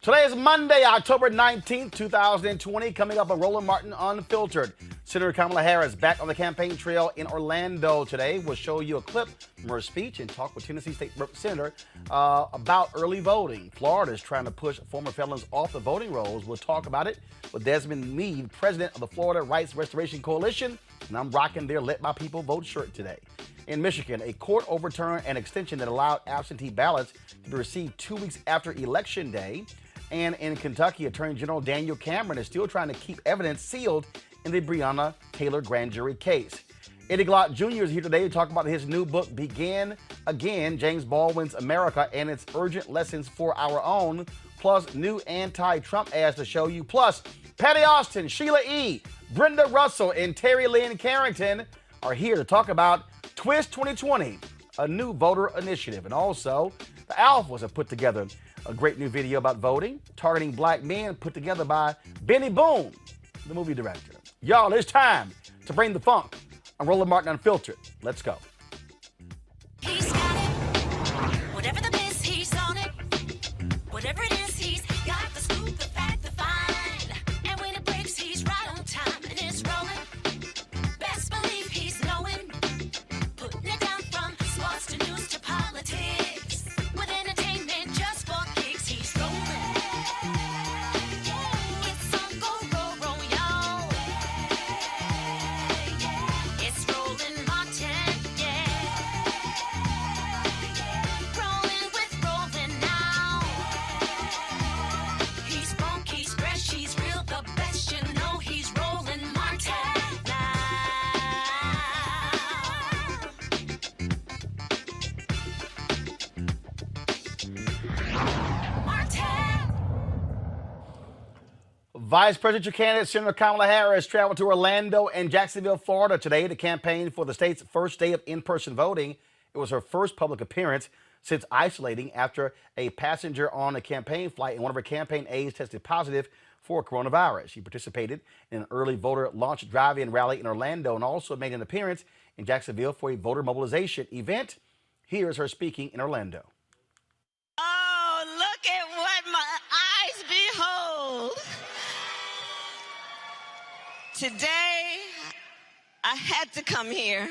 Today is Monday, October 19th, 2020. Coming up on Roland Martin Unfiltered. Senator Kamala Harris back on the campaign trail in Orlando today. We'll show you a clip from her speech and talk with Tennessee State Senator about early voting. Florida is trying to push former felons off the voting rolls. We'll talk about it with Desmond Meade, president of the Florida Rights Restoration Coalition. And I'm rocking their Let My People Vote shirt today. In Michigan, a court overturned an extension that allowed absentee ballots to be received 2 weeks after Election Day. And in Kentucky, Attorney General Daniel Cameron is still trying to keep evidence sealed in the Breonna Taylor grand jury case. Eddie Glaude Jr. is here today to talk about his new book, Begin Again, James Baldwin's America and its Urgent Lessons for Our Own, plus new anti-Trump ads to show you, plus Patty Austin, Sheila E., Brenda Russell, and Terry Lynn Carrington are here to talk about Twist 2020, a new voter initiative. And also, the Alphas have put together a great new video about voting, targeting black men, put together by Benny Boone, the movie director. Y'all, it's time to bring the funk on Roland Martin Unfiltered. Let's go. He's got it. Whatever the biz, he's on it. Whatever it is, he's got the scoop, the fact, the find. And when it breaks, he's right on time and it's rolling. Best believe he's knowing. Putting it down from sports to news to politics. With entertainment just for kicks, he's rolling. It's on go, y'all. It's Roland Martin, yeah. Rolling with Roland now. He's funk, he's fresh, he's real, the best, you know he's Roland Martin now. Martin. Vice Presidential candidate Senator Kamala Harris traveled to Orlando and Jacksonville, Florida today to campaign for the state's first day of in-person voting. It was her first public appearance since isolating after a passenger on a campaign flight and one of her campaign aides tested positive for coronavirus. She participated in an early voter launch drive-in rally in Orlando and also made an appearance in Jacksonville for a voter mobilization event. Here's her speaking in Orlando. Oh, look at what my eyes behold. Today, I had to come here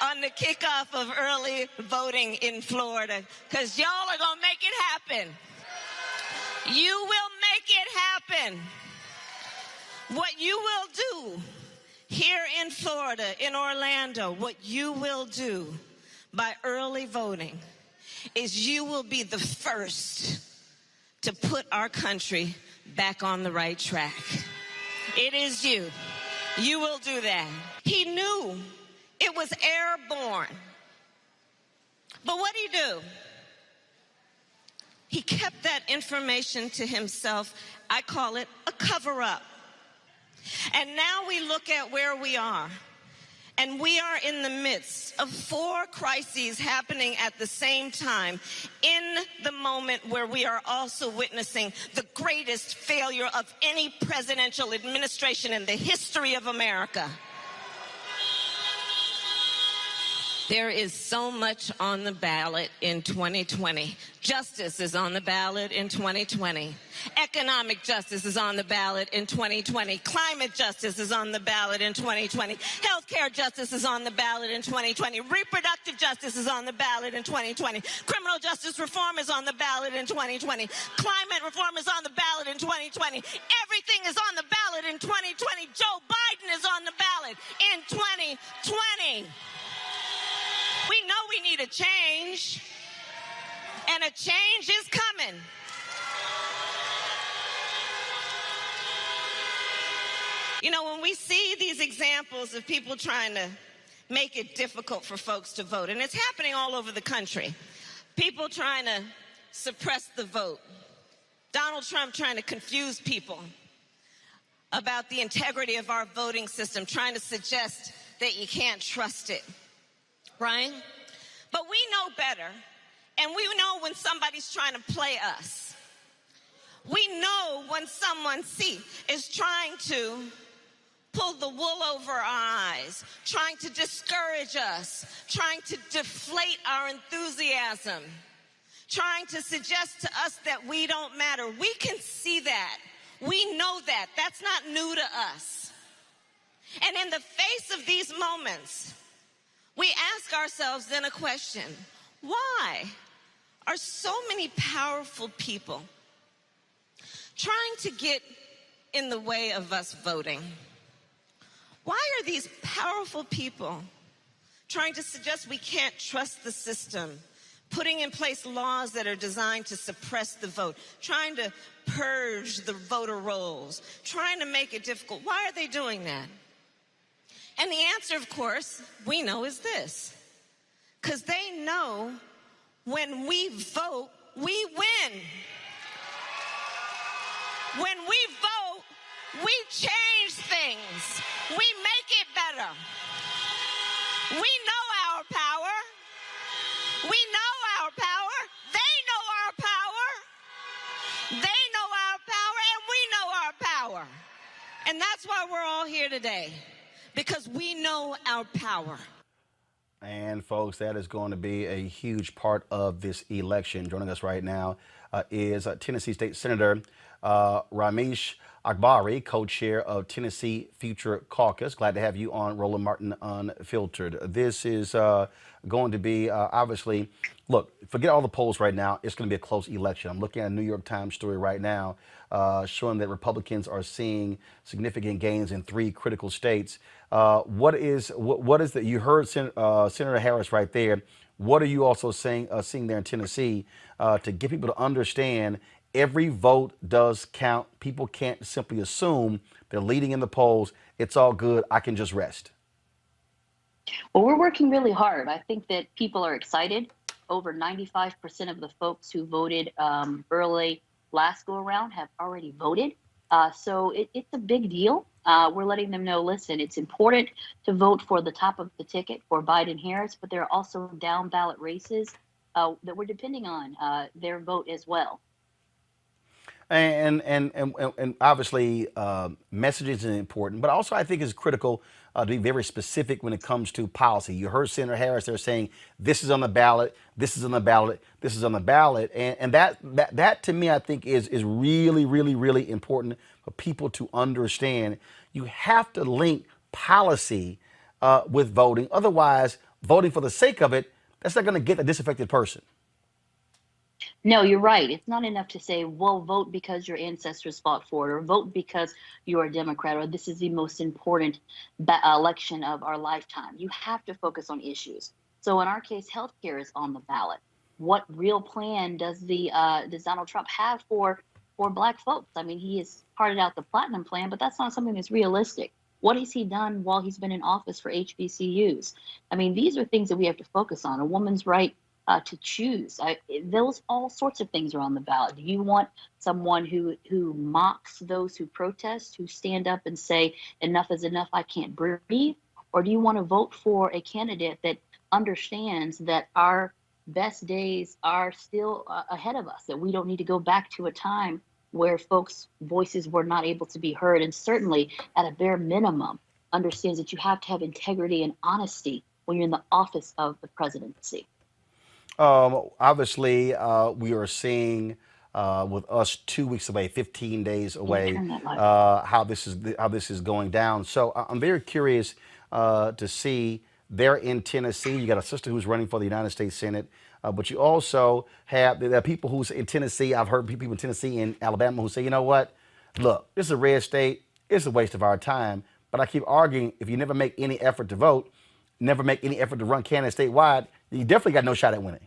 on the kickoff of early voting in Florida because y'all are going to make it happen. You will make it happen. What you will do here in Florida, in Orlando, what you will do by early voting is you will be the first to put our country back on the right track. It is you. You will do that. He knew it was airborne. But what'd he do? He kept that information to himself. I call it a cover-up. And now we look at where we are. And we are in the midst of 4 crises happening at the same time, in the moment where we are also witnessing the greatest failure of any presidential administration in the history of America. There is so much on the ballot in 2020. Justice is on the ballot in 2020. Economic justice is on the ballot in 2020. Climate justice is on the ballot in 2020. Healthcare justice is on the ballot in 2020. Reproductive justice is on the ballot in 2020. Criminal justice reform is on the ballot in 2020. Climate reform is on the ballot in 2020. Everything is on the ballot in 2020. Joe Biden is on the ballot in 2020. We know we need a change, and a change is coming. You know, when we see these examples of people trying to make it difficult for folks to vote, and it's happening all over the country, people trying to suppress the vote, Donald Trump trying to confuse people about the integrity of our voting system, trying to suggest that you can't trust it. Right? But we know better, and we know when somebody's trying to play us. We know when someone is trying to pull the wool over our eyes, trying to discourage us, trying to deflate our enthusiasm, trying to suggest to us that we don't matter. We can see that. We know that. That's not new to us. And in the face of these moments, we ask ourselves then a question: why are so many powerful people trying to get in the way of us voting? Why are these powerful people trying to suggest we can't trust the system, putting in place laws that are designed to suppress the vote, trying to purge the voter rolls, trying to make it difficult? Why are they doing that? And the answer, of course, we know is this: because they know when we vote, we win. When we vote, we change things. We make it better. We know our power. We know our power. They know our power. They know our power, and we know our power. And that's why we're all here today, because we know our power. And folks, that is going to be a huge part of this election. Joining us right now is Tennessee State Senator Ramesh Akbari, co-chair of Tennessee Future Caucus. Glad to have you on Roland Martin Unfiltered. This is going to be obviously, look, forget all the polls right now. It's going to be a close election. I'm looking at a New York Times story right now showing that Republicans are seeing significant gains in 3 critical states. What is that? You heard Senator Harris right there. What are you also seeing there in Tennessee to get people to understand every vote does count? People can't simply assume they're leading in the polls. It's all good. I can just rest. Well, we're working really hard. I think that people are excited. Over 95% of the folks who voted early last go around have already voted. So it's a big deal. We're letting them know, listen, it's important to vote for the top of the ticket for Biden-Harris, but there are also down ballot races that we're depending on their vote as well. And obviously, messaging is important, but also I think it's critical to be very specific when it comes to policy. You heard Senator Harris there saying, this is on the ballot, this is on the ballot, this is on the ballot. And that to me, I think is really, really, really important for people to understand. You have to link policy with voting. Otherwise, voting for the sake of it, that's not going to get the disaffected person. No, you're right. It's not enough to say, well, vote because your ancestors fought for it, or vote because you're a Democrat, or this is the most important election of our lifetime. You have to focus on issues. So in our case, healthcare is on the ballot. What real plan does Donald Trump have for Black folks? I mean, he has parted out the platinum plan, but that's not something that's realistic. What has he done while he's been in office for HBCUs? I mean, these are things that we have to focus on. A woman's right to choose. Those all sorts of things are on the ballot. Do you want someone who mocks those who protest, who stand up and say, enough is enough, I can't breathe? Or do you want to vote for a candidate that understands that our best days are still ahead of us, that we don't need to go back to a time where folks' voices were not able to be heard, and certainly at a bare minimum understands that you have to have integrity and honesty when you're in the office of the presidency? Obviously, we are seeing with us 2 weeks away, 15 days away, how this is going down. So I'm very curious to see there in Tennessee. You got a sister who's running for the United States Senate, but you also have there are people who's in Tennessee. I've heard people in Tennessee and Alabama who say, you know what? Look, this is a red state. It's a waste of our time. But I keep arguing, if you never make any effort to vote, never make any effort to run candidates statewide, you definitely got no shot at winning.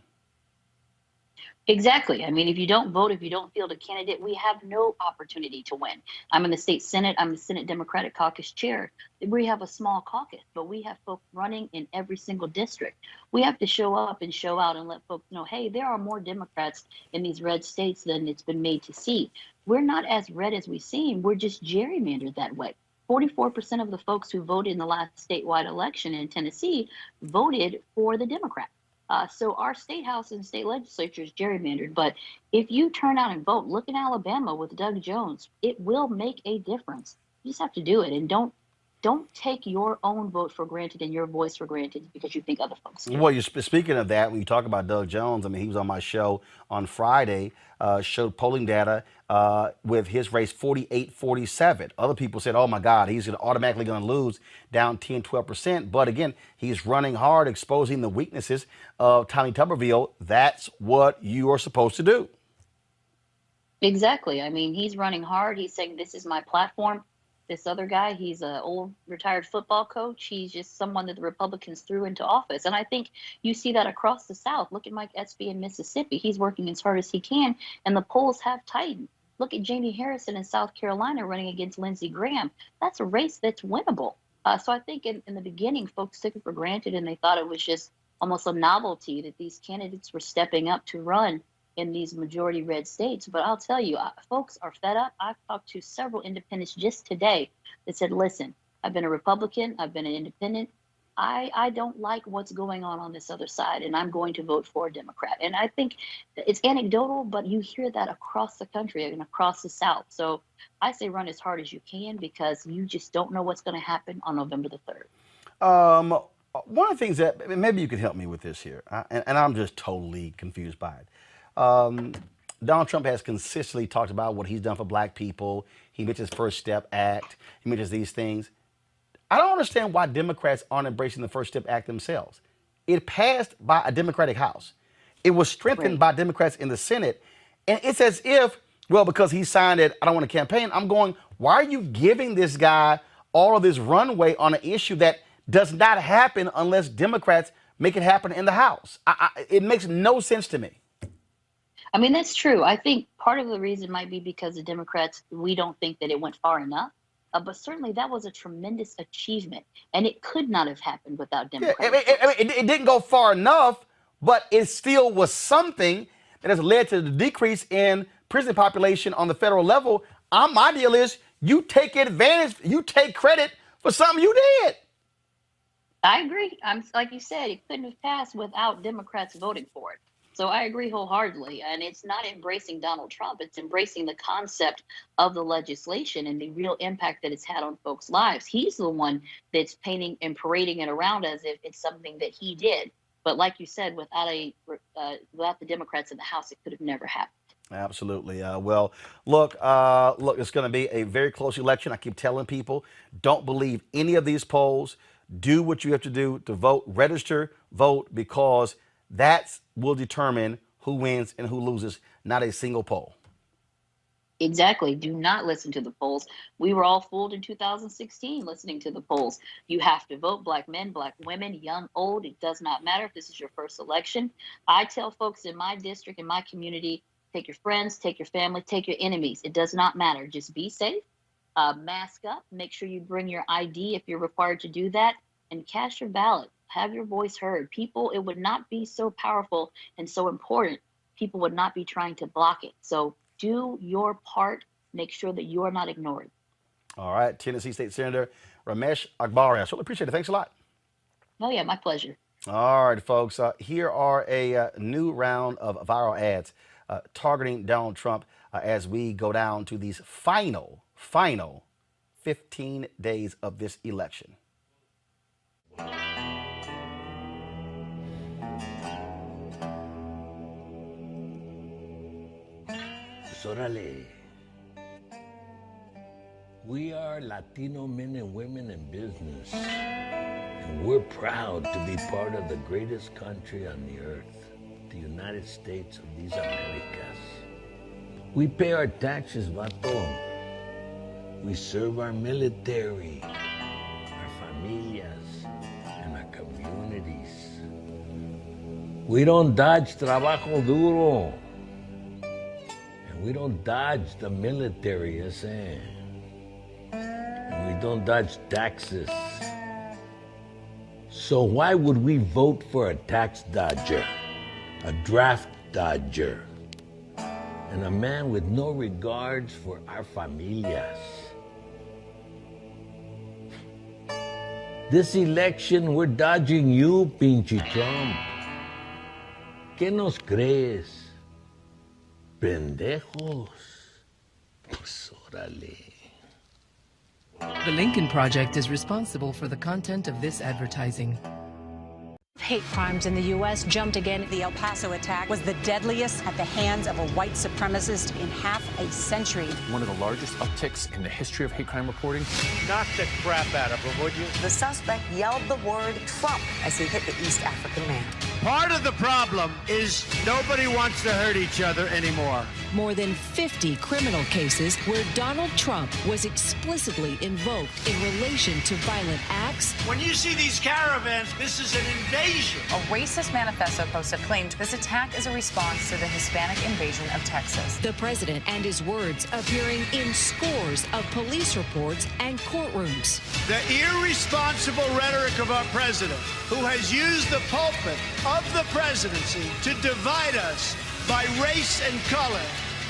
Exactly. I mean, if you don't vote, if you don't field a candidate, we have no opportunity to win. I'm in the state Senate. I'm the Senate Democratic Caucus chair. We have a small caucus, but we have folks running in every single district. We have to show up and show out and let folks know, hey, there are more Democrats in these red states than it's been made to see. We're not as red as we seem. We're just gerrymandered that way. 44% of the folks who voted in the last statewide election in Tennessee voted for the Democrat. So our state house and state legislature is gerrymandered. But if you turn out and vote, look in Alabama with Doug Jones, it will make a difference. You just have to do it, and don't don't take your own vote for granted and your voice for granted because you think other folks do. Well, speaking of that, when you talk about Doug Jones, I mean, he was on my show on Friday, showed polling data with his race 48-47. Other people said, oh my God, he's automatically going to lose down 10, 12%. But again, he's running hard, exposing the weaknesses of Tommy Tuberville. That's what you are supposed to do. Exactly. I mean, he's running hard. He's saying, this is my platform. This other guy, he's an old retired football coach. He's just someone that the Republicans threw into office. And I think you see that across the South. Look at Mike Espy in Mississippi. He's working as hard as he can, and the polls have tightened. Look at Jamie Harrison in South Carolina running against Lindsey Graham. That's a race that's winnable. So I think in the beginning, folks took it for granted, and they thought it was just almost a novelty that these candidates were stepping up to run in these majority red states. But I'll tell you, folks are fed up. I've talked to several independents just today that said, listen, I've been a Republican, I've been an independent. I don't like what's going on this other side, and I'm going to vote for a Democrat. And I think it's anecdotal, but you hear that across the country and across the South. So I say run as hard as you can, because you just don't know what's going to happen on November the 3rd. One of the things that maybe you could help me with this here, and I'm just totally confused by it. Donald Trump has consistently talked about what he's done for black people. He mentions First Step Act. He mentions these things. I don't understand why Democrats aren't embracing the First Step Act themselves. It passed by a Democratic House. It was strengthened by Democrats in the Senate. And it's as if, well, because he signed it, I don't want to campaign. I'm going, why are you giving this guy all of this runway on an issue that does not happen unless Democrats make it happen in the House? It makes no sense to me. I mean, that's true. I think part of the reason might be because the Democrats, we don't think that it went far enough. But certainly that was a tremendous achievement, and it could not have happened without Democrats. It didn't go far enough, but it still was something that has led to the decrease in prison population on the federal level. My deal is you take advantage, you take credit for something you did. I agree. Like you said, it couldn't have passed without Democrats voting for it. So I agree wholeheartedly. And it's not embracing Donald Trump. It's embracing the concept of the legislation and the real impact that it's had on folks' lives. He's the one that's painting and parading it around as if it's something that he did. But like you said, without the Democrats in the House, it could have never happened. Absolutely. Well, look, it's going to be a very close election. I keep telling people, don't believe any of these polls. Do what you have to do to vote. Register, vote, because that will determine who wins and who loses, not a single poll. Exactly. Do not listen to the polls. We were all fooled in 2016 listening to the polls. You have to vote. Black men, black women, young, old. It does not matter if this is your first election. I tell folks in my district, in my community, take your friends, take your family, take your enemies. It does not matter. Just be safe. Mask up. Make sure you bring your ID if you're required to do that, and cast your ballot. Have your voice heard. People, it would not be so powerful and so important. People would not be trying to block it. So do your part. Make sure that you are not ignored. All right. Tennessee State Senator Ramesh Akbari. I certainly appreciate it. Thanks a lot. Oh, yeah, my pleasure. All right, folks. Here are a new round of viral ads targeting Donald Trump as we go down to these final 15 days of this election. Órale. We are Latino men and women in business, and we're proud to be part of the greatest country on the earth, the United States of these Americas. We pay our taxes, vato. We serve our military, our familias, and our communities. We don't dodge trabajo duro. We don't dodge the military, and we don't dodge taxes. So why would we vote for a tax dodger, a draft dodger, and a man with no regards for our familias? This election, we're dodging you, pinche Trump. ¿Qué nos crees? Pendejos. Pues órale. The Lincoln Project is responsible for the content of this advertising. Hate crimes in the U.S. jumped again. The El Paso attack was the deadliest at the hands of a white supremacist in half a century. One of the largest upticks in the history of hate crime reporting. Knock the crap out of him, would you? The suspect yelled the word Trump as he hit the East African man. Part of the problem is nobody wants to hurt each other anymore. More than 50 criminal cases where Donald Trump was explicitly invoked in relation to violent acts. When you see these caravans, this is an invasion. A racist manifesto poster claimed this attack is a response to the Hispanic invasion of Texas. The president and his words appearing in scores of police reports and courtrooms. The irresponsible rhetoric of our president, who has used the pulpit of the presidency to divide us by race and color,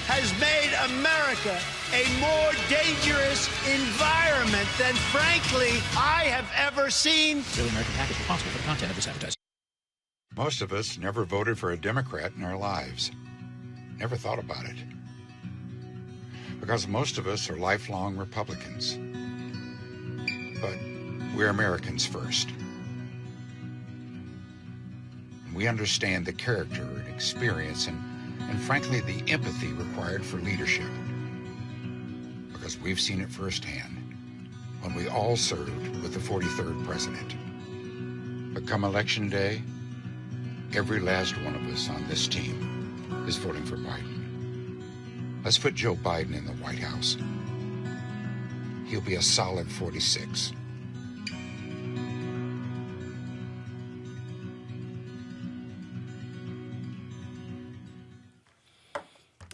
has made America a more dangerous environment than, frankly, I have ever seen. The American PAC is responsible for the content of this advertising. Most of us never voted for a Democrat in our lives. Never thought about it. Because most of us are lifelong Republicans. But we're Americans first. We understand the character and experience and frankly, the empathy required for leadership. Because we've seen it firsthand when we all served with the 43rd president. But come election day, every last one of us on this team is voting for Biden. Let's put Joe Biden in the White House. He'll be a solid 46.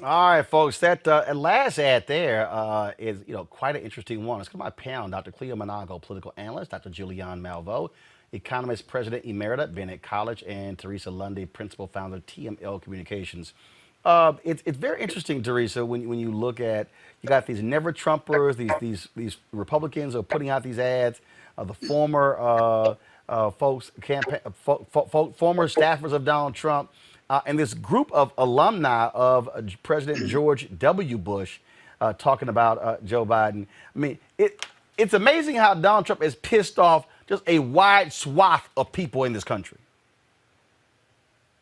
All right, folks. That last ad there is, quite an interesting one. It's come by Pound, Dr. Cleo Monago, political analyst, Dr. Julianne Malveaux, economist, president emerita, Bennett College, and Teresa Lundy, principal founder, TML Communications. It's very interesting, Teresa, when you look at, you got these never Trumpers, these Republicans are putting out these ads, the former former staffers of Donald Trump. And this group of alumni of President George W. Bush talking about Joe Biden. I mean, it's amazing how Donald Trump has pissed off just a wide swath of people in this country.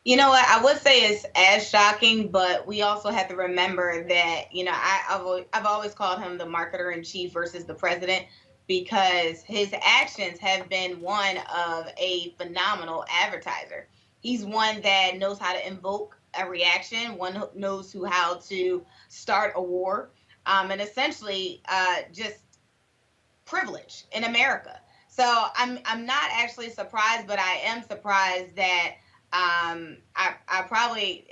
You know what? I would say it's as shocking, but we also have to remember that, I've always called him the marketer in chief versus the president, because his actions have been one of a phenomenal advertiser. He's one that knows how to invoke a reaction, one knows how to start a war, and essentially just privilege in America. So I'm not actually surprised, but I am surprised that I probably,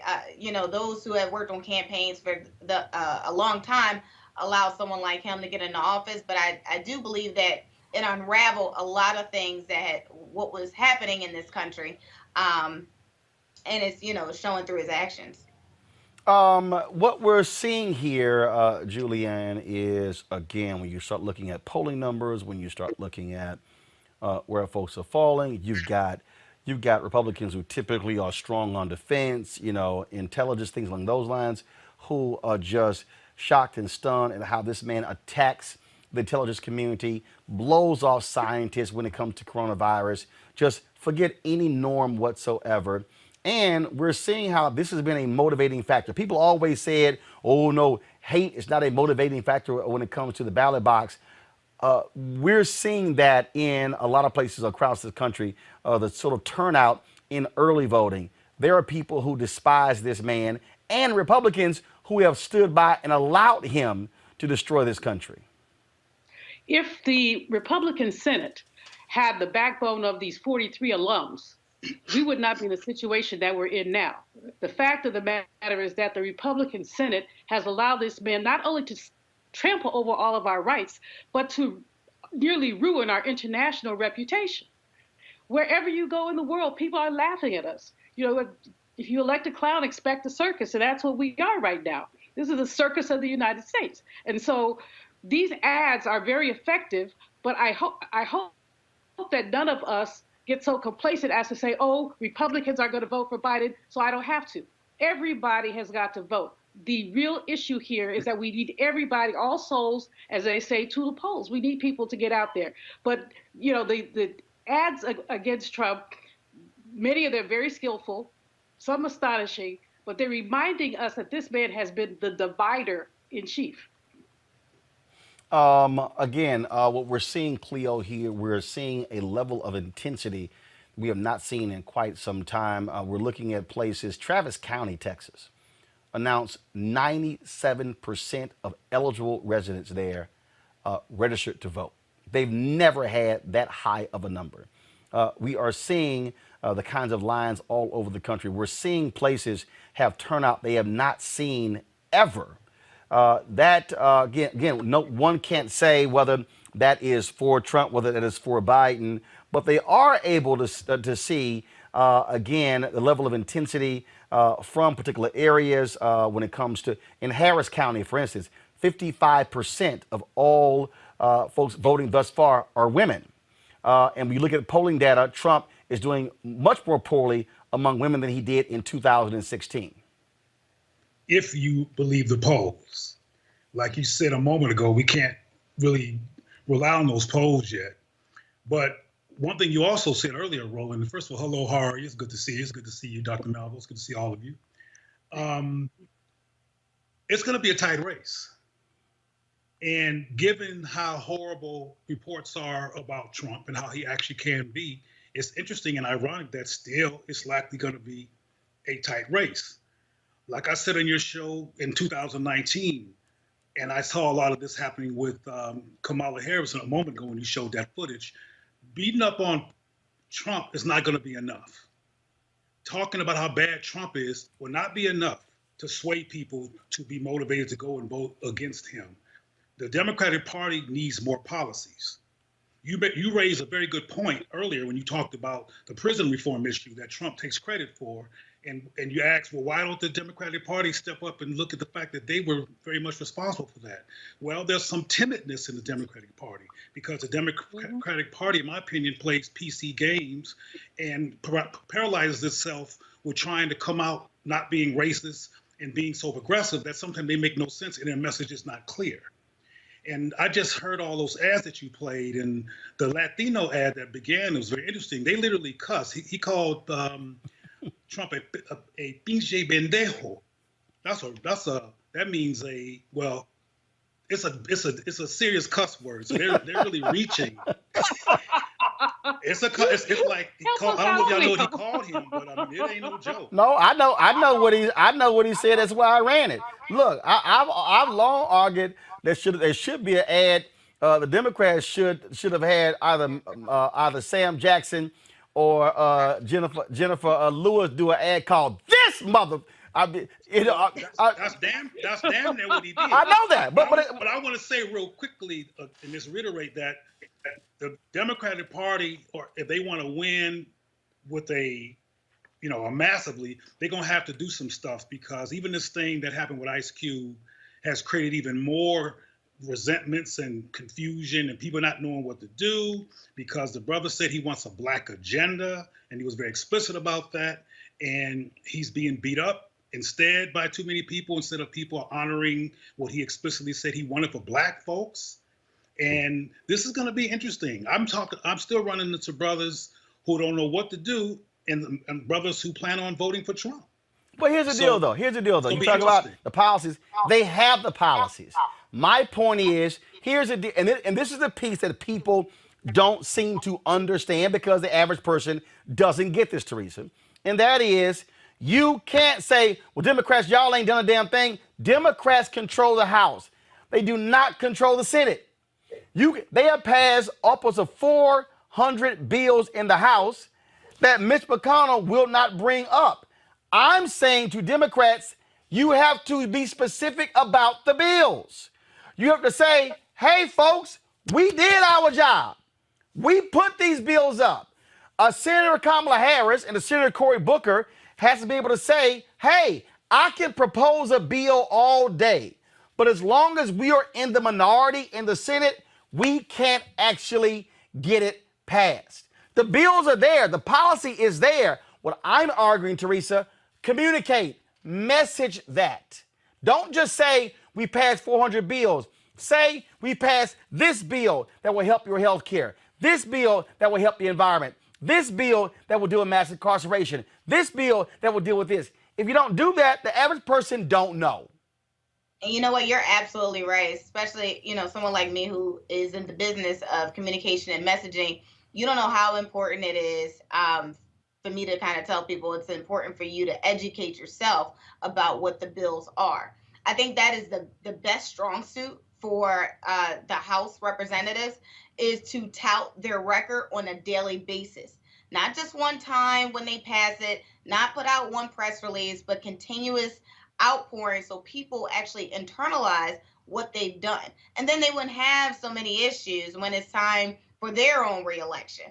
those who have worked on campaigns for a long time allow someone like him to get into office. But I do believe that it unraveled a lot of things what was happening in this country. And it's, showing through his actions. What we're seeing here, Julianne, is, again, when you start looking at polling numbers, when you start looking at where folks are falling, you've got Republicans who typically are strong on defense, intelligence, things along those lines, who are just shocked and stunned at how this man attacks the intelligence community, blows off scientists when it comes to coronavirus, just forget any norm whatsoever. And we're seeing how this has been a motivating factor. People always said, oh, no, hate is not a motivating factor when it comes to the ballot box. We're seeing that in a lot of places across the country, the sort of turnout in early voting. There are people who despise this man and Republicans who have stood by and allowed him to destroy this country. If the Republican Senate had the backbone of these 43 alums, we would not be in the situation that we're in now. The fact of the matter is that the Republican Senate has allowed this man not only to trample over all of our rights, but to nearly ruin our international reputation. Wherever you go in the world, people are laughing at us. If you elect a clown, expect a circus, and that's what we are right now. This is the circus of the United States. And so these ads are very effective, but I hope that none of us get so complacent as to say, oh, Republicans are going to vote for Biden, so I don't have to. Everybody has got to vote. the real issue here is that we need everybody, all souls, as they say, to the polls. We need people to get out there. But, you know, the ads against Trump, many of them very skillful, some astonishing, but they're reminding us that this man has been the divider in chief. Again, what we're seeing, Cleo, here, we're seeing a level of intensity we have not seen in quite some time. We're looking at places, Travis County, Texas, announced 97% of eligible residents there registered to vote. They've never had that high of a number. We are seeing the kinds of lines all over the country. We're seeing places have turnout they have not seen ever. Again, no one can't say whether that is for Trump, whether that is for Biden, but they are able to see, again, the level of intensity from particular areas when it comes to, in Harris County, for instance, 55% of all folks voting thus far are women. And when you look at polling data, Trump is doing much more poorly among women than he did in 2016. If you believe the polls. Like you said a moment ago, we can't really rely on those polls yet. But one thing you also said earlier, Roland, first of all, hello, how are you? It's good to see you. It's good to see you, Dr. Malvo. It's good to see all of you. It's going to be a tight race. And given how horrible reports are about Trump and how he actually can be, it's interesting and ironic that still it's likely going to be a tight race. Like I said on your show in 2019, and I saw a lot of this happening with Kamala Harris a moment ago when you showed that footage, beating up on Trump is not going to be enough. Talking about how bad Trump is will not be enough to sway people to be motivated to go and vote against him. The Democratic Party needs more policies. You raised a very good point earlier when you talked about the prison reform issue that Trump takes credit for. And you asked, well, why don't the Democratic Party step up and look at the fact that they were very much responsible for that? Well, there's some timidness in the Democratic Party because the Democratic Party, in my opinion, plays PC games and paralyzes itself with trying to come out not being racist and being so aggressive that sometimes they make no sense and their message is not clear. And I just heard all those ads that you played, and the Latino ad that began, it was very interesting. They literally cussed. He called Trump a pinche pendejo. That means it's a serious cuss word. So they're really reaching. It's like I don't know if y'all know what he called him, but I mean, it ain't no joke. No, I know what he said. That's why I ran it. Look, I've long argued there should be an ad. The Democrats should have had either Sam Jackson or Jennifer Lewis do an ad called "This Mother." That's damn near what he did. I know that, but I want to say real quickly and just reiterate that the Democratic Party, or if they want to win with a massively, they're gonna have to do some stuff, because even this thing that happened with Ice Cube has created even more resentments and confusion and people not knowing what to do, because the brother said he wants a black agenda and he was very explicit about that, and he's being beat up instead by too many people instead of people honoring what he explicitly said he wanted for black folks. And this is going to be interesting. I'm still running into brothers who don't know what to do and brothers who plan on voting for Trump. But here's the deal, though. You talk about the policies. They have the policies. My point is, here's the deal, and this is the piece that people don't seem to understand because the average person doesn't get this, Teresa. And that is, you can't say, well, Democrats, y'all ain't done a damn thing. Democrats control the House. They do not control the Senate. They have passed upwards of 400 bills in the House that Mitch McConnell will not bring up. I'm saying to Democrats, you have to be specific about the bills. You have to say, hey, folks, we did our job. We put these bills up. Senator Kamala Harris and Senator Cory Booker has to be able to say, hey, I can propose a bill all day, but as long as we are in the minority in the Senate, we can't actually get it passed. The bills are there. The policy is there. What I'm arguing, Teresa, communicate, message that. Don't just say we passed 400 bills. Say we passed this bill that will help your health care, this bill that will help the environment, this bill that will deal with mass incarceration, this bill that will deal with this. If you don't do that, the average person don't know. And you know what? You're absolutely right. Especially, someone like me who is in the business of communication and messaging. You don't know how important it is for me to kind of tell people it's important for you to educate yourself about what the bills are. I think that is the best strong suit for the House representatives is to tout their record on a daily basis. Not just one time when they pass it, not put out one press release, but continuous outpouring so people actually internalize what they've done. And then they wouldn't have so many issues when it's time for their own reelection.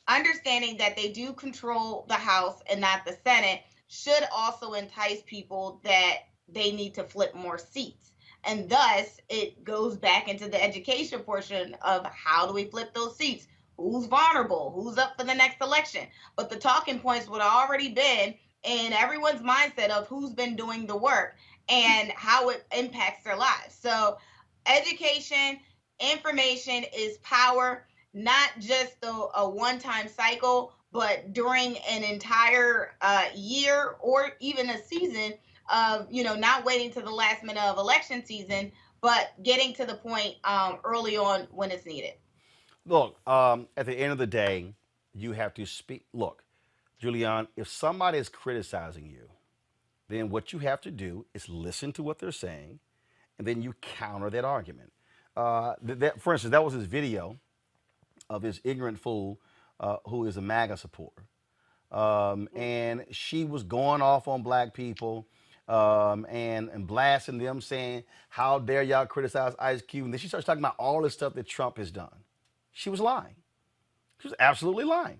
Understanding that they do control the House and not the Senate should also entice people that they need to flip more seats. And thus, it goes back into the education portion of how do we flip those seats? Who's vulnerable? Who's up for the next election? But the talking points would have already been in everyone's mindset of who's been doing the work and how it impacts their lives. So education, information is power, not just a one-time cycle, but during an entire year or even a season of, not waiting to the last minute of election season, but getting to the point early on when it's needed. Look, at the end of the day, you have to speak. Look, Julian, if somebody is criticizing you, then what you have to do is listen to what they're saying, and then you counter that argument. For instance, that was his video of this ignorant fool who is a MAGA supporter. And she was going off on black people and blasting them, saying, how dare y'all criticize Ice Cube? And then she starts talking about all this stuff that Trump has done. She was lying. She was absolutely lying.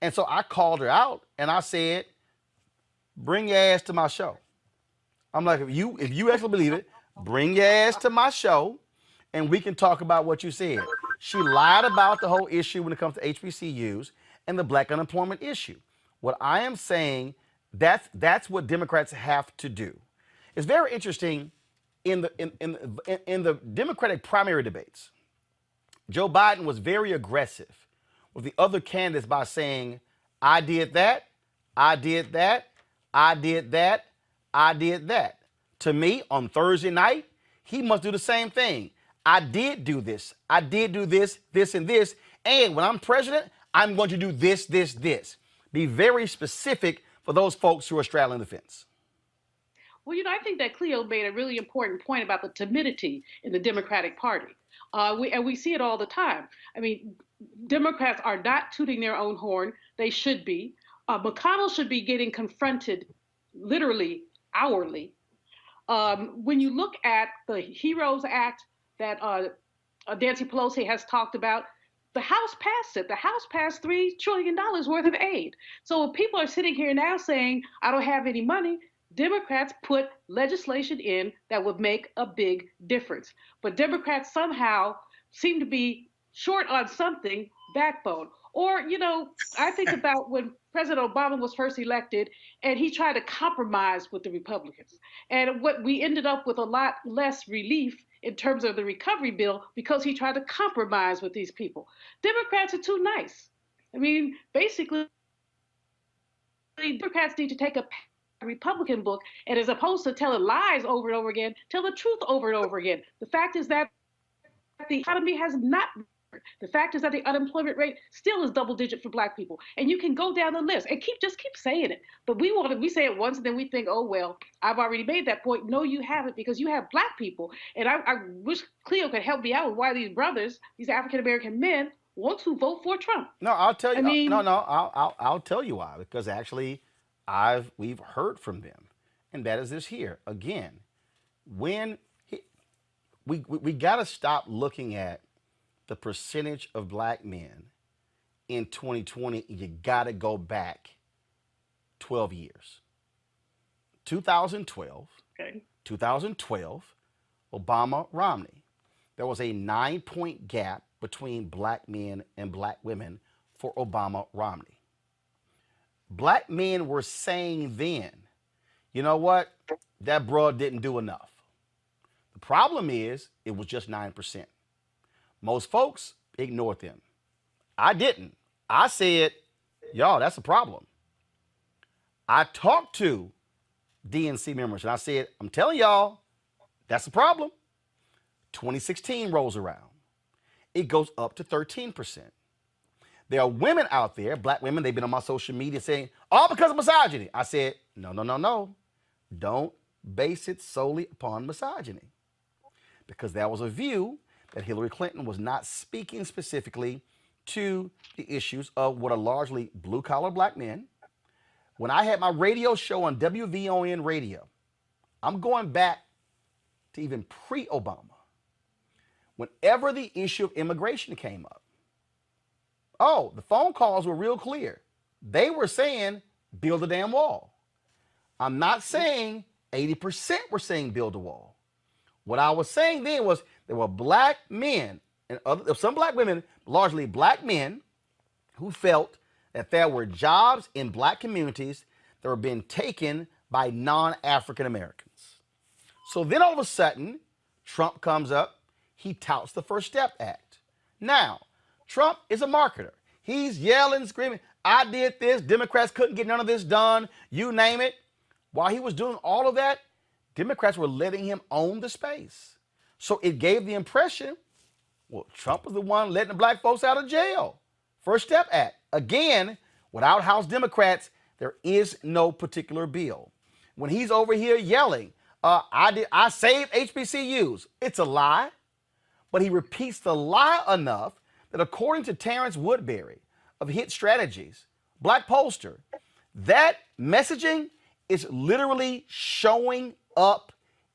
And so I called her out and I said, bring your ass to my show. I'm like, if you actually believe it, bring your ass to my show and we can talk about what you said. She lied about the whole issue when it comes to HBCUs and the black unemployment issue. What I am saying, that's what Democrats have to do. It's very interesting in the Democratic primary debates. Joe Biden was very aggressive with the other candidates by saying, I did that, I did that, I did that, I did that. To me, on Thursday night, he must do the same thing. I did do this. I did do this, this, and this. And when I'm president, I'm going to do this, this, this. Be very specific for those folks who are straddling the fence. Well, I think that Cleo made a really important point about the timidity in the Democratic Party. We see it all the time. I mean, Democrats are not tooting their own horn. They should be. McConnell should be getting confronted literally hourly. When you look at the HEROES Act that Nancy Pelosi has talked about, the House passed it. The House passed $3 trillion worth of aid. So if people are sitting here now saying, I don't have any money, Democrats put legislation in that would make a big difference. But Democrats somehow seem to be short on something, backbone. Or, I think about when President Obama was first elected and he tried to compromise with the Republicans. And what we ended up with a lot less relief in terms of the recovery bill because he tried to compromise with these people. Democrats are too nice. I mean, basically, Democrats need to take a Republican book and as opposed to telling lies over and over again, tell the truth over and over again. The fact is that the economy has not. The fact is that the unemployment rate still is double digit for black people. And you can go down the list and just keep saying it. But we say it once and then we think, oh, well, I've already made that point. No, you haven't, because you have black people. And I wish Cleo could help me out with why these brothers, these African-American men, want to vote for Trump. No, I'll tell you. I'll tell you why. Because actually, we've heard from them. And that is this here. Again, when we got to stop looking at the percentage of black men in 2020, you got to go back 12 years. 2012, okay. 2012, Obama, Romney. There was a 9-point gap between black men and black women for Obama, Romney. Black men were saying then, you know what? That broad didn't do enough. The problem is it was just 9%. Most folks ignored them. I didn't. I said, y'all, that's a problem. I talked to DNC members and I said, I'm telling y'all, that's a problem. 2016 rolls around. It goes up to 13%. There are women out there, black women, they've been on my social media saying, all because of misogyny. I said, no. Don't base it solely upon misogyny. Because that was a view that Hillary Clinton was not speaking specifically to the issues of what are largely blue-collar black men. When I had my radio show on WVON radio, I'm going back to even pre-Obama. Whenever the issue of immigration came up, the phone calls were real clear. They were saying, build a damn wall. I'm not saying 80% were saying build a wall. What I was saying then was there were black men and some black women, largely black men, who felt that there were jobs in black communities that were being taken by non-African Americans. So then all of a sudden, Trump comes up, he touts the First Step Act. Now, Trump is a marketer. He's yelling, screaming, I did this, Democrats couldn't get none of this done, you name it. While he was doing all of that, Democrats were letting him own the space. So it gave the impression, well, Trump was the one letting the black folks out of jail. First Step Act. Again, without House Democrats, there is no particular bill. When he's over here yelling, I saved HBCUs, it's a lie. But he repeats the lie enough that according to Terrence Woodbury of Hit Strategies, black pollster, that messaging is literally showing up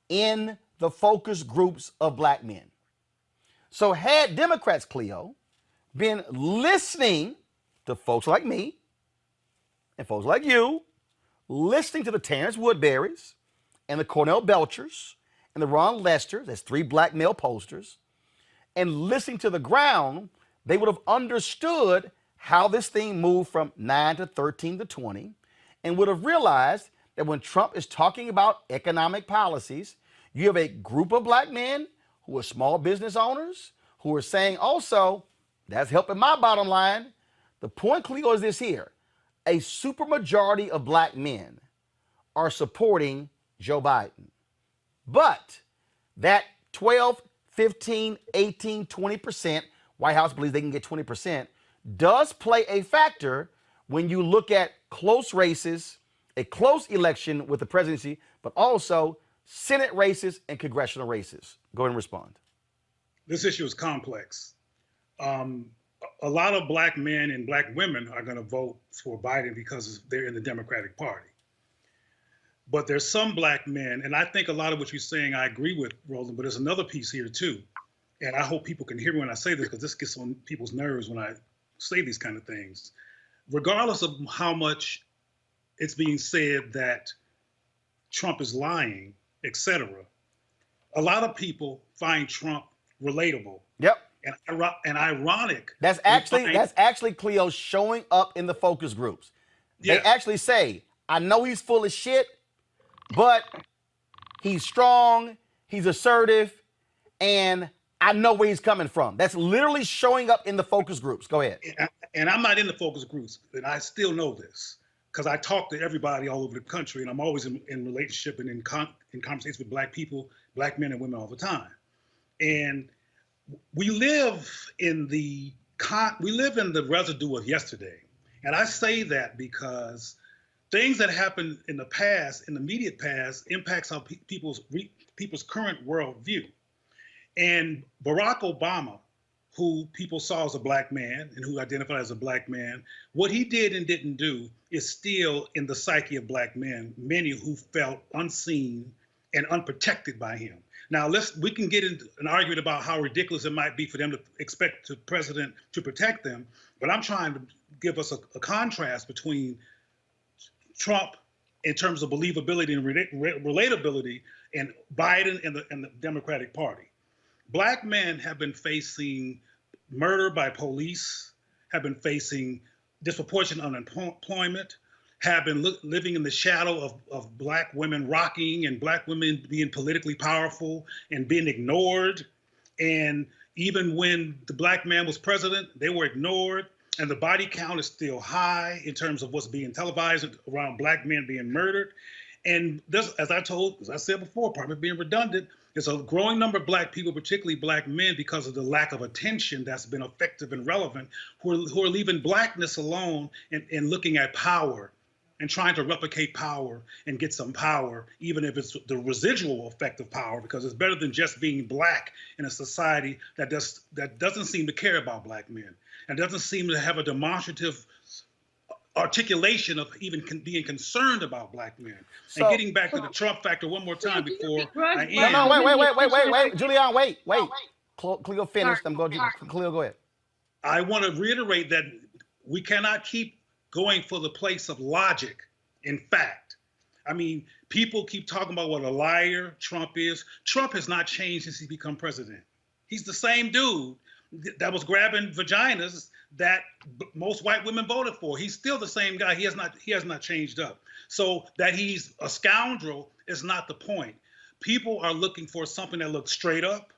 in the focus groups of black men. So had Democrats, Cleo, been listening to folks like me and folks like you, listening to the Terrence Woodburys and the Cornell Belchers and the Ron Lesters, that's 3 black male pollsters, and listening to the ground, they would have understood how this thing moved from 9 to 13 to 20 and would have realized that when Trump is talking about economic policies, you have a group of black men who are small business owners who are saying also, that's helping my bottom line. The point, Cleo, is this here. A supermajority of black men are supporting Joe Biden. But that 12, 15, 18, 20%, White House believes they can get 20%, does play a factor when you look at close races, a close election with the presidency, but also Senate races and congressional races. Go ahead and respond. This issue is complex. A lot of black men and black women are going to vote for Biden because they're in the Democratic Party. But there's some black men, and I think a lot of what you're saying, I agree with, Roland, but there's another piece here too. And I hope people can hear me when I say this, because this gets on people's nerves when I say these kind of things. Regardless of how much it's being said that Trump is lying, etc., a lot of people find Trump relatable. Yep. And ironic. That's actually Cleo showing up in the focus groups. They actually say, I know he's full of shit, but he's strong, he's assertive, and I know where he's coming from. That's literally showing up in the focus groups. Go ahead. And I'm not in the focus groups, and I still know this because I talk to everybody all over the country, and I'm always in relationship and in conversations with black people, black men and women all the time. And we live in the residue of yesterday. And I say that because things that happened in the past, in the immediate past, impacts how people's current worldview. And Barack Obama, who people saw as a black man and who identified as a black man, what he did and didn't do is still in the psyche of black men, many who felt unseen and unprotected by him. Now, we can get into an argument about how ridiculous it might be for them to expect the president to protect them, but I'm trying to give us a contrast between Trump in terms of believability and relatability and Biden and the Democratic Party. Black men have been facing murder by police, have been facing disproportionate unemployment, have been living in the shadow of black women rocking and black women being politically powerful and being ignored. And even when the black man was president, they were ignored. And the body count is still high in terms of what's being televised around black men being murdered. And this, as I said before, probably being redundant, there's a growing number of black people, particularly black men, because of the lack of attention that's been effective and relevant, who are leaving blackness alone and looking at power and trying to replicate power and get some power, even if it's the residual effect of power, because it's better than just being black in a society that doesn't seem to care about black men and doesn't seem to have a demonstrative articulation of even being concerned about black men. So, and getting back to the Trump factor one more time before I end. Wait, Julian, wait. Cleo finished. Cleo, go ahead. I want to reiterate that we cannot keep going for the place of logic in fact. I mean, people keep talking about what a liar Trump is. Trump has not changed since he's become president. He's the same dude that was grabbing vaginas that most white women voted for. He's still the same guy. He has not changed up. So that he's a scoundrel is not the point. People are looking for something that looks straight up.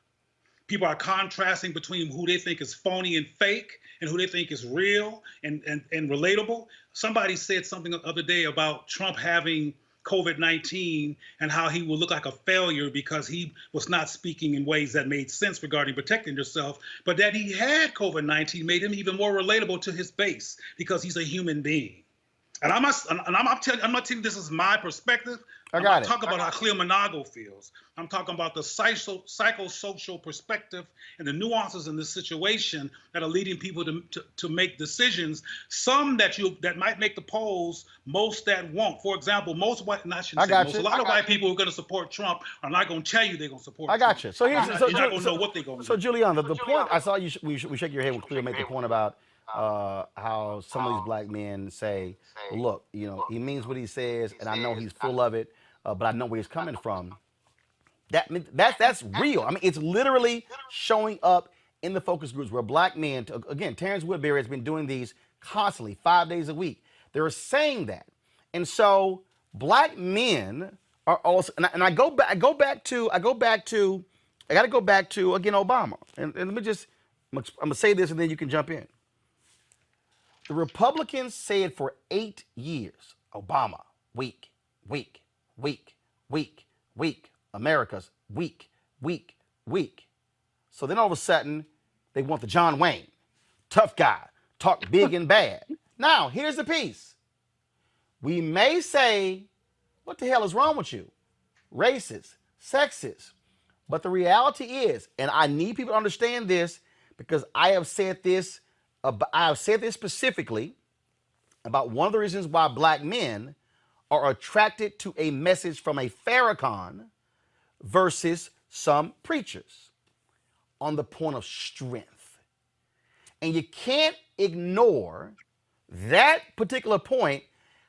People are contrasting between who they think is phony and fake and who they think is real and relatable. Somebody said something the other day about Trump having COVID-19 and how he will look like a failure because he was not speaking in ways that made sense regarding protecting yourself, but that he had COVID-19 made him even more relatable to his base because he's a human being. And I'm not telling you this is my perspective. I'm not talking about how Cleo Monago feels. I'm talking about the psychosocial perspective and the nuances in this situation that are leading people to make decisions. Some that might make the polls, most that won't. For example, a lot of white people who are going to support Trump are not going to tell you they're going to support Trump. I got you. So here's you're not going to know what they're going to do. So Julian, the point I saw you shake your head when Cleo made the point about how some of these black men say, look, he means what he says, and I know he's full of it, but I know where he's coming from. That's real. I mean, it's literally showing up in the focus groups where black men, again, Terrence Woodbury has been doing these constantly, 5 days a week. They're saying that. And so black men are also, and I gotta go back to, again, Obama. And let me just, I'm gonna say this and then you can jump in. The Republicans said for 8 years, Obama, weak. America's weak. So then all of a sudden, they want the John Wayne, tough guy, talk big and bad. Now, here's the piece. We may say, what the hell is wrong with you? Racist, sexist. But the reality is, and I need people to understand this because I have said this specifically about one of the reasons why black men are attracted to a message from a Farrakhan versus some preachers on the point of strength. And you can't ignore that particular point,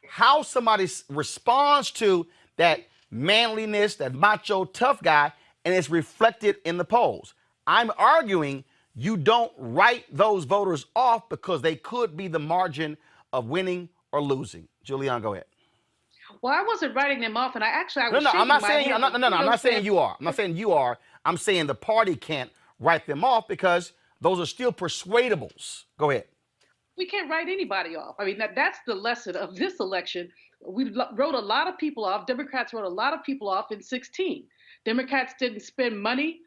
how somebody responds to that manliness, that macho tough guy, and it's reflected in the polls. I'm arguing you don't write those voters off because they could be the margin of winning or losing. Julian, go ahead. Well, I wasn't writing them off, and I'm not saying you are. I'm not saying you are. I'm saying the party can't write them off because those are still persuadables. Go ahead. We can't write anybody off. I mean, that's the lesson of this election. We wrote a lot of people off. Democrats wrote a lot of people off in 2016. Democrats didn't spend money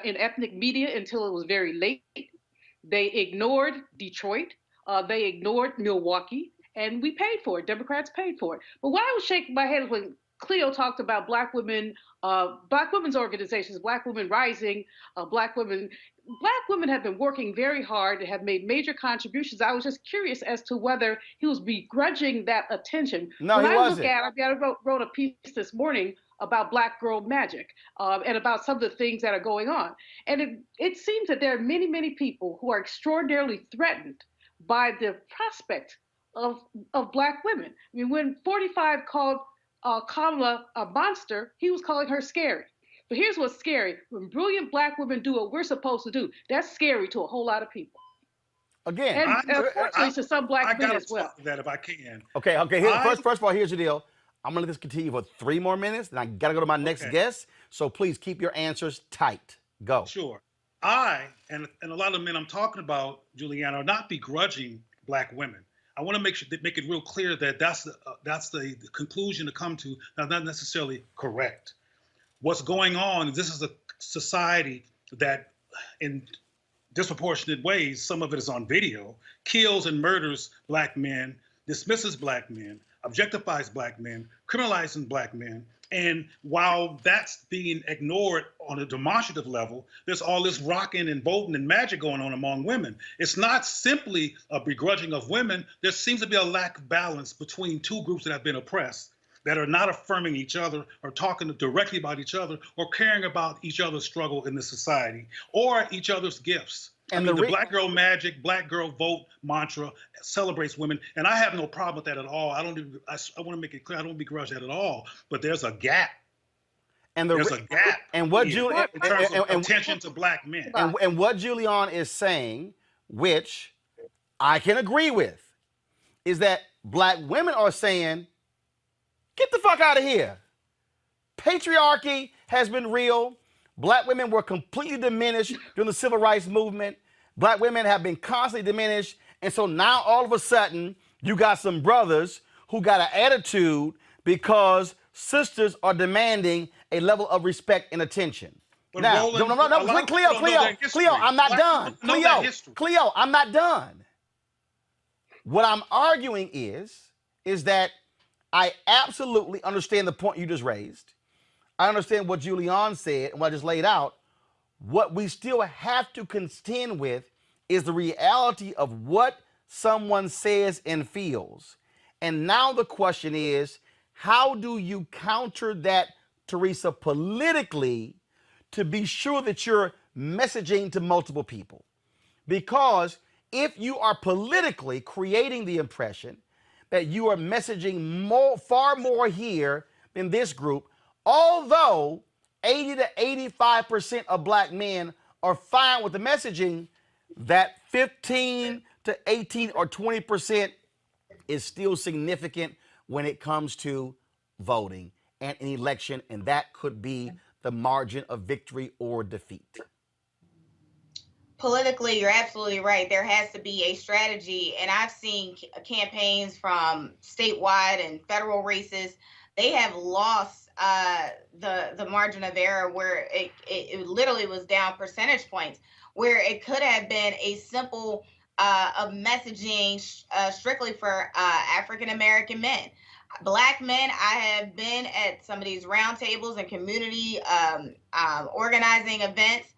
in ethnic media until it was very late. They ignored Detroit. They ignored Milwaukee. And we paid for it. Democrats paid for it. But why I was shaking my head when Cleo talked about black women's organizations, Black Women Rising, Black women have been working very hard and have made major contributions. I was just curious as to whether he was begrudging that attention. No, he wasn't. I wrote a piece this morning about Black Girl Magic and about some of the things that are going on. And it seems that there are many, many people who are extraordinarily threatened by the prospect of black women. I mean, when 45 called Kamala a monster, he was calling her scary. But here's what's scary. When brilliant black women do what we're supposed to do, that's scary to a whole lot of people. Again, And unfortunately to some black men as well. That if I can. Okay. First of all, here's the deal. I'm gonna let this continue for 3 more minutes, then I gotta go to my next guest. So please keep your answers tight. Go. Sure. And a lot of the men I'm talking about, Juliana, are not begrudging black women. I want to make it real clear that that's the conclusion to come to. Now, not necessarily correct. What's going on? This is a society that, in disproportionate ways, some of it is on video, kills and murders black men, dismisses black men, objectifies black men, criminalizing black men. And while that's being ignored on a demonstrative level, there's all this rocking and voting and magic going on among women. It's not simply a begrudging of women. There seems to be a lack of balance between two groups that have been oppressed, that are not affirming each other or talking directly about each other or caring about each other's struggle in the society or each other's gifts. And the black girl magic, black girl vote mantra celebrates women, and I have no problem with that at all. I want to make it clear, I don't begrudge that at all. But there's a gap. And there's a gap. And what in terms of attention to black men. And what Julian is saying, which I can agree with, is that black women are saying, get the fuck out of here. Patriarchy has been real. Black women were completely diminished during the civil rights movement. Black women have been constantly diminished. And so now all of a sudden, you got some brothers who got an attitude because sisters are demanding a level of respect and attention. But Now, Roland, no, Cleo, I'm not done. Cleo, I'm not done. What I'm arguing is that I absolutely understand the point you just raised. I understand what Julian said and what I just laid out. What we still have to contend with is the reality of what someone says and feels. And now the question is, how do you counter that, Teresa, politically, to be sure that you're messaging to multiple people? Because if you are politically creating the impression that you are messaging far more here than this group, although 80 to 85% of black men are fine with the messaging, that 15 to 18 or 20% is still significant when it comes to voting and an election, and that could be the margin of victory or defeat. Politically, you're absolutely right. There has to be a strategy, and I've seen campaigns from statewide and federal races. They have lost the margin of error where it literally was down percentage points, where it could have been a simple of messaging strictly for African American men. Black men, I have been at some of these roundtables and community organizing events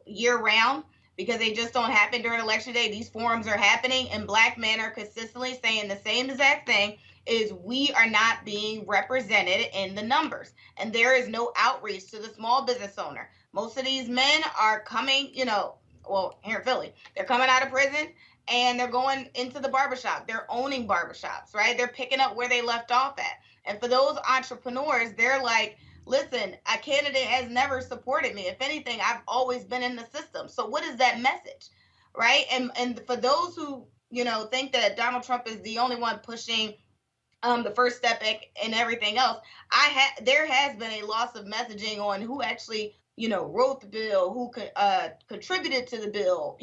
year round, because they just don't happen during election day. These forums are happening, and black men are consistently saying the same exact thing, is we are not being represented in the numbers. And there is no outreach to the small business owner. Most of these men are coming, well, here in Philly, they're coming out of prison and they're going into the barbershop. They're owning barbershops, right? They're picking up where they left off at. And for those entrepreneurs, they're like, listen, a candidate has never supported me. If anything, I've always been in the system. So what is that message, right? And for those who, think that Donald Trump is the only one pushing the first step and everything else, there has been a loss of messaging on who actually, wrote the bill, who contributed to the bill,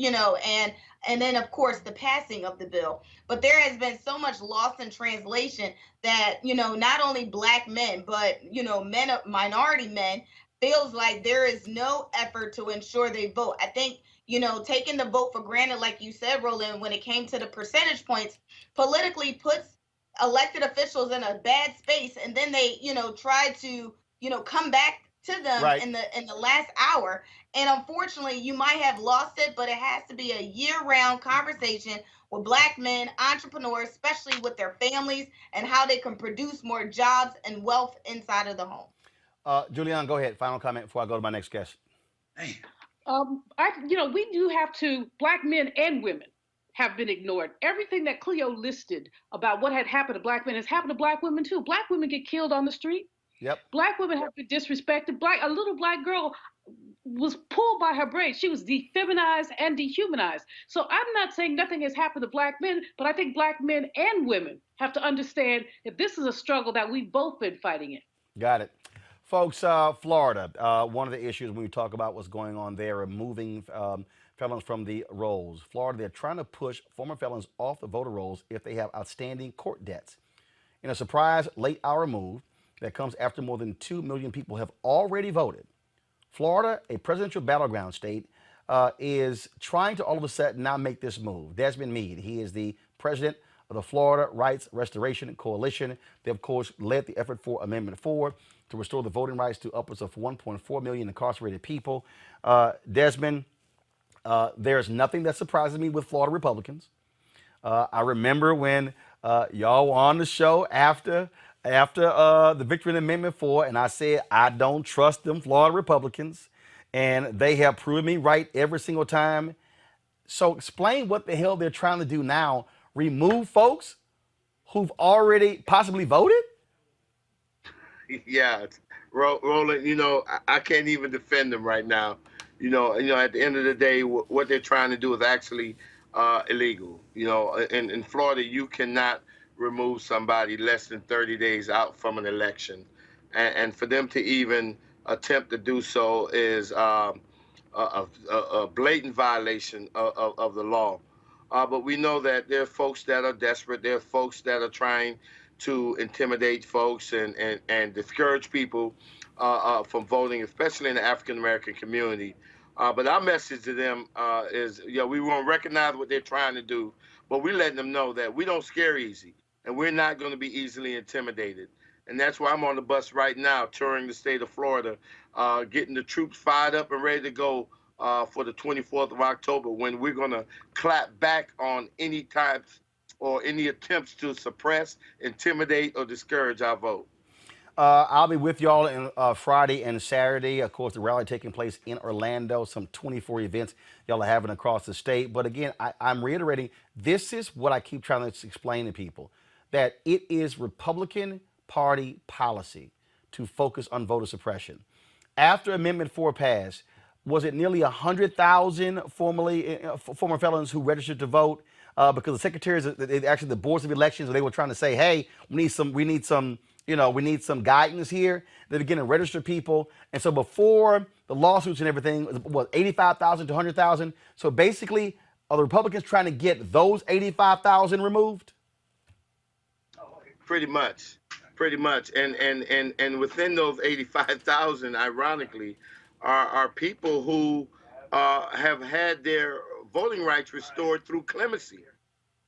and then of course the passing of the bill. But there has been so much loss in translation that, not only black men, but, minority men feels like there is no effort to ensure they vote. I think, taking the vote for granted, like you said, Roland, when it came to the percentage points, politically puts elected officials in a bad space, and then they, try to, come back to them right in the last hour. And unfortunately, you might have lost it, but it has to be a year-round conversation with black men, entrepreneurs, especially with their families, and how they can produce more jobs and wealth inside of the home. Julian, go ahead. Final comment before I go to my next guest. We do have to, black men and women have been ignored. Everything that Cleo listed about what had happened to black men has happened to black women too. Black women get killed on the street. Yep. Black women have been disrespected. A little black girl was pulled by her braids. She was defeminized and dehumanized. So I'm not saying nothing has happened to black men, but I think black men and women have to understand that this is a struggle that we've both been fighting in. Got it. Folks, Florida, one of the issues when we talk about what's going on there, removing felons from the rolls. Florida, they're trying to push former felons off the voter rolls if they have outstanding court debts. In a surprise late hour move that comes after more than 2 million people have already voted, Florida, a presidential battleground state, is trying to all of a sudden now make this move. Desmond Meade, he is the president of the Florida Rights Restoration Coalition. They, of course, led the effort for Amendment 4 to restore the voting rights to upwards of 1.4 million incarcerated people. Desmond, there's nothing that surprises me with Florida Republicans. I remember when y'all were on the show after the victory in Amendment 4, and I said, I don't trust them Florida Republicans, and they have proven me right every single time. So explain what the hell they're trying to do now. Remove folks who've already possibly voted? Yeah, Roland, I can't even defend them right now. At the end of the day, what they're trying to do is actually illegal. In Florida, you cannot remove somebody less than 30 days out from an election. And for them to even attempt to do so is a blatant violation of the law. But we know that there are folks that are desperate. There are folks that are trying to intimidate folks and discourage people from voting, especially in the African-American community. But our message to them is, we won't recognize what they're trying to do, but we're letting them know that we don't scare easy, and we're not going to be easily intimidated. And that's why I'm on the bus right now, touring the state of Florida, getting the troops fired up and ready to go for the 24th of October, when we're going to clap back on any types or any attempts to suppress, intimidate, or discourage our vote. I'll be with y'all on Friday and Saturday. Of course, the rally taking place in Orlando, some 24 events y'all are having across the state. But again, I'm reiterating, this is what I keep trying to explain to people, that it is Republican Party policy to focus on voter suppression. After Amendment 4 passed, was it nearly 100,000 former felons who registered to vote? Because the secretaries, actually the boards of elections, they were trying to say, hey, we need some guidance here. They began to register people. And so before the lawsuits and everything, was 85,000 to 100,000. So basically, are the Republicans trying to get those 85,000 removed? Pretty much. And within those 85,000, ironically, are people who have had their voting rights restored through clemency.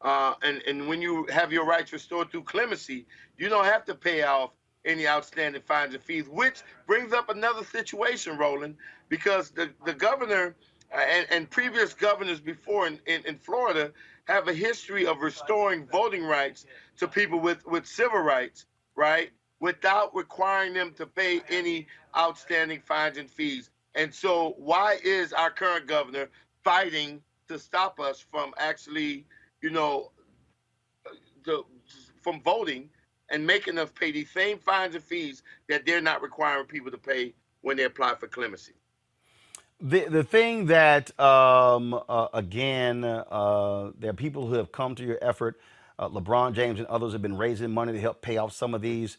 And when you have your rights restored through clemency, you don't have to pay off any outstanding fines and fees, which brings up another situation, Roland, because the governor and previous governors before in Florida have a history of restoring voting rights to people with civil rights, right, without requiring them to pay any outstanding fines and fees. And so why is our current governor fighting to stop us from actually, from voting and making us pay these same fines and fees that they're not requiring people to pay when they apply for clemency? The thing that, again, there are people who have come to your effort. LeBron James and others have been raising money to help pay off some of these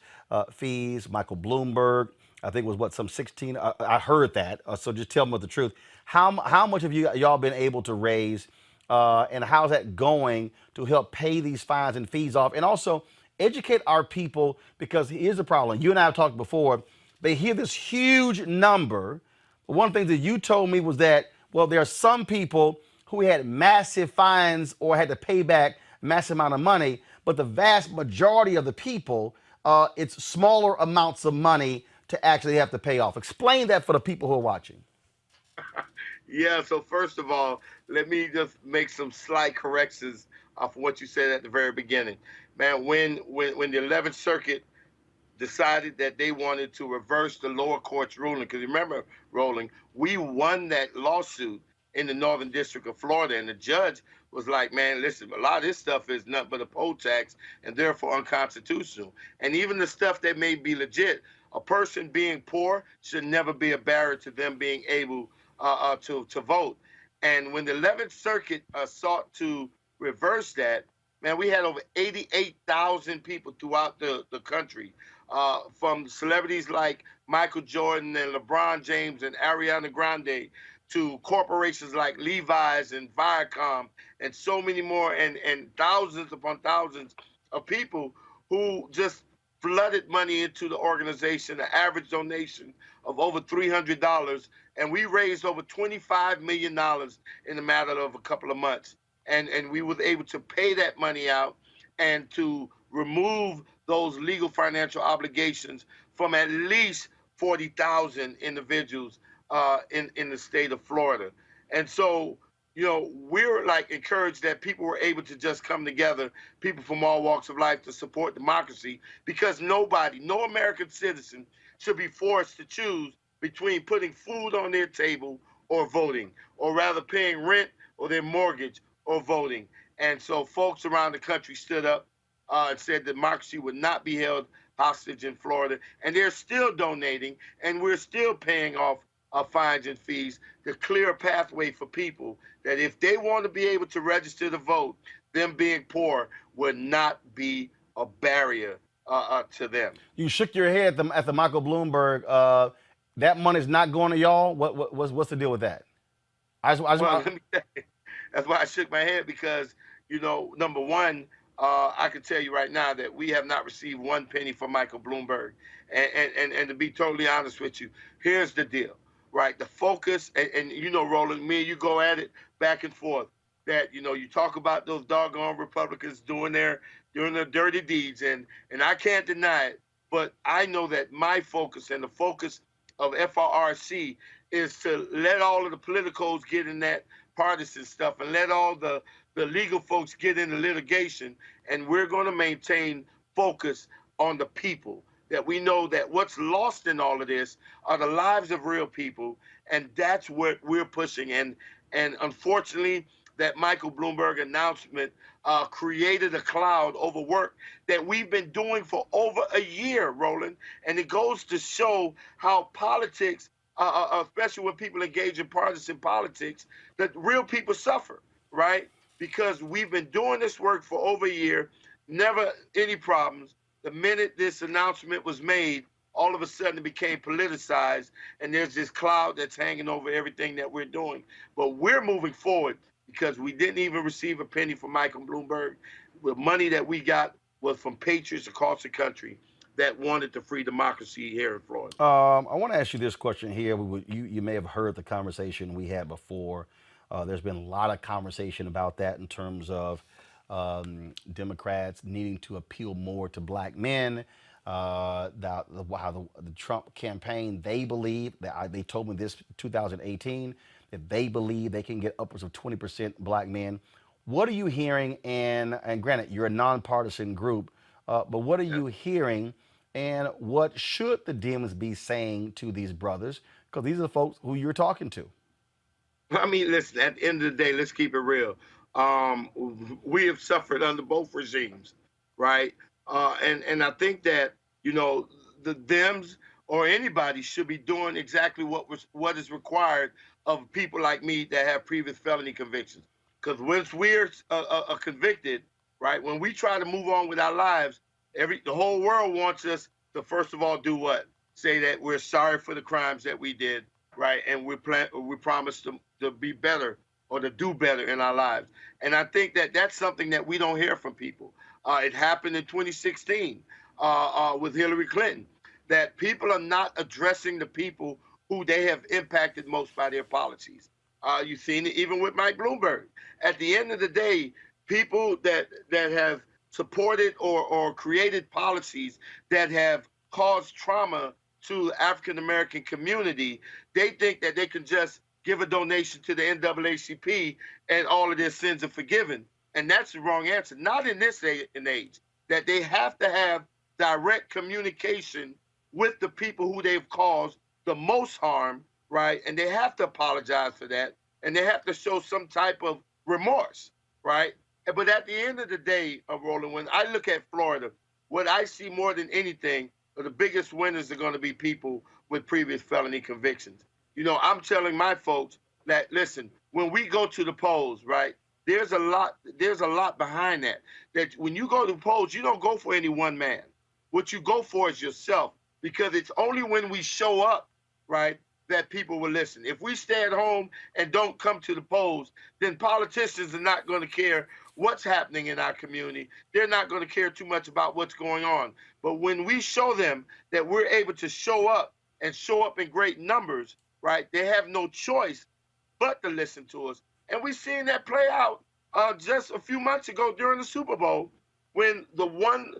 fees. Michael Bloomberg, I think, was some 16. I heard that. So just tell me the truth. How much have y'all been able to raise, and how's that going to help pay these fines and fees off? And also educate our people, because here's the problem. You and I have talked before. They hear this huge number. But one thing that you told me was that, well, there are some people who had massive fines or had to pay back massive amount of money, but the vast majority of the people, it's smaller amounts of money to actually have to pay off. Explain that for the people who are watching. Yeah, so first of all, let me just make some slight corrections off of what you said at the very beginning. Man, when the 11th Circuit decided that they wanted to reverse the lower court's ruling, because remember, Roland, we won that lawsuit in the Northern District of Florida, and the judge was like, man, listen, a lot of this stuff is nothing but a poll tax and therefore unconstitutional. And even the stuff that may be legit, A person being poor should never be a barrier to them being able to vote. And when the 11th Circuit sought to reverse that, man, we had over 88,000 people throughout the country, from celebrities like Michael Jordan and LeBron James and Ariana Grande to corporations like Levi's and Viacom and so many more, and thousands upon thousands of people who just flooded money into the organization, an average donation of over $300. And we raised over $25 million in a matter of a couple of months. And we were able to pay that money out and to remove those legal financial obligations from at least 40,000 individuals in the state of Florida. And so, you know, we're like encouraged that people were able to just come together, people from all walks of life, to support democracy, because nobody, no American citizen should be forced to choose between putting food on their table or voting, or rather paying rent or their mortgage or voting. And so folks around the country stood up and said democracy would not be held hostage in Florida. And they're still donating, and we're still paying off fines and fees to clear a pathway for people that if they want to be able to register to vote, them being poor would not be a barrier to them. You shook your head at the Michael Bloomberg. That money's not going to y'all. What's the deal with that? Let me tell you, that's why I shook my head, because, you know, number one, I can tell you right now that we have not received one penny from Michael Bloomberg. And to be totally honest with you, here's the deal, right? The focus, and you know, Roland, me and you go at it back and forth, that, you know, you talk about those doggone Republicans doing their dirty deeds, and I can't deny it, but I know that my focus and the focus of FRRC is to let all of the politicos get in that partisan stuff and let all the legal folks get into litigation, and we're going to maintain focus on the people. That we know that what's lost in all of this are the lives of real people, and that's what we're pushing. And unfortunately, that Michael Bloomberg announcement created a cloud over work that we've been doing for over a year, Roland. And it goes to show how politics, especially when people engage in partisan politics, that real people suffer, right? Because we've been doing this work for over a year, never any problems. The minute this announcement was made, all of a sudden it became politicized, and there's this cloud that's hanging over everything that we're doing. But we're moving forward because we didn't even receive a penny from Michael Bloomberg. The money that we got was from patriots across the country that wanted to free democracy here in Florida. I want to ask you this question here. You may have heard the conversation we had before. There's been a lot of conversation about that in terms of Democrats needing to appeal more to black men. How the Trump campaign, they believe, they told me this 2018, that they believe they can get upwards of 20% black men. What are you hearing? And granted, you're a nonpartisan group, but what are you hearing? And what should the Dems be saying to these brothers? Because these are the folks who you're talking to. I mean, listen, at the end of the day, let's keep it real. We have suffered under both regimes, right? And I think that, you know, the Dems or anybody should be doing exactly what is required of people like me that have previous felony convictions. Because once we're convicted, right, when we try to move on with our lives, the whole world wants us to first of all do what? Say that we're sorry for the crimes that we did, right? And we promise to be better or to do better in our lives. And I think that that's something that we don't hear from people. It happened in 2016 with Hillary Clinton, that people are not addressing the people who they have impacted most by their policies. You've seen it even with Mike Bloomberg. At the end of the day, people that have supported or created policies that have caused trauma to the African-American community, they think that they can just give a donation to the NAACP and all of their sins are forgiven. And that's the wrong answer. Not in this day and age, that they have to have direct communication with the people who they've caused the most harm, right? And they have to apologize for that. And they have to show some type of remorse, right? But at the end of the day, Roland, when I look at Florida, what I see more than anything the biggest winners are going to be people with previous felony convictions. You know, I'm telling my folks that, listen, when we go to the polls, right, there's a lot behind that. That when you go to the polls, you don't go for any one man. What you go for is yourself, because it's only when we show up, right, that people will listen. If we stay at home and don't come to the polls, then politicians are not going to care what's happening in our community. They're not going to care too much about what's going on. But when we show them that we're able to show up and show up in great numbers, right, they have no choice but to listen to us. And we've seen that play out just a few months ago during the Super Bowl, when the one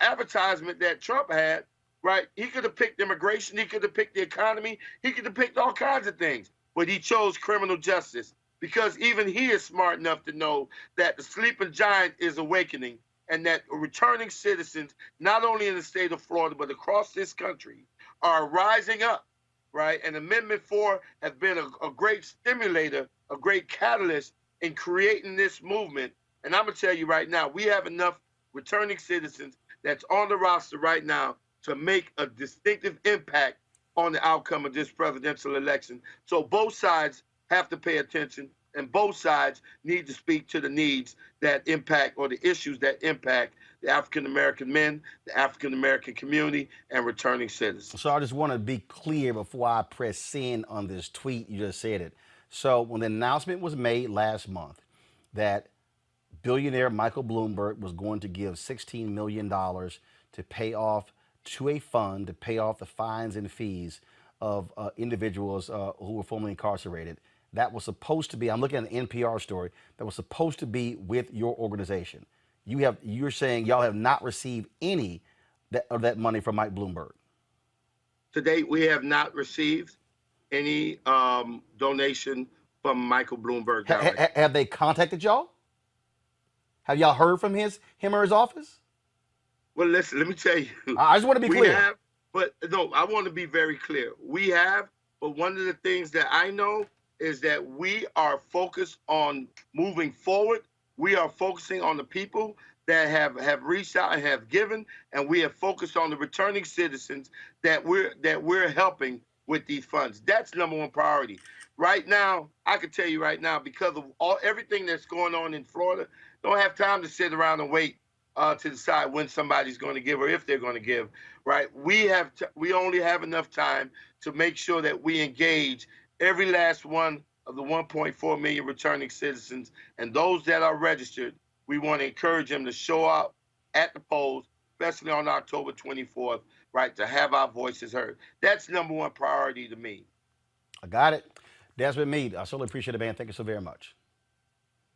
advertisement that Trump had, right, he could have picked immigration, he could have picked the economy, he could have picked all kinds of things, but he chose criminal justice, because even he is smart enough to know that the sleeping giant is awakening, and that returning citizens, not only in the state of Florida, but across this country, are rising up, right? And Amendment 4 has been a great stimulator, a great catalyst in creating this movement. And I'm going to tell you right now, we have enough returning citizens that's on the roster right now to make a distinctive impact on the outcome of this presidential election. So both sides have to pay attention, and both sides need to speak to the needs that impact, or the issues that impact, the African-American men, the African-American community, and returning citizens. So I just want to be clear before I press send on this tweet. You just said it. So when the announcement was made last month that billionaire Michael Bloomberg was going to give $16 million to pay off to a fund to pay off the fines and fees of individuals who were formerly incarcerated, that was supposed to be, I'm looking at an NPR story, that was supposed to be with your organization. You're saying y'all have not received any of that money from Mike Bloomberg. To date, we have not received any donation from Michael Bloomberg. Have they contacted y'all? Have y'all heard from him or his office? Well, listen, let me tell you. I just want to be clear. We have, but no, I want to be very clear. We have, but one of the things that I know is that we are focused on moving forward. We are focusing on the people that have reached out and have given, and we have focused on the returning citizens that we're helping with these funds. That's number one priority. Right now, I can tell you right now, because of everything that's going on in Florida, don't have time to sit around and wait to decide when somebody's going to give or if they're going to give, right? We only have enough time to make sure that we engage every last one of the 1.4 million returning citizens, and those that are registered, we want to encourage them to show up at the polls, especially on October 24th, right, to have our voices heard. That's number one priority to me. I got it. Desmond Meade, I certainly appreciate it, man. Thank you so very much.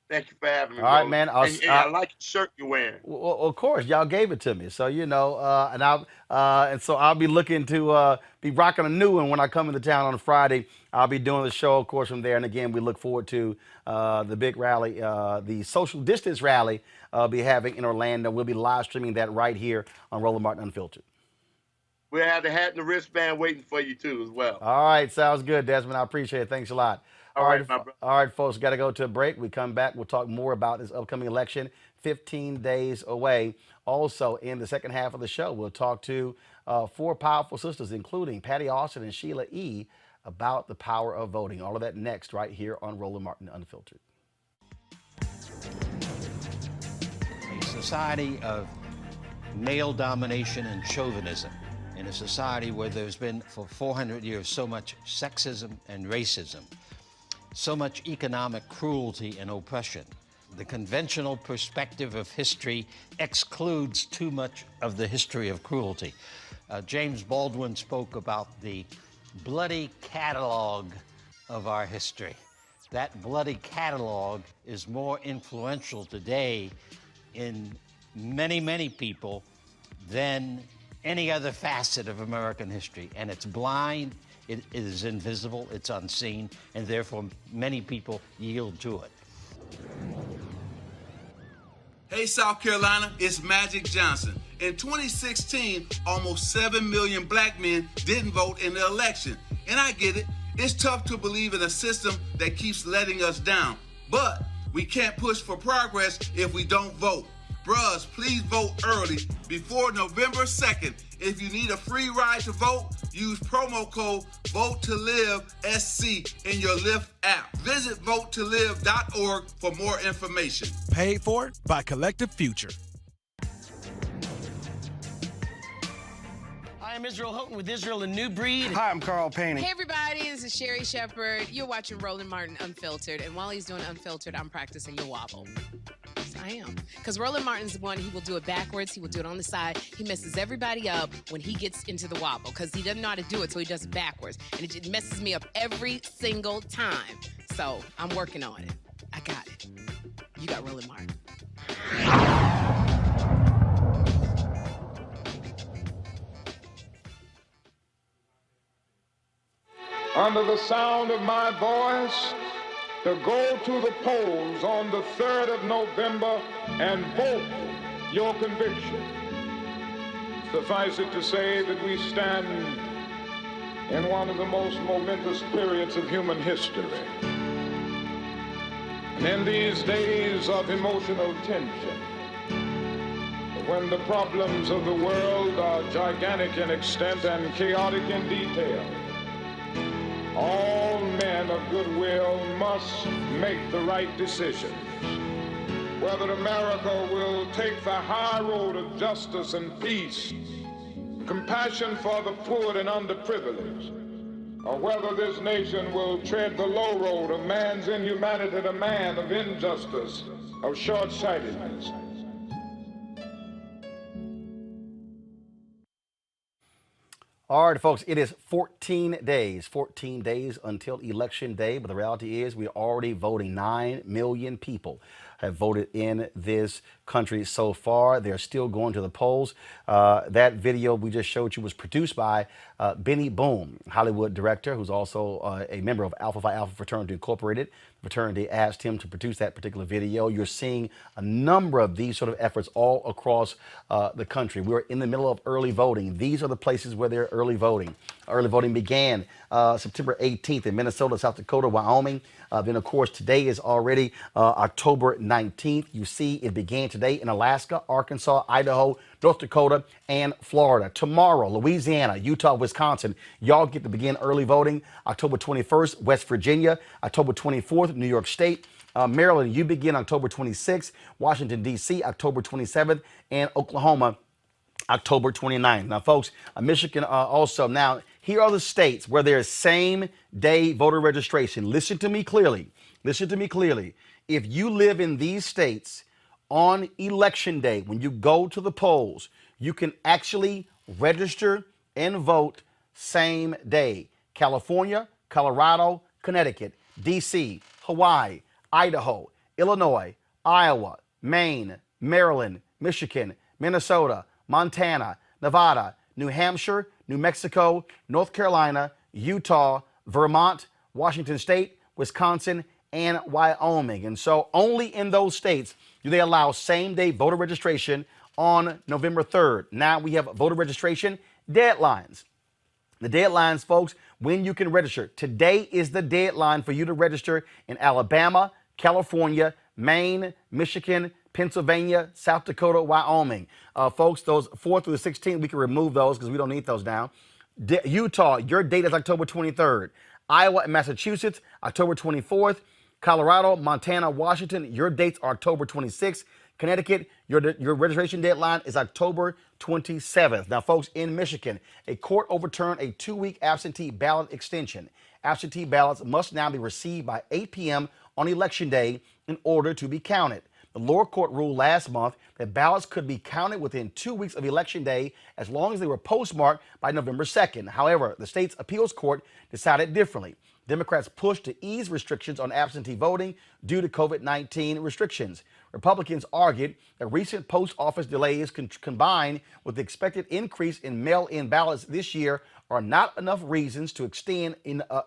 Thank you for having me. All right, man. And I like the shirt you're wearing. Well, of course, y'all gave it to me, so and so I'll be looking to be rocking a new one when I come into town on Friday. I'll be doing the show, of course, from there. And again, we look forward to the big rally, the social distance rally, be having in Orlando. We'll be live streaming that right here on Roland Martin Unfiltered. We'll have the hat and the wristband waiting for you too, as well. All right, sounds good, Desmond. I appreciate it. Thanks a lot. All right, my brother. All right, folks, got to go to a break. We come back, we'll talk more about this upcoming election, 15 days away. Also, in the second half of the show, we'll talk to 4 powerful sisters, including Patty Austin and Sheila E., about the power of voting. All of that next, right here on Roland Martin Unfiltered. A society of male domination and chauvinism, in a society where there's been for 400 years so much sexism and racism, so much economic cruelty and oppression. The conventional perspective of history excludes too much of the history of cruelty. James Baldwin spoke about the bloody catalog of our history. That bloody catalog is more influential today in many, many people than any other facet of American history. And it's blind, it is invisible, it's unseen, and therefore many people yield to it. Hey, South Carolina, it's Magic Johnson. In 2016, almost 7 million black men didn't vote in the election. And I get it, it's tough to believe in a system that keeps letting us down. But we can't push for progress if we don't vote. Bruhs, please vote early before November 2nd. If you need a free ride to vote, use promo code VOTE2LIVE-SC in your Lyft app. Visit votetolive.org for more information. Paid for by Collective Future. Hi, I'm Israel Houghton with Israel, a New Breed. Hi, I'm Carl Payne. Hey, everybody, this is Sherry Shepherd. You're watching Roland Martin Unfiltered, and while he's doing Unfiltered, I'm practicing the wobble. Yes, I am. Because Roland Martin's one, he will do it backwards, he will do it on the side. He messes everybody up when he gets into the wobble, because he doesn't know how to do it, so he does it backwards. And it just messes me up every single time. So I'm working on it. I got it. You got Roland Martin. Under the sound of my voice, to go to the polls on the 3rd of November and vote your conviction. Suffice it to say that we stand in one of the most momentous periods of human history. And in these days of emotional tension, when the problems of the world are gigantic in extent and chaotic in detail, all men of goodwill must make the right decisions. Whether America will take the high road of justice and peace, compassion for the poor and underprivileged, or whether this nation will tread the low road of man's inhumanity to man, of injustice, of short-sightedness. All right, folks, it is 14 days until Election Day, but the reality is we're already voting. 9 million people have voted in this country so far. They're still going to the polls. That video we just showed you was produced by Benny Boom, Hollywood director, who's also a member of Alpha Phi Alpha Fraternity Incorporated. The fraternity asked him to produce that particular video. You're seeing a number of these sort of efforts all across the country. We're in the middle of early voting. These are the places where they're early voting. Early voting began September 18th in Minnesota, South Dakota, Wyoming. Then, of course, today is already October 19th. You see it began today in Alaska, Arkansas, Idaho, North Dakota, and Florida. Tomorrow, Louisiana, Utah, Wisconsin, y'all get to begin early voting. October 21st, West Virginia. October 24th, New York State. Maryland, you begin October 26th. Washington, D.C., October 27th. And Oklahoma, October 29th. Now, folks, Michigan also. Now, here are the states where there is same-day voter registration. Listen to me clearly. Listen to me clearly. If you live in these states on Election Day, when you go to the polls, you can actually register and vote same day. California, Colorado, Connecticut, D.C., Hawaii, Idaho, Illinois, Iowa, Maine, Maryland, Michigan, Minnesota, Montana, Nevada, New Hampshire, New Mexico, North Carolina, Utah, Vermont, Washington State, Wisconsin, and Wyoming. And so only in those states do they allow same-day voter registration on November 3rd. Now we have voter registration deadlines. The deadlines, folks, when you can register. Today is the deadline for you to register in Alabama, California, Maine, Michigan, Pennsylvania, South Dakota, Wyoming. Folks, those 4th through the 16th, we can remove those because we don't need those now. Utah, your date is October 23rd. Iowa and Massachusetts, October 24th. Colorado, Montana, Washington, your dates are October 26th. Connecticut, your registration deadline is October 27th. Now, folks, in Michigan, a court overturned a 2-week absentee ballot extension. Absentee ballots must now be received by 8 p.m. on Election Day in order to be counted. The lower court ruled last month that ballots could be counted within 2 weeks of Election Day as long as they were postmarked by November 2nd. However, the state's appeals court decided differently. Democrats pushed to ease restrictions on absentee voting due to COVID-19 restrictions. Republicans argued that recent post office delays combined with the expected increase in mail-in ballots this year are not enough reasons to extend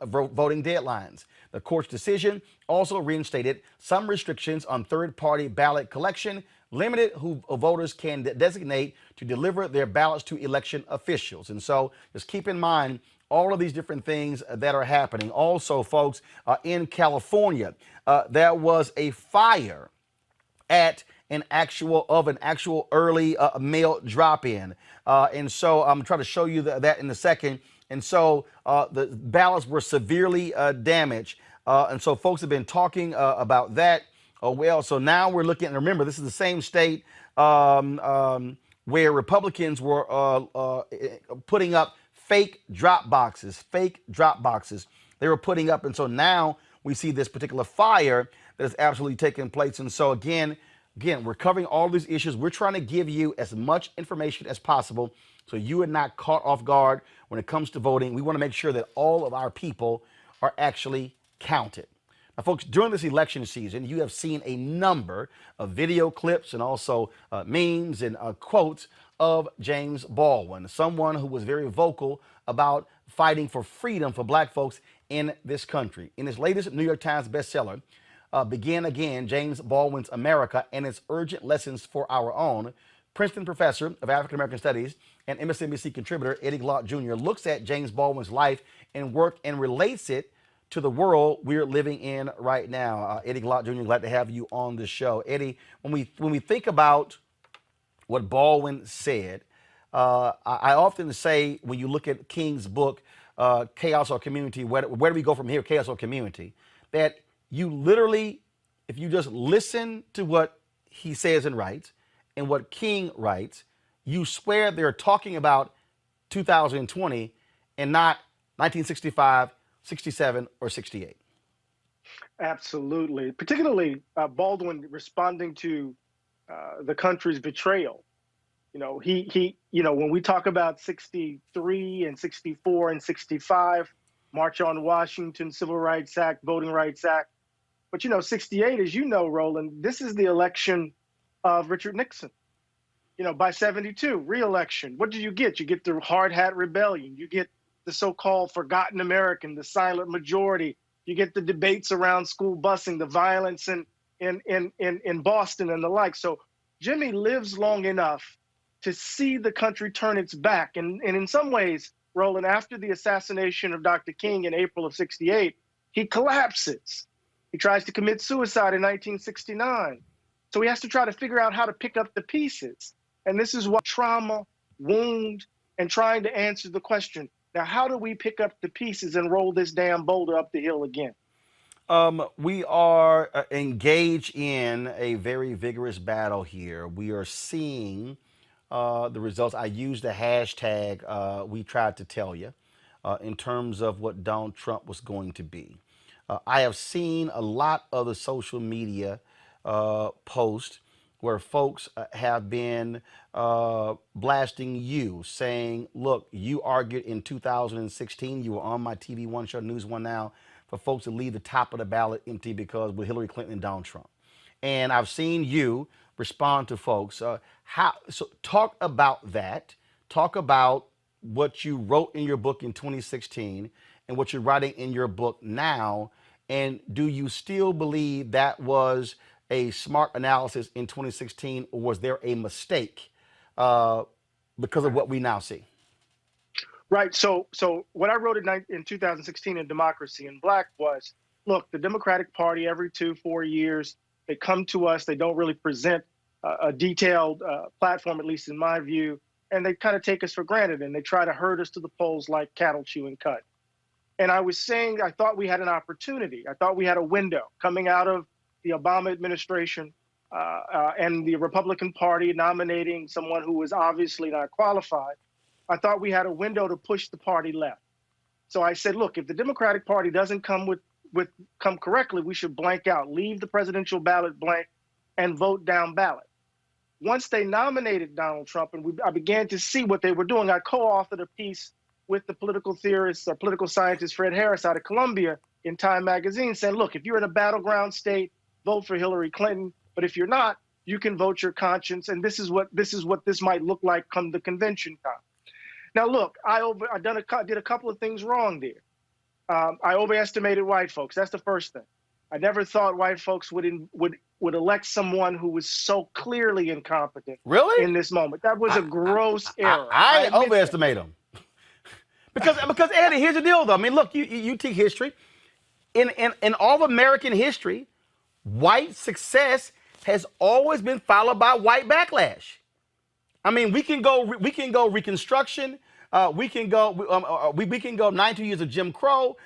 voting deadlines. The court's decision also reinstated some restrictions on third-party ballot collection, limited who voters can designate to deliver their ballots to election officials. And so just keep in mind all of these different things that are happening. Also, folks, in California, there was a fire at an actual early mail drop-in. And so I'm trying to show you that in a second. And so the ballots were severely damaged. And so folks have been talking about that. Well, so now we're looking, and remember, this is the same state where Republicans were putting up fake drop boxes. They were putting up, and so now we see this particular fire that is absolutely taking place. And so again, we're covering all these issues. We're trying to give you as much information as possible so you are not caught off guard when it comes to voting. We want to make sure that all of our people are actually counted. Now, folks, during this election season, you have seen a number of video clips and also memes and quotes of James Baldwin, someone who was very vocal about fighting for freedom for black folks in this country. In his latest New York Times bestseller, Begin Again, James Baldwin's America and Its Urgent Lessons for Our Own, Princeton professor of African American Studies and MSNBC contributor Eddie Glaude Jr. looks at James Baldwin's life and work and relates it to the world we're living in right now. Eddie Glaude Jr., glad to have you on the show. Eddie, when we think about what Baldwin said, I often say when you look at King's book, Chaos or Community, where do we go from here, Chaos or Community, that you literally, if you just listen to what he says and writes and what King writes, you swear they're talking about 2020 and not 1965, 67, or 68. Absolutely. Particularly Baldwin responding to the country's betrayal. When we talk about 63 and 64 and 65, March on Washington, Civil Rights Act, Voting Rights Act. But 68, as you know, Roland, this is the election of Richard Nixon. By 72, re-election. What do you get? You get the hard hat rebellion. You get the so-called forgotten American, the silent majority. You get the debates around school busing, the violence in Boston and the like. So Jimmy lives long enough to see the country turn its back. And in some ways, Roland, after the assassination of Dr. King in April of 68, he collapses. He tries to commit suicide in 1969. So he has to try to figure out how to pick up the pieces. And this is what trauma, wound, and trying to answer the question, now, how do we pick up the pieces and roll this damn boulder up the hill again? We are engaged in a very vigorous battle here. We are seeing the results. I used the hashtag we tried to tell you in terms of what Donald Trump was going to be. I have seen a lot of the social media posts where folks have been blasting you, saying, look, you argued in 2016, you were on my TV One show, News One Now, for folks to leave the top of the ballot empty because with Hillary Clinton and Donald Trump. And I've seen you respond to folks. So talk about that. Talk about what you wrote in your book in 2016 and what you're writing in your book now. And do you still believe that was a smart analysis in 2016, or was there a mistake because of what we now see? Right. So what I wrote in 2016 in Democracy in Black was, look, the Democratic Party every 2-4 years, they come to us. They don't really present a detailed platform, at least in my view, and they kind of take us for granted, and they try to herd us to the polls like cattle chewing cud. And I was saying I thought we had an opportunity. I thought we had a window coming out of the Obama administration and the Republican Party nominating someone who was obviously not qualified. I thought we had a window to push the party left. So I said, look, if the Democratic Party doesn't come correctly, we should blank out, leave the presidential ballot blank and vote down ballot. Once they nominated Donald Trump and I began to see what they were doing, I co-authored a piece with the political theorist or political scientist Fred Harris out of Columbia in Time magazine saying, look, if you're in a battleground state, vote for Hillary Clinton. But if you're not, you can vote your conscience. And this is what this might look like come the convention time. Now, look, I did a couple of things wrong there. I overestimated white folks. That's the first thing. I never thought white folks would elect someone who was so clearly incompetent. Really? In this moment. That was a gross error. I overestimate them. Because Eddie, here's the deal, though. I mean, look, you teach history. In all of American history, white success has always been followed by white backlash. I mean, we can go Reconstruction. We can go 92 years of Jim Crow.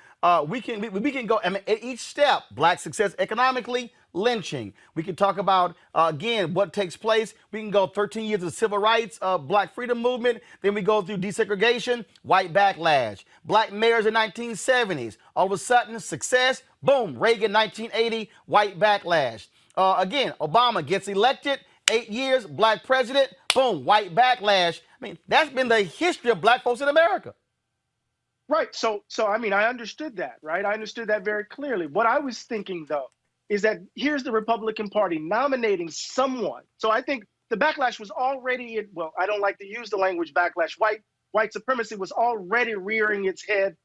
We can go. I mean, at each step, black success economically, lynching. We can talk about again what takes place. We can go 13 years of civil rights, black freedom movement. Then we go through desegregation, white backlash, black mayors in 1970s. All of a sudden, success. Boom, Reagan 1980, white backlash. Again, Obama gets elected. 8 years, black president, boom, white backlash. I mean, that's been the history of black folks in America. Right. So I mean, I understood that, right? I understood that very clearly. What I was thinking, though, is that here's the Republican Party nominating someone. So I think the backlash was already, well, I don't like to use the language backlash. White supremacy was already rearing its head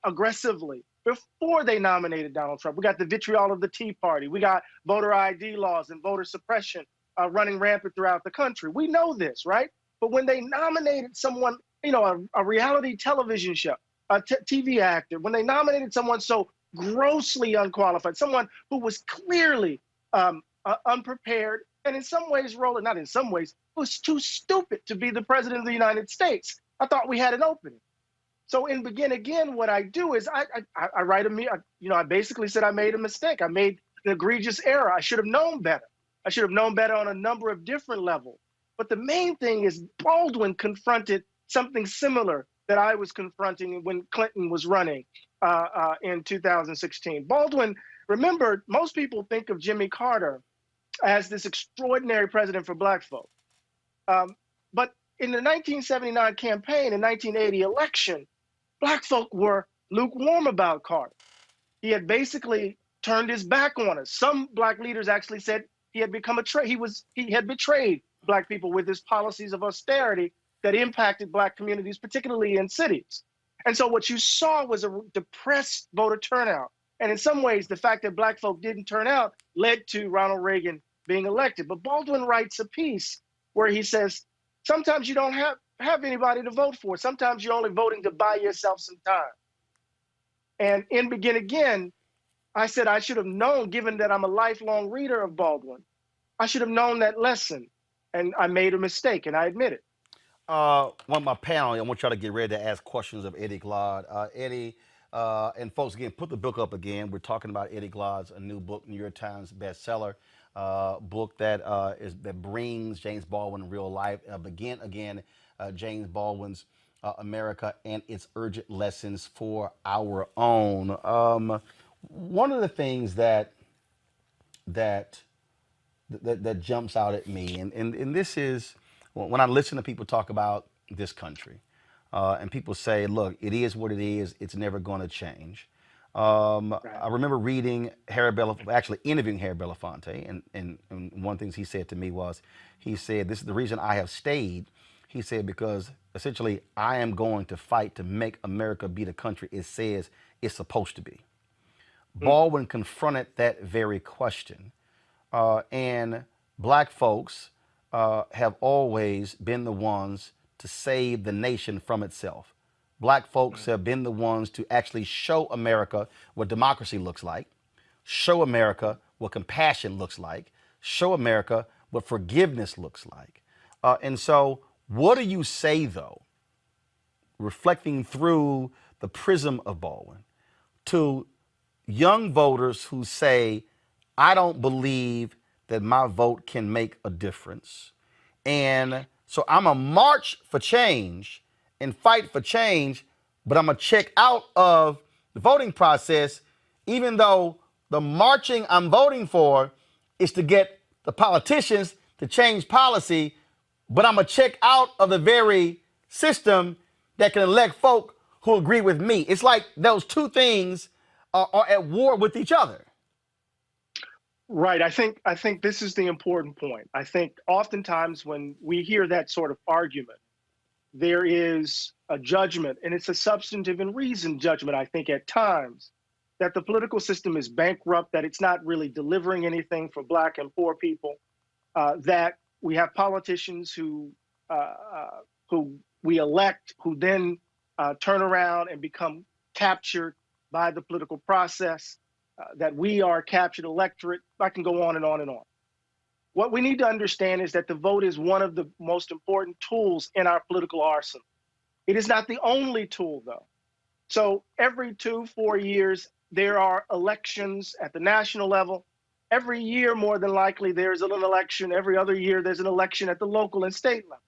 aggressively before they nominated Donald Trump. We got the vitriol of the Tea Party. We got voter ID laws and voter suppression running rampant throughout the country. We know this, right? But when they nominated someone, you know, a reality television show, a TV actor, when they nominated someone so grossly unqualified, someone who was clearly unprepared, and in some ways, not in some ways, was too stupid to be the president of the United States, I thought we had an opening. So in Begin Again, what I do is I write I basically said I made a mistake. I made an egregious error. I should have known better. I should have known better on a number of different levels. But the main thing is Baldwin confronted something similar that I was confronting when Clinton was running in 2016. Baldwin, remember, most people think of Jimmy Carter as this extraordinary president for black folk. But in the 1979 campaign and 1980 election, black folk were lukewarm about Carter. He had basically turned his back on us. Some black leaders actually said he had become he had betrayed black people with his policies of austerity that impacted black communities, particularly in cities. And so what you saw was a depressed voter turnout. And in some ways, the fact that black folk didn't turn out led to Ronald Reagan being elected. But Baldwin writes a piece where he says, sometimes you don't have anybody to vote for. Sometimes you're only voting to buy yourself some time. And in Begin Again, I said I should have known, given that I'm a lifelong reader of Baldwin, I should have known that lesson. And I made a mistake, and I admit it. One of my panel, I want y'all to get ready to ask questions of Eddie Glaude. Eddie, and folks, again, put the book up again. We're talking about Eddie Glaude's a new book, New York Times bestseller, book that brings James Baldwin in real life. Begin Again, James Baldwin's America and its urgent lessons for our own. One of the things that jumps out at me, and this is when I listen to people talk about this country, and people say, look, it is what it is, it's never going to change. I remember reading interviewing Harry Belafonte, and one of the things he said to me was, he said, this is the reason I have stayed. He said, because essentially I am going to fight to make America be the country it says it's supposed to be. Baldwin confronted that very question. And black folks have always been the ones to save the nation from itself. Black folks have been the ones to actually show America what democracy looks like, show America what compassion looks like, show America what forgiveness looks like. And so what do you say, though, reflecting through the prism of Baldwin, to young voters who say, I don't believe that my vote can make a difference, and so I'm a march for change and fight for change, but I'm gonna check out of the voting process, even though the marching I'm voting for is to get the politicians to change policy, but I'm gonna check out of the very system that can elect folk who agree with me. It's like those two things are at war with each other. Right. I think this is the important point. I think oftentimes when we hear that sort of argument, there is a judgment, and it's a substantive and reasoned judgment, I think, at times, that the political system is bankrupt, that it's not really delivering anything for black and poor people, that we have politicians who we elect, who then turn around and become captured by the political process, that we are captured electorate. I can go on and on and on. What we need to understand is that the vote is one of the most important tools in our political arsenal. It is not the only tool, though. So every 2-4 years, there are elections at the national level. Every year, more than likely, there's an election. Every other year, there's an election at the local and state level.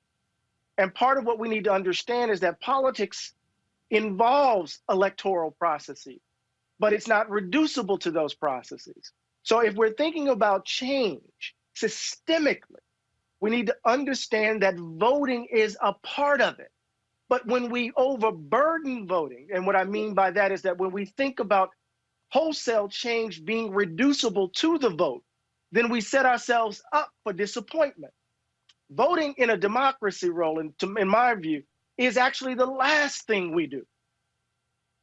And part of what we need to understand is that politics involves electoral processes, but it's not reducible to those processes. So if we're thinking about change systemically, we need to understand that voting is a part of it. But when we overburden voting, and what I mean by that is that when we think about wholesale change being reducible to the vote, then we set ourselves up for disappointment. Voting in a democracy, Roland, in my view, is actually the last thing we do.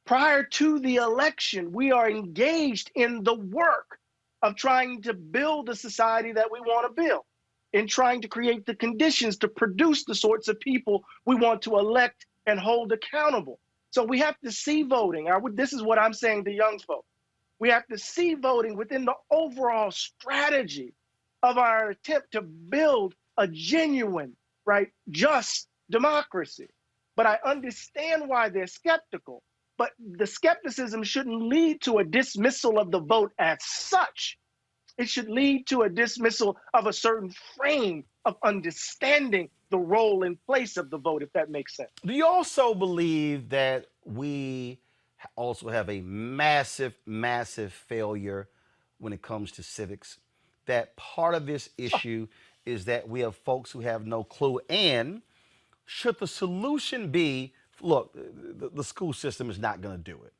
Prior to the election, we are engaged in the work of trying to build the society that we want to build, in trying to create the conditions to produce the sorts of people we want to elect and hold accountable. So we have to see voting. This is what I'm saying to young folks. We have to see voting within the overall strategy of our attempt to build a genuine, right, just democracy. But I understand why they're skeptical. But the skepticism shouldn't lead to a dismissal of the vote as such. It should lead to a dismissal of a certain frame of understanding the role and place of the vote, if that makes sense. Do you also believe that we also have a massive, massive failure when it comes to civics? That part of this issue is that we have folks who have no clue. And should the solution be, look, the school system is not going to do it.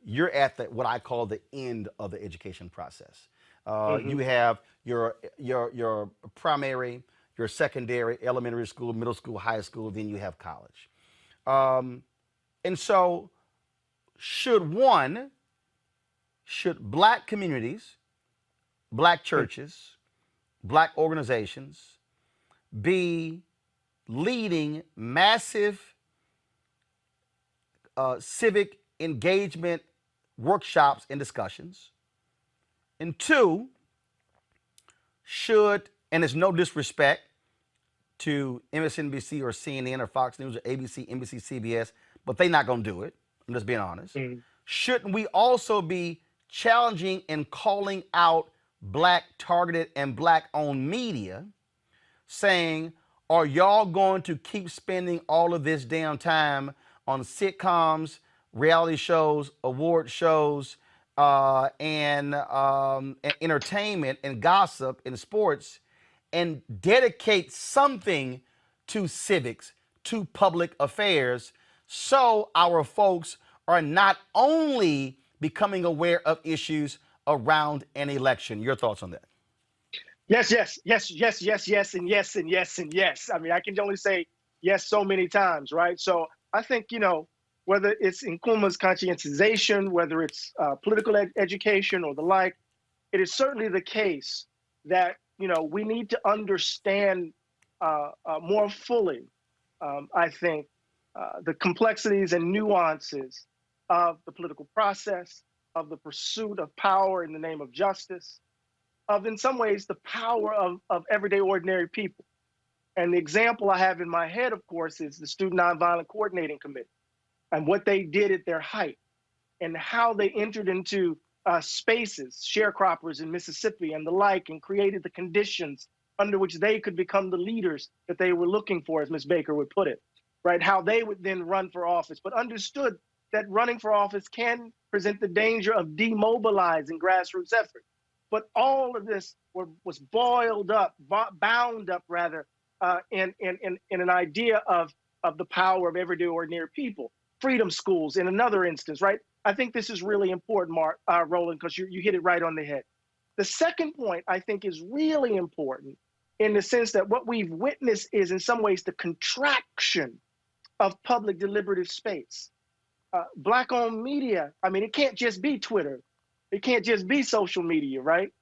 You're at what I call the end of the education process. You have your primary, your secondary, elementary school, middle school, high school, then you have college. And so should black communities, black churches, black organizations be leading massive civic engagement workshops and discussions? And two, and there's no disrespect to MSNBC or CNN or Fox News or ABC, NBC, CBS, but they're not going to do it. I'm just being honest. Shouldn't we also be challenging and calling out black targeted and black owned media, saying, are y'all going to keep spending all of this damn time on sitcoms, reality shows, award shows, and entertainment and gossip and sports, and dedicate something to civics, to public affairs, so our folks are not only becoming aware of issues around an election? Your thoughts on that? Yes, yes, yes, yes, yes, yes, and yes, and yes, and yes. I mean, I can only say yes so many times, right? So I think, whether it's Nkrumah's conscientization, whether it's political education or the like, it is certainly the case that, we need to understand more fully, I think, the complexities and nuances of the political process, of the pursuit of power in the name of justice, of, in some ways, the power of everyday ordinary people. And the example I have in my head, of course, is the Student Nonviolent Coordinating Committee and what they did at their height and how they entered into spaces, sharecroppers in Mississippi and the like, and created the conditions under which they could become the leaders that they were looking for, as Ms. Baker would put it, right? How they would then run for office, but understood that running for office can present the danger of demobilizing grassroots effort. But all of this was bound up rather, in an idea of the power of everyday ordinary people. Freedom schools in another instance, right? I think this is really important, Roland, because you hit it right on the head. The second point I think is really important in the sense that what we've witnessed is in some ways the contraction of public deliberative space. Black-owned media, I mean, it can't just be Twitter. It can't just be social media, right?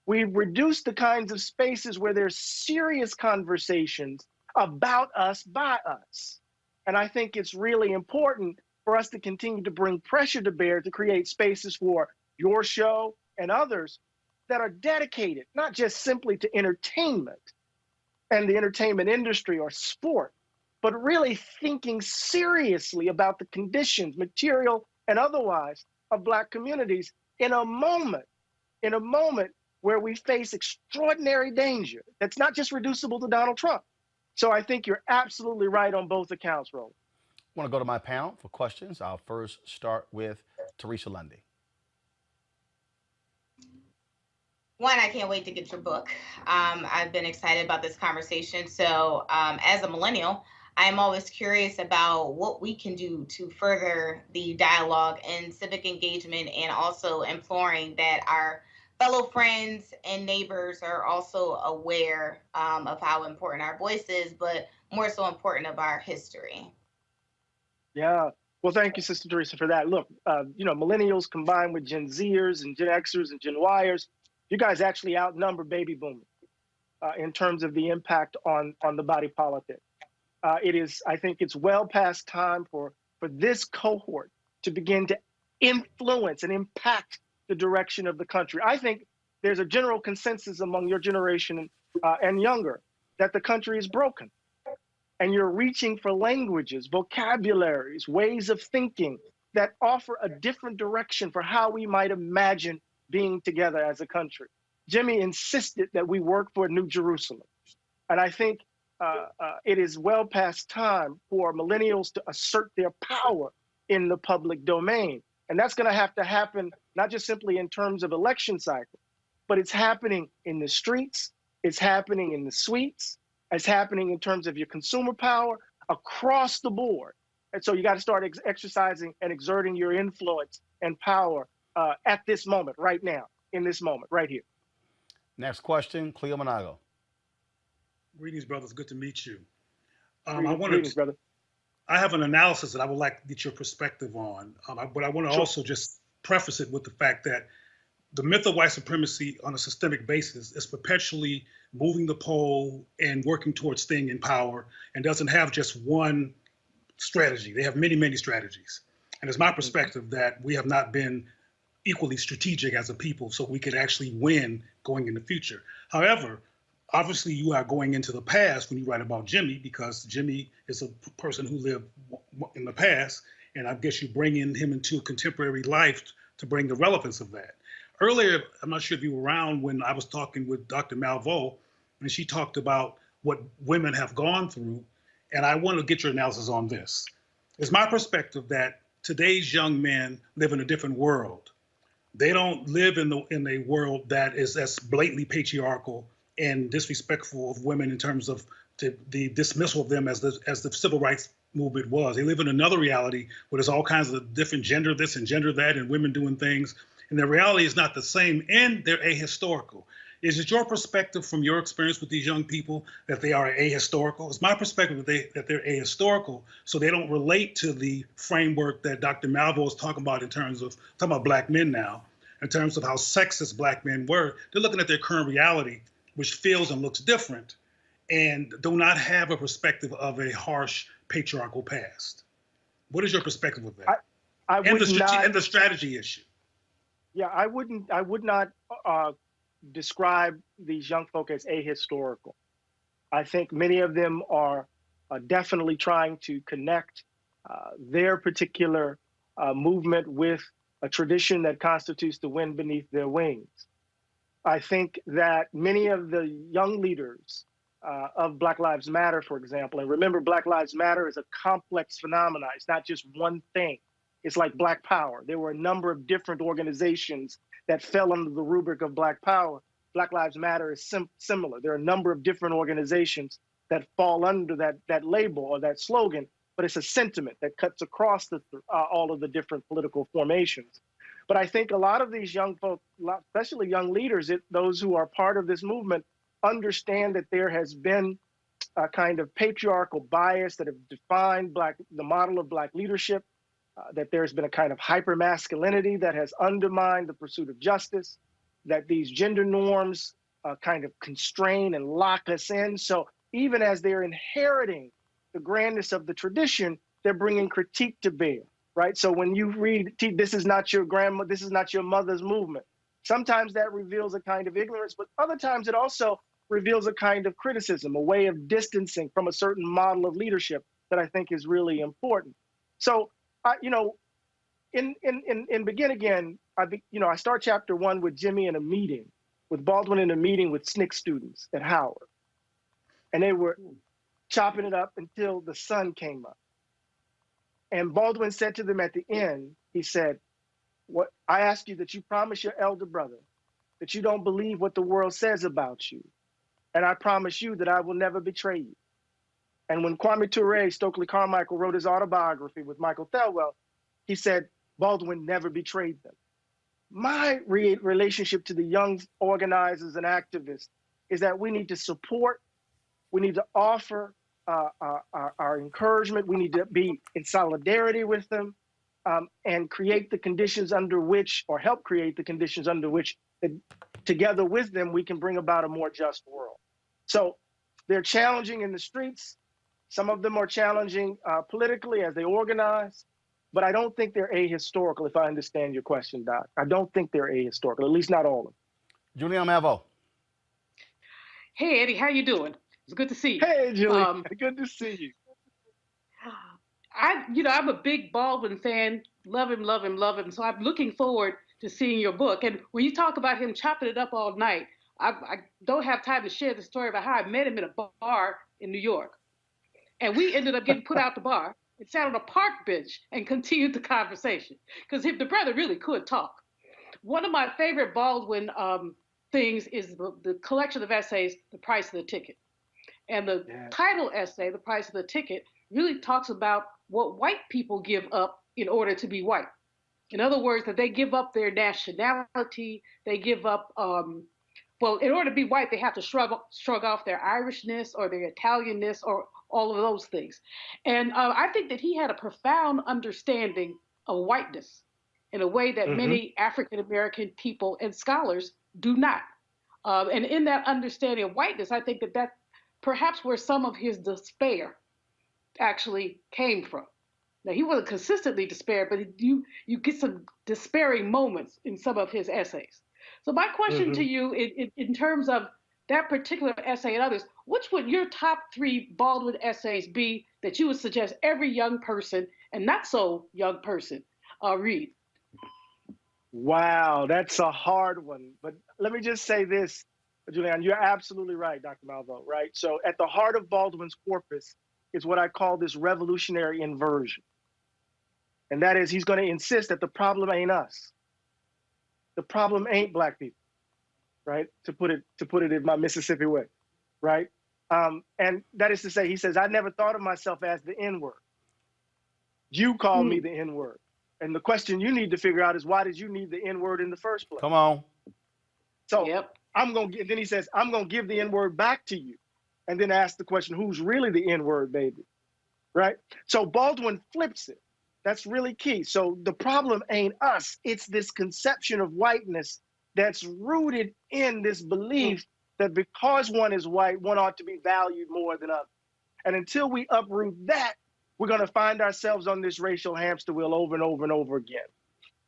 We've reduced the kinds of spaces where there's serious conversations about us, by us. And I think it's really important for us to continue to bring pressure to bear to create spaces for your show and others that are dedicated not just simply to entertainment and the entertainment industry or sport, but really thinking seriously about the conditions, material and otherwise, of Black communities in a moment where we face extraordinary danger that's not just reducible to Donald Trump. So I think you're absolutely right on both accounts, Roland. I want to go to my panel for questions. I'll first start with Teresa Lundy. One, I can't wait to get your book. I've been excited about this conversation. So as a millennial, I'm always curious about what we can do to further the dialogue and civic engagement, and also imploring that our fellow friends and neighbors are also aware of how important our voice is, but more so important of our history. Yeah. Well, thank you, Sister Teresa, for that. Look, millennials combined with Gen Zers and Gen Xers and Gen Yers, you guys actually outnumber baby boomers in terms of the impact on the body politic. I think it's well past time for this cohort to begin to influence and impact the direction of the country. I think there's a general consensus among your generation and younger that the country is broken. And you're reaching for languages, vocabularies, ways of thinking that offer a different direction for how we might imagine being together as a country. Jimmy insisted that we work for a new Jerusalem. And I think it is well past time for millennials to assert their power in the public domain. And that's going to happen, not just simply in terms of election cycle, but it's happening in the streets, it's happening in the suites, it's happening in terms of your consumer power across the board. And so you got to start exercising and exerting your influence and power at this moment, right now, in this moment, right here. Next question, Cleo Monago. Greetings, brothers. Good to meet you. Greetings, brother. I have an analysis that I would like to get your perspective on, but I want to also just preface it with the fact that the myth of white supremacy on a systemic basis is perpetually moving the pole and working towards staying in power, and doesn't have just one strategy. They have many, many strategies. And it's my perspective that we have not been equally strategic as a people so we could actually win going in the future. However, obviously you are going into the past when you write about Jimmy, because Jimmy is a person who lived in the past, and I guess you bring in him into contemporary life to bring the relevance of that. Earlier, I'm not sure if you were around when I was talking with Dr. Malveaux, and she talked about what women have gone through, and I want to get your analysis on this. It's my perspective that today's young men live in a different world. They don't live in a world that is as blatantly patriarchal and disrespectful of women in terms of the dismissal of them as the civil rights movement was. They live in another reality where there's all kinds of different gender this and gender that, and women doing things. And the reality is not the same, and they're ahistorical. Is it your perspective from your experience with these young people that they are ahistorical? It's my perspective that they're ahistorical, so they don't relate to the framework that Dr. Malveaux is talking about in terms of, talking about black men now, in terms of how sexist black men were. They're looking at their current reality, which feels and looks different, and do not have a perspective of a harsh patriarchal past. What is your perspective of that? And the strategy issue. Yeah, I would not describe these young folk as ahistorical. I think many of them are definitely trying to connect their particular movement with a tradition that constitutes the wind beneath their wings. I think that many of the young leaders of Black Lives Matter, for example, and remember, Black Lives Matter is a complex phenomenon. It's not just one thing. It's like Black Power. There were a number of different organizations that fell under the rubric of Black Power. Black Lives Matter is similar. There are a number of different organizations that fall under that label or that slogan, but it's a sentiment that cuts across all of the different political formations. But I think a lot of these young folk, especially young leaders, those who are part of this movement, understand that there has been a kind of patriarchal bias that have defined the model of Black leadership, that there's been a kind of hypermasculinity that has undermined the pursuit of justice, that these gender norms kind of constrain and lock us in. So even as they're inheriting the grandness of the tradition, they're bringing critique to bear, right? So when you read, this is not your grandma, this is not your mother's movement. Sometimes that reveals a kind of ignorance, but other times it also reveals a kind of criticism, a way of distancing from a certain model of leadership that I think is really important. So, in Begin Again, I start chapter 1 with Jimmy in a meeting, with Baldwin in a meeting with SNCC students at Howard. And they were chopping it up until the sun came up. And Baldwin said to them at the end, he said, "What I ask you that you promise your elder brother that you don't believe what the world says about you. And I promise you that I will never betray you." And when Kwame Ture, Stokely Carmichael, wrote his autobiography with Michael Thelwell, he said, Baldwin never betrayed them. My relationship to the young organizers and activists is that we need to support, we need to offer our encouragement, we need to be in solidarity with them, and create the conditions under which, or help create the conditions under which, together with them, we can bring about a more just world. So they're challenging in the streets. Some of them are challenging politically as they organize, but I don't think they're ahistorical, if I understand your question, Doc. I don't think they're ahistorical, at least not all of them. Julian Mavo. Hey, Eddie, how you doing? It's good to see you. Hey, Julie, good to see you. I'm a big Baldwin fan. Love him, love him, love him. So I'm looking forward to seeing your book. And when you talk about him chopping it up all night, I don't have time to share the story about how I met him in a bar in New York. And we ended up getting put out the bar and sat on a park bench and continued the conversation because the brother really could talk. One of my favorite Baldwin things is the collection of essays, The Price of the Ticket. And the title essay, The Price of the Ticket, really talks about what white people give up in order to be white. In other words, that they give up their nationality, they give up, in order to be white, they have to shrug off their Irishness or their Italianness or all of those things. And I think that he had a profound understanding of whiteness in a way that many African-American people and scholars do not. And in that understanding of whiteness, I think that perhaps where some of his despair actually came from. Now, he wasn't consistently despaired, but you get some despairing moments in some of his essays. So my question to you, in terms of that particular essay and others, which would your top 3 Baldwin essays be that you would suggest every young person and not so young person read? Wow, that's a hard one. But let me just say this, Julian, you're absolutely right, Dr. Malvo, right? So at the heart of Baldwin's corpus is what I call this revolutionary inversion. And that is, he's going to insist that the problem ain't us. The problem ain't Black people, right? To put it in my Mississippi way, right? And that is to say, he says, I never thought of myself as the N-word. You called me the N-word. And the question you need to figure out is, why did you need the N-word in the first place? Come on. So then he says, I'm going to give the N-word back to you. And then ask the question, who's really the N-word, baby? Right? So Baldwin flips it. That's really key. So the problem ain't us. It's this conception of whiteness that's rooted in this belief that because one is white, one ought to be valued more than others. And until we uproot that, we're going to find ourselves on this racial hamster wheel over and over and over again.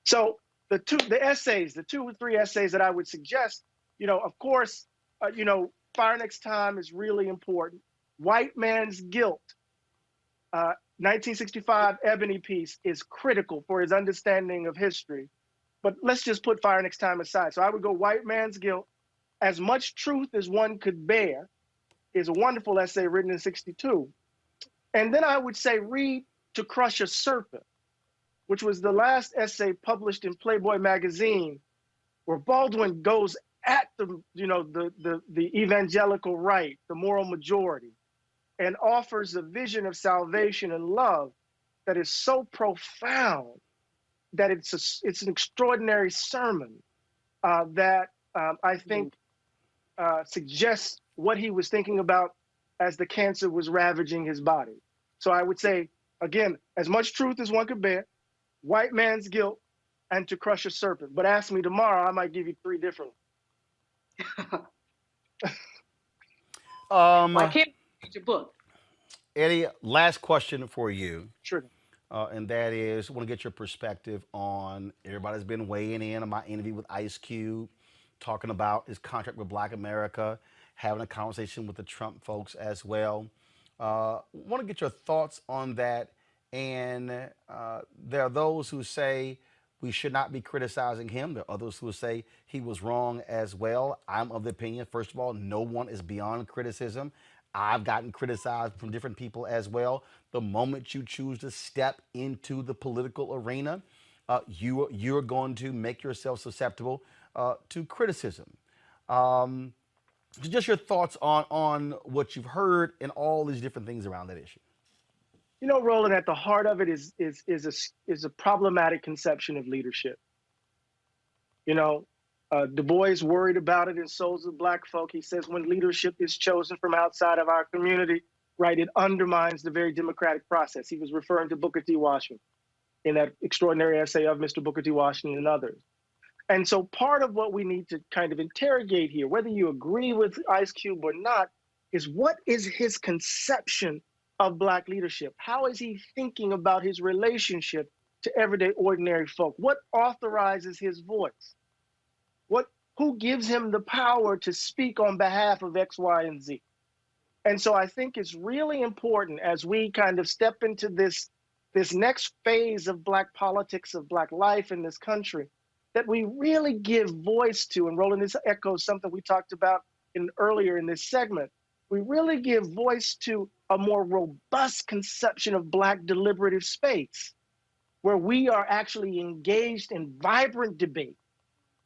So the 2 or 3 essays that I would suggest, of course, Fire Next Time is really important. White Man's Guilt, 1965 Ebony piece, is critical for his understanding of history. But let's just put Fire Next Time aside. So I would go White Man's Guilt. As Much Truth as One Could Bear is a wonderful essay written in 62. And then I would say read To Crush a Serpent, which was the last essay published in Playboy magazine, where Baldwin goes at the evangelical right, the moral majority, and offers a vision of salvation and love that is so profound that it's an extraordinary sermon that I think suggests what he was thinking about as the cancer was ravaging his body. So I would say, again, As Much Truth as One Could Bear, White Man's Guilt, and To Crush a Serpent. But ask me tomorrow, I might give you 3 different ones. I can't read your book. Eddie, last question for you. Sure. and that is, I want to get your perspective on, everybody's been weighing in on my interview with Ice Cube, talking about his contract with Black America, having a conversation with the Trump folks as well. Want to get your thoughts on that. And there are those who say we should not be criticizing him. There are others who say he was wrong as well. I'm of the opinion, first of all, no one is beyond criticism. I've gotten criticized from different people as well. The moment you choose to step into the political arena, you're going to make yourself susceptible to criticism. Just your thoughts on what you've heard and all these different things around that issue. You know, Roland, at the heart of it is a problematic conception of leadership. You know, Du Bois worried about it in Souls of Black Folk. He says when leadership is chosen from outside of our community, right, it undermines the very democratic process. He was referring to Booker T. Washington in that extraordinary essay of Mr. Booker T. Washington and others. And so part of what we need to kind of interrogate here, whether you agree with Ice Cube or not, is what is his conception of Black leadership? How is he thinking about his relationship to everyday ordinary folk? What authorizes his voice? Who gives him the power to speak on behalf of X, Y, and Z? And so I think it's really important as we kind of step into this next phase of Black politics, of Black life in this country, that we really give voice to, and Roland, this echoes something we talked about earlier in this segment, we really give voice to a more robust conception of Black deliberative space, where we are actually engaged in vibrant debate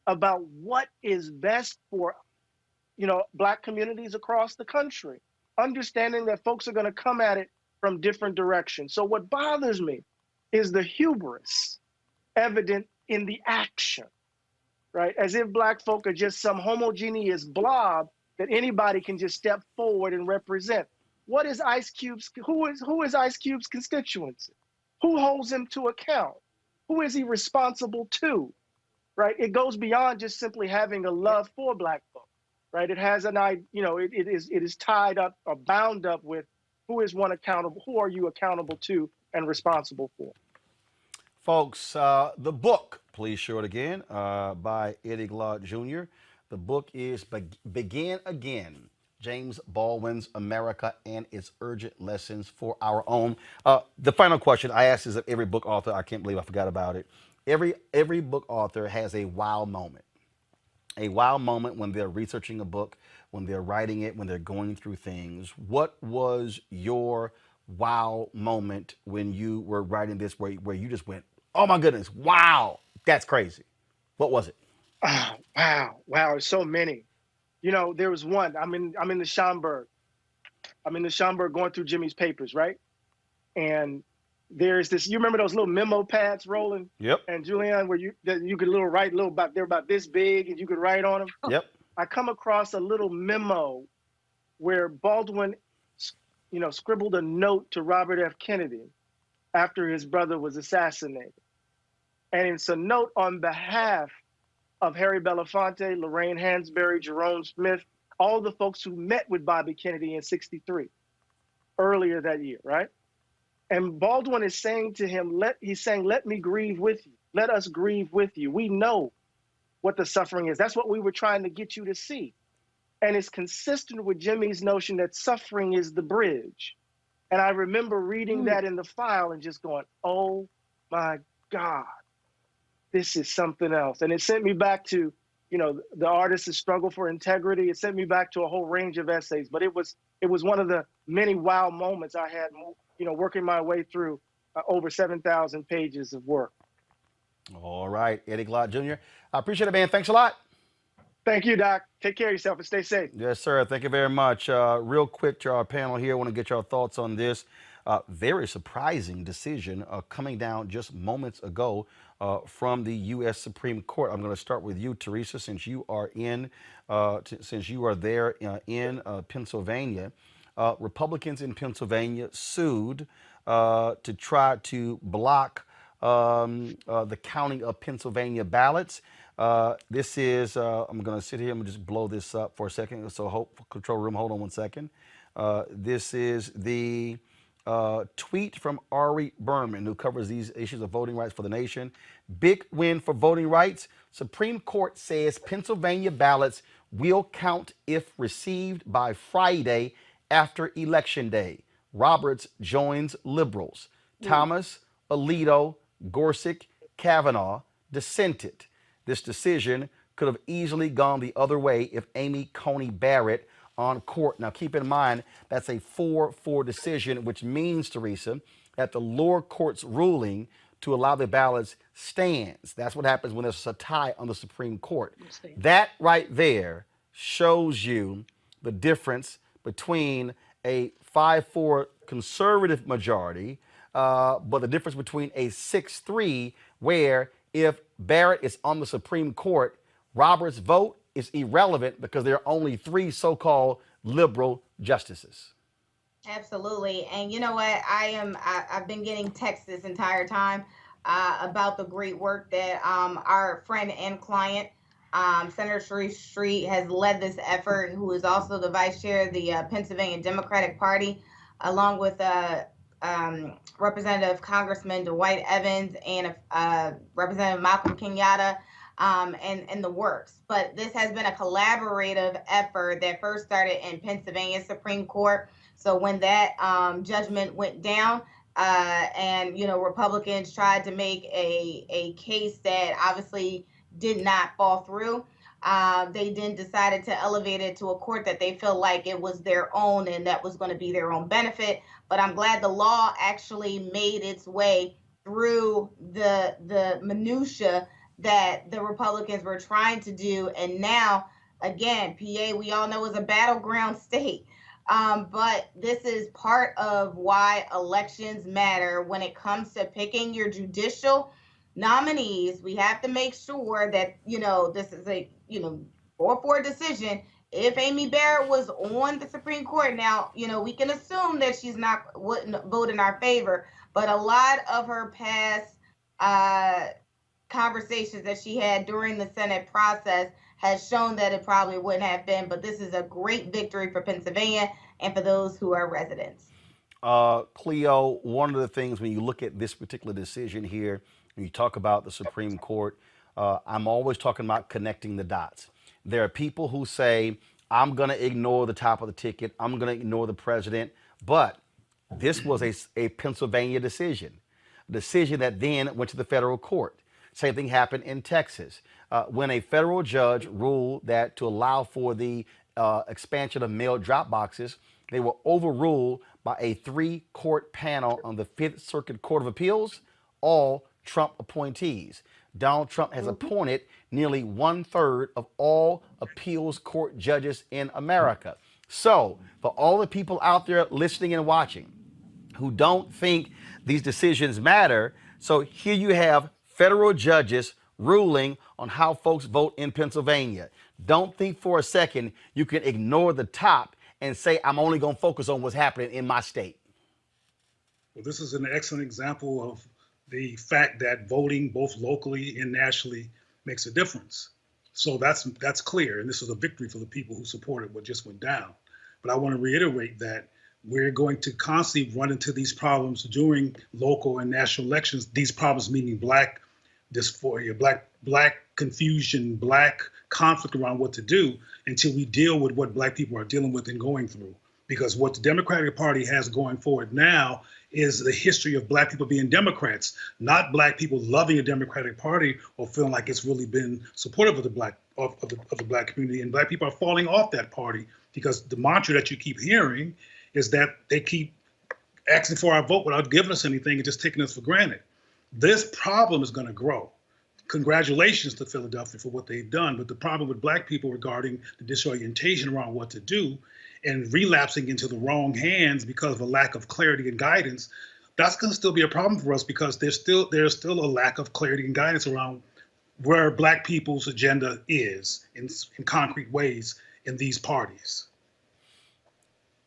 about what is best for, you know, Black communities across the country, understanding that folks are going to come at it from different directions. So what bothers me is the hubris evident in the action, right? As if Black folk are just some homogeneous blob that anybody can just step forward and represent. What is Ice Cube's, who is Ice Cube's constituency? Who holds him to account? Who is he responsible to? Right? It goes beyond just simply having a love for Black folk, right? It has it is tied up or bound up with who is one accountable, who are you accountable to and responsible for? Folks, the book, please show it again, by Eddie Glaude Jr. The book is Begin Again, James Baldwin's America and Its Urgent Lessons for Our Own. The final question I asked is of every book author. I can't believe I forgot about it. Every book author has a wow moment. A wow moment when they're researching a book, when they're writing it, when they're going through things. What was your wow moment when you were writing this where you just went, oh my goodness, wow, that's crazy? What was it? Oh, wow, there's so many. You know, there was one, I'm in the Schomburg. I'm in the Schomburg going through Jimmy's papers, right? And there's this, you remember those little memo pads rolling? Yep. And Julianne, where you could write they're about this big and you could write on them? Yep. I come across a little memo where Baldwin, you know, scribbled a note to Robert F. Kennedy after his brother was assassinated. And it's a note on behalf of Harry Belafonte, Lorraine Hansberry, Jerome Smith, all the folks who met with Bobby Kennedy in '63, earlier that year, right? And Baldwin is saying to him, let me grieve with you. Let us grieve with you. We know what the suffering is. That's what we were trying to get you to see. And it's consistent with Jimmy's notion that suffering is the bridge. And I remember reading that in the file and just going, oh my God, this is something else. And it sent me back to, you know, the artist's struggle for integrity. It sent me back to a whole range of essays, but it was one of the many wow moments I had, you know, working my way through over 7,000 pages of work. All right, Eddie Glaude Jr. I appreciate it, man. Thanks a lot. Thank you, Doc. Take care of yourself and stay safe. Yes, sir. Thank you very much. Real quick to our panel here, I want to get your thoughts on this very surprising decision coming down just moments ago from the U.S. Supreme Court. I'm going to start with you, Teresa, since you are there in Pennsylvania. Republicans in Pennsylvania sued to try to block the counting of Pennsylvania ballots. This is, I'm going to sit here and just blow this up for a second. So control room, hold on one second. This is the Tweet from Ari Berman, who covers these issues of voting rights for the nation. Big win for voting rights. Supreme Court says Pennsylvania ballots will count if received by Friday after Election Day. Roberts joins liberals. Thomas, Alito, Gorsuch, Kavanaugh dissented. This decision could have easily gone the other way if Amy Coney Barrett on court. Now, keep in mind, that's a 4-4 decision, which means, Teresa, that the lower court's ruling to allow the ballots stands. That's what happens when there's a tie on the Supreme Court. That right there shows you the difference between a 5-4 conservative majority, but the difference between a 6-3, where if Barrett is on the Supreme Court, Roberts' vote is irrelevant because there are only 3 so-called liberal justices. Absolutely. And you know what? I've been getting texts this entire time about the great work that our friend and client, Senator Sharif Street, has led this effort, who is also the vice chair of the Pennsylvania Democratic Party, along with Representative Congressman Dwight Evans and Representative Malcolm Kenyatta, and the works. But this has been a collaborative effort that first started in Pennsylvania Supreme Court. So when that judgment went down, and Republicans tried to make a case that obviously did not fall through, they then decided to elevate it to a court that they feel like it was their own and that was going to be their own benefit. But I'm glad the law actually made its way through the minutia that the Republicans were trying to do. And now, again, PA, we all know, is a battleground state. But this is part of why elections matter when it comes to picking your judicial nominees. We have to make sure that, this is a, 4-4 decision. If Amy Barrett was on the Supreme Court, now, we can assume that she's wouldn't vote in our favor, but a lot of her past conversations that she had during the Senate process has shown that it probably wouldn't have been. But this is a great victory for Pennsylvania and for those who are residents. Cleo, one of the things when you look at this particular decision here, when you talk about the Supreme Court, I'm always talking about connecting the dots. There are people who say, I'm going to ignore the top of the ticket, I'm going to ignore the president, but this was a Pennsylvania decision, a decision that then went to the federal court. Same thing happened in Texas when a federal judge ruled that to allow for the expansion of mail drop boxes, they were overruled by a 3-court panel on the 5th Circuit Court of Appeals, all Trump appointees. Donald Trump has appointed nearly 1/3 of all appeals court judges in America. So for all the people out there listening and watching who don't think these decisions matter, so here you have federal judges ruling on how folks vote in Pennsylvania. Don't think for a second you can ignore the top and say, I'm only going to focus on what's happening in my state. Well, this is an excellent example of the fact that voting both locally and nationally makes a difference. So that's clear, and this is a victory for the people who supported what just went down. But I want to reiterate that we're going to constantly run into these problems during local and national elections. These problems meaning Black dysphoria, Black confusion, Black conflict around what to do until we deal with what Black people are dealing with and going through. Because what the Democratic Party has going forward now is the history of Black people being Democrats, not Black people loving a Democratic Party or feeling like it's really been supportive of the Black community. And Black people are falling off that party because the mantra that you keep hearing is that they keep asking for our vote without giving us anything and just taking us for granted. This problem is going to grow. Congratulations to Philadelphia for what they've done, but the problem with Black people regarding the disorientation around what to do and relapsing into the wrong hands because of a lack of clarity and guidance, that's going to still be a problem for us because there's still a lack of clarity and guidance around where Black people's agenda is in concrete ways in these parties.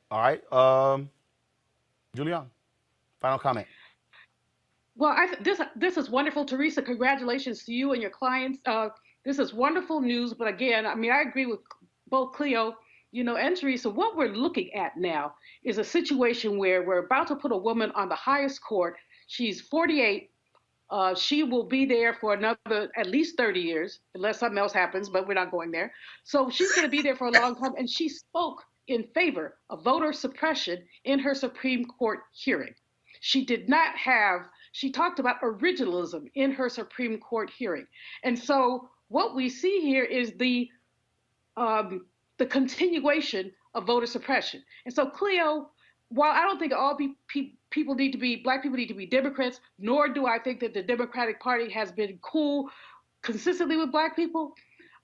All right, Julian, final comment. Well, this is wonderful, Teresa. Congratulations to you and your clients. This is wonderful news. But again, I mean, I agree with both Cleo. And Teresa, what we're looking at now is a situation where we're about to put a woman on the highest court. She's 48. She will be there for another at least 30 years, unless something else happens, but we're not going there. So she's going to be there for a long time. And she spoke in favor of voter suppression in her Supreme Court hearing. She talked about originalism in her Supreme Court hearing. And so what we see here is the continuation of voter suppression. And so, Cleo, while I don't think all people need to be, Black people need to be Democrats, nor do I think that the Democratic Party has been cool consistently with Black people,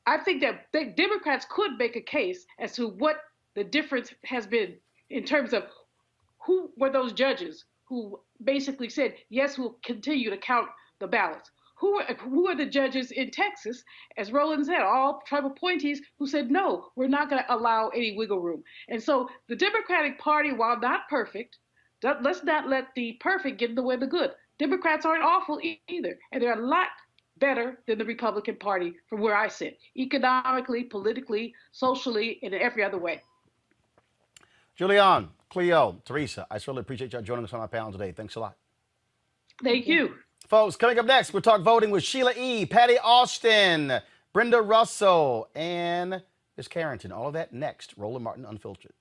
I think that Democrats could make a case as to what the difference has been in terms of who were those judges who basically said, yes, we'll continue to count the ballots. Who are the judges in Texas, as Roland said, all tribal appointees who said, no, we're not going to allow any wiggle room. And so the Democratic Party, while not perfect, let's not let the perfect get in the way of the good. Democrats aren't awful either, and they're a lot better than the Republican Party from where I sit, economically, politically, socially, and in every other way. Julian, Cleo, Teresa, I certainly appreciate y'all joining us on our panel today. Thanks a lot. Thank you. Folks, coming up next, we'll talk voting with Sheila E., Patty Austin, Brenda Russell, and Miss Carrington. All of that next. Roland Martin Unfiltered.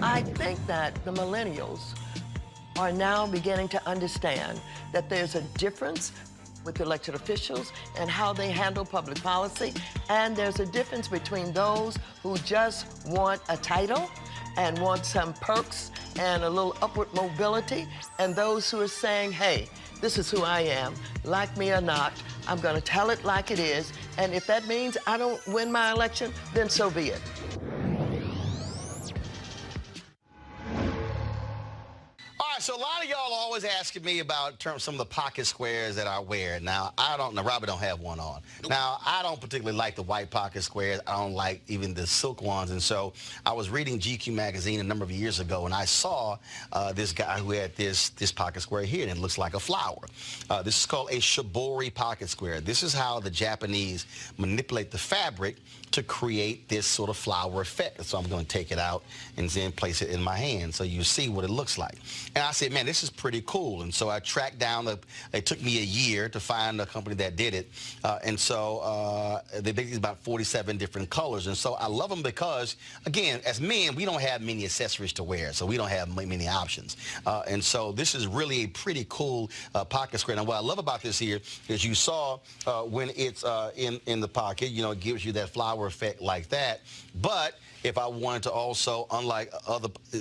I think that the millennials are now beginning to understand that there's a difference with elected officials and how they handle public policy, and there's a difference between those who just want a title and want some perks and a little upward mobility, and those who are saying, hey, this is who I am, like me or not, I'm gonna tell it like it is, and if that means I don't win my election, then so be it. So a lot of y'all are always asking me about some of the pocket squares that I wear. Now, Robert don't have one on. Now, I don't particularly like the white pocket squares. I don't like even the silk ones. And so I was reading GQ magazine a number of years ago, and I saw this guy who had this pocket square here, and it looks like a flower. This is called a shibori pocket square. This is how the Japanese manipulate the fabric to create this sort of flower effect. So I'm going to take it out and then place it in my hand so you see what it looks like. And I said, man, this is pretty cool. And so I tracked down, it took me a year to find a company that did it. And so they make these about 47 different colors. And so I love them because, again, as men, we don't have many accessories to wear, so we don't have many options. And so this is really a pretty cool pocket square. Now, what I love about this here is you saw when it's in the pocket, it gives you that flower effect like that. But if I wanted to also, unlike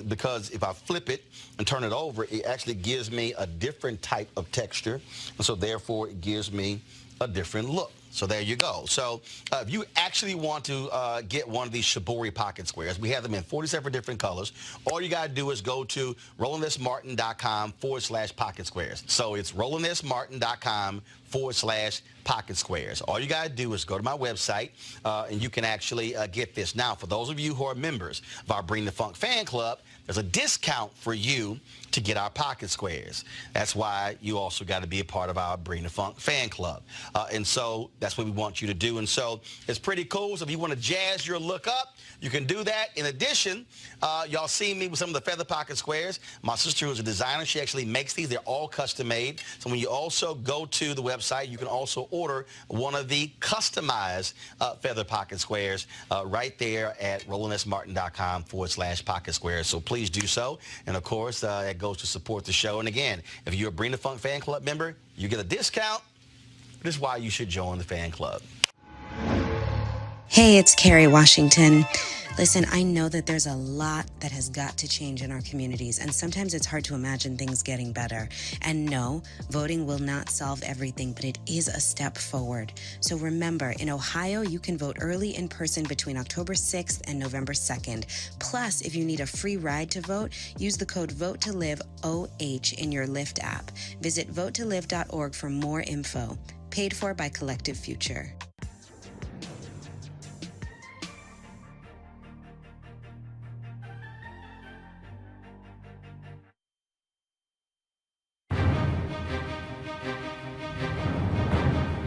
because if I flip it and turn it over, it actually gives me a different type of texture. And so therefore, it gives me a different look. So there you go. So if you actually want to get one of these shibori pocket squares, we have them in 47 different colors. All you got to do is go to RolandSMartin.com/pocket squares. So it's RolandSMartin.com/pocket squares. All you got to do is go to my website, and you can actually get this. Now, for those of you who are members of our Bring the Funk fan club, there's a discount for you to get our pocket squares. That's why you also got to be a part of our Bring the Funk fan club. And so that's what we want you to do. And so it's pretty cool. So if you want to jazz your look up, you can do that. In addition, y'all see me with some of the feather pocket squares. My sister, who's a designer, she actually makes these. They're all custom made. So when you also go to the website, you can also order one of the customized feather pocket squares right there at RolandSMartin.com/pocket squares. So please do so. And of course, that goes to support the show. And again, if you're a Bring the Funk fan club member, you get a discount. This is why you should join the fan club. Hey, it's Carrie Washington. Listen, I know that there's a lot that has got to change in our communities, and sometimes it's hard to imagine things getting better. And no, voting will not solve everything, but it is a step forward. So remember, in Ohio, you can vote early in person between October 6th and November 2nd. Plus, if you need a free ride to vote, use the code VOTE2LIVE-OH in your Lyft app. Visit votetolive.org for more info. Paid for by Collective Future.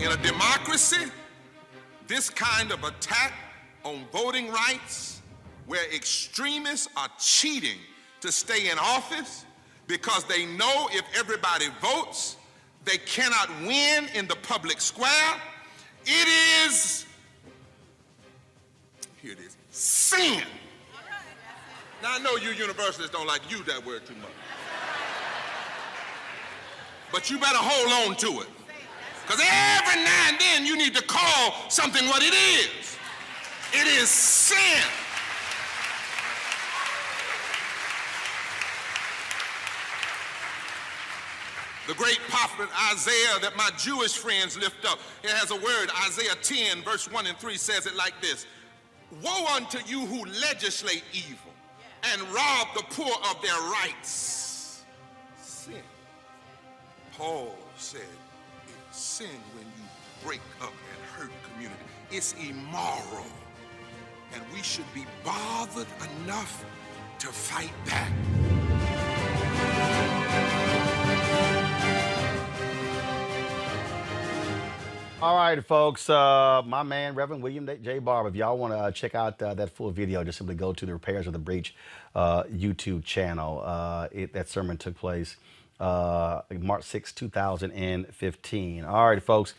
In a democracy, This kind of attack on voting rights, where extremists are cheating to stay in office because they know if everybody votes, they cannot win in the public square, it is, here it is, sin. Now, I know you universalists don't like to use that word too much. But you better hold on to it. Because every now and then you need to call something what it is. It is sin. The great prophet Isaiah that my Jewish friends lift up, it has a word, Isaiah 10, verse 1 and 3 says it like this. Woe unto you who legislate evil and rob the poor of their rights. Sin. Paul said, it's sin when you break up and hurt community. It's immoral. And we should be bothered enough to fight back. All right, folks. My man, Reverend William J. Barber. If y'all want to check out that full video, just simply go to the Repairs of the Breach YouTube channel. That sermon took place March 6, 2015. All right, folks.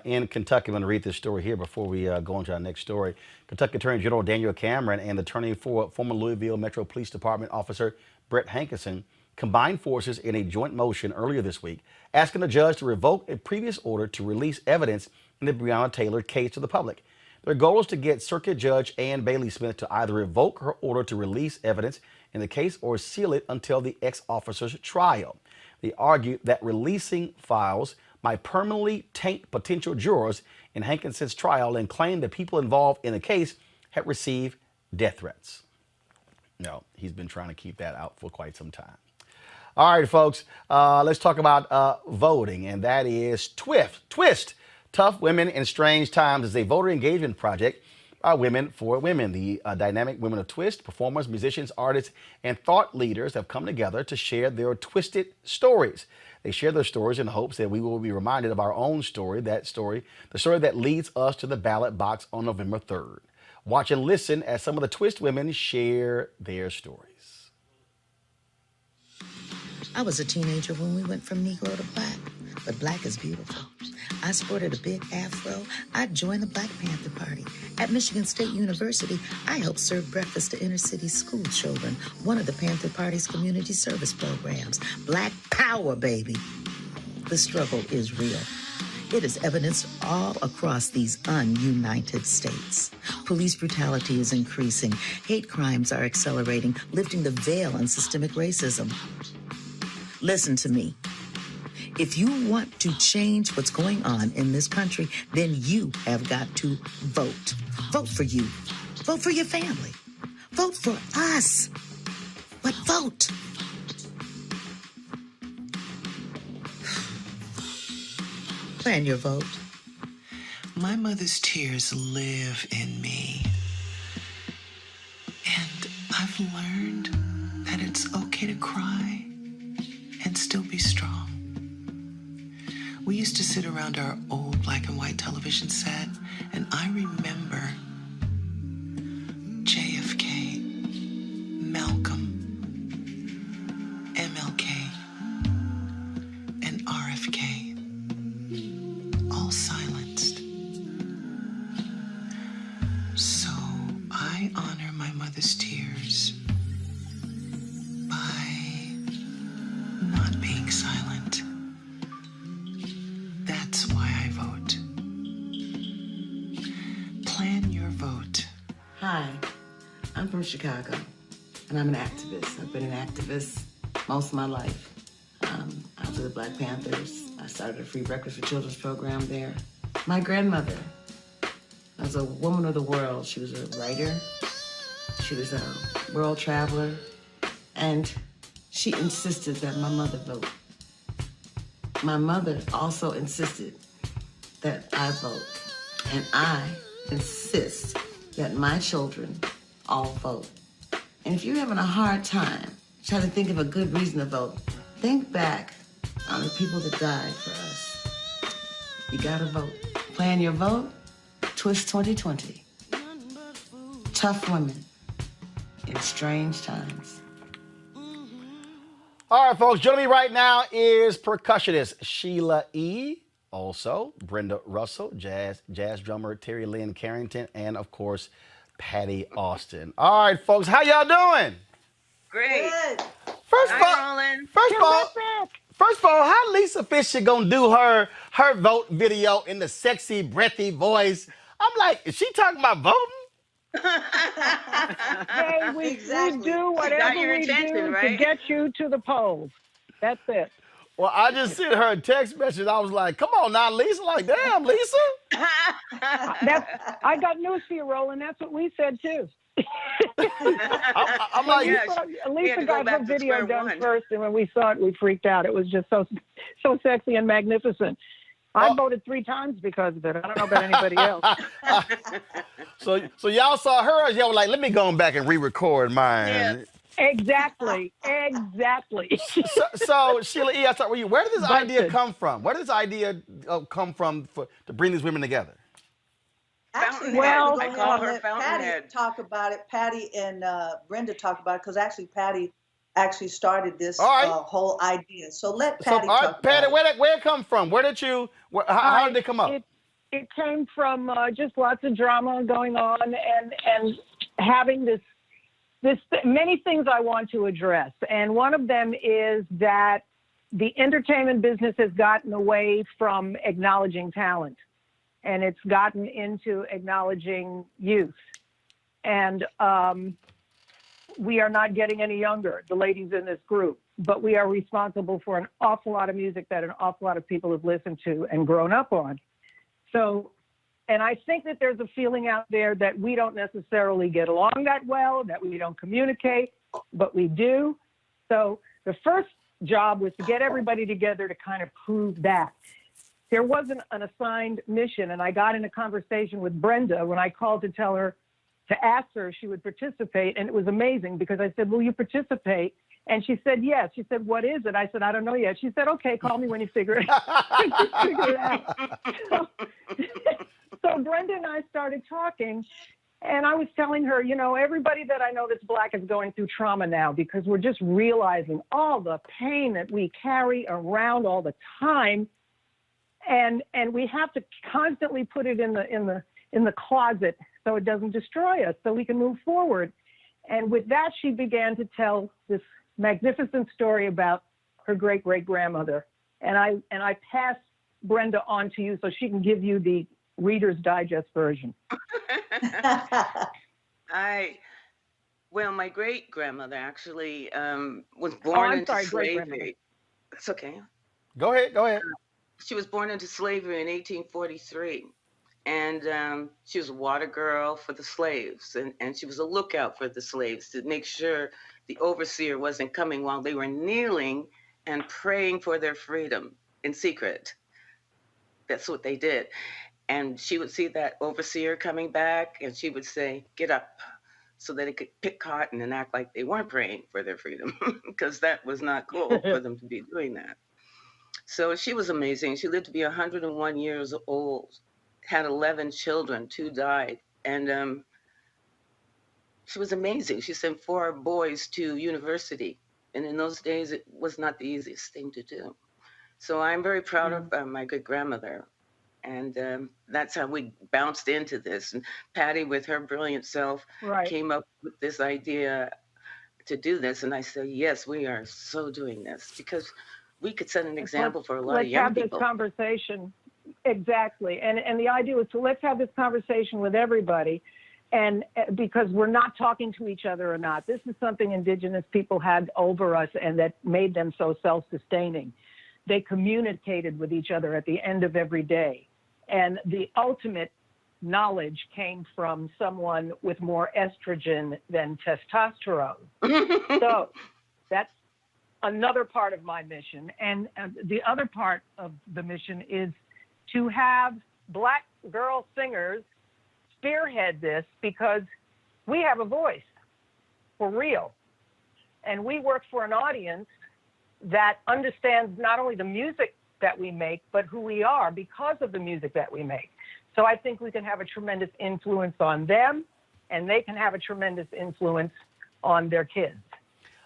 In Kentucky, I'm going to read this story here before we go on to our next story. Kentucky Attorney General Daniel Cameron and the attorney for former Louisville Metro Police Department officer Brett Hankinson combined forces in a joint motion earlier this week, asking the judge to revoke a previous order to release evidence in the Breonna Taylor case to the public. Their goal is to get Circuit Judge Ann Bailey Smith to either revoke her order to release evidence in the case or seal it until the ex-officer's trial. They argued that releasing files might permanently taint potential jurors in Hankinson's trial and claimed that people involved in the case had received death threats. No, he's been trying to keep that out for quite some time. All right, folks, let's talk about voting, and that is Twist. Tough Women in Strange Times is a voter engagement project by Women for Women. The dynamic women of Twist, performers, musicians, artists, and thought leaders have come together to share their twisted stories. They share their stories in hopes that we will be reminded of our own story, the story that leads us to the ballot box on November 3rd. Watch and listen as some of the Twist women share their stories. I was a teenager when we went from Negro to Black, but Black is beautiful. I sported a big afro. I joined the Black Panther Party. At Michigan State University, I helped serve breakfast to inner city school children, one of the Panther Party's community service programs. Black power, baby. The struggle is real. It is evidenced all across these ununited states. Police brutality is increasing. Hate crimes are accelerating, lifting the veil on systemic racism. Listen to me. If you want to change what's going on in this country, then you have got to vote. Vote for you. Vote for your family. Vote for us. But vote. Plan your vote. My mother's tears live in me. And I've learned that it's okay to cry and still be strong. We used to sit around our old black and white television set, and I remember JFK, Malcolm, MLK, and RFK, all silenced. So I honor my mother's tears by not being silent. That's why I vote. Plan your vote. Hi, I'm from Chicago, and I'm an activist. I've been an activist most of my life. I was with the Black Panthers. I started a free breakfast for children's program there. My grandmother was a woman of the world. She was a writer. She was a world traveler. And she insisted that my mother vote. My mother also insisted that I vote. And I insist that my children all vote. And if you're having a hard time trying to think of a good reason to vote, think back on the people that died for us. You gotta vote. Plan your vote. Twist 2020. Tough women in strange times. All right, folks, joining me right now is percussionist Sheila E., also Brenda Russell, jazz drummer Terry Lynn Carrington, and, of course, Patty Austin. All right, folks, how y'all doing? Great. First of all, how Lisa Fisher gonna do her vote video in the sexy, breathy voice? I'm like, is she talking about voting? Hey, we do whatever we do to get you to the polls. That's it. Well, I just sent her a text message. I was like, come on now, Lisa. Like, damn, Lisa. I got news for you, Roland. That's what we said, too. I'm like, Lisa got her video done first, and when we saw it, we freaked out. It was just so sexy and magnificent. I voted 3 times because of it. I don't know about anybody else. So y'all saw hers. Y'all were like, let me go back and re-record mine. Yeah. Exactly. So Sheila E., I start with you. Where did this idea come from? Where did this idea come from to bring these women together? Actually, well, I call her Patty talk about it. Patty and Brenda talk about it because actually Patty actually started this whole idea. So let Patty talk about Patty, it. where it come from? Where did you? How did it come up? It came from just lots of drama going on and having this many things I want to address. And one of them is that the entertainment business has gotten away from acknowledging talent, and it's gotten into acknowledging youth. And we are not getting any younger, the ladies in this group, but we are responsible for an awful lot of music that an awful lot of people have listened to and grown up on. So, and I think that there's a feeling out there that we don't necessarily get along that well, that we don't communicate, but we do. So the first job was to get everybody together to kind of prove that. There wasn't an assigned mission, and I got in a conversation with Brenda when I called to tell her, to ask her if she would participate, and it was amazing because I said, will you participate? And she said, yes. She said, what is it? I said, I don't know yet. She said, okay, call me when you figure it out. So Brenda and I started talking, and I was telling her, everybody that I know that's Black is going through trauma now because we're just realizing all the pain that we carry around all the time, and we have to constantly put it in the closet so it doesn't destroy us, so we can move forward. And with that, she began to tell this magnificent story about her great-great-grandmother. And I passed Brenda on to you so she can give you the Reader's Digest version. Well, my great-grandmother actually was born into slavery. It's okay. Go ahead. She was born into slavery in 1843. And she was a water girl for the slaves. And she was a lookout for the slaves to make sure the overseer wasn't coming while they were kneeling and praying for their freedom in secret. That's what they did. And she would see that overseer coming back and she would say, get up, so that they could pick cotton and act like they weren't praying for their freedom because that was not cool for them to be doing that. So she was amazing. She lived to be 101 years old, had 11 children, 2 died. And she was amazing. She sent 4 boys to university. And in those days, it was not the easiest thing to do. So I'm very proud of my good grandmother. And that's how we bounced into this. And Patty, with her brilliant self, came up with this idea to do this. And I said, yes, we are so doing this because we could set an example for a lot of young people. Let's have this conversation. Exactly. And the idea was to let's have this conversation with everybody. And because we're not talking to each other or not, this is something Indigenous people had over us and that made them so self-sustaining. They communicated with each other at the end of every day. And the ultimate knowledge came from someone with more estrogen than testosterone. So that's another part of my mission. And the other part of the mission is to have Black girl singers spearhead this because we have a voice for real. And we work for an audience that understands not only the music that we make, but who we are because of the music that we make. So I think we can have a tremendous influence on them, and they can have a tremendous influence on their kids.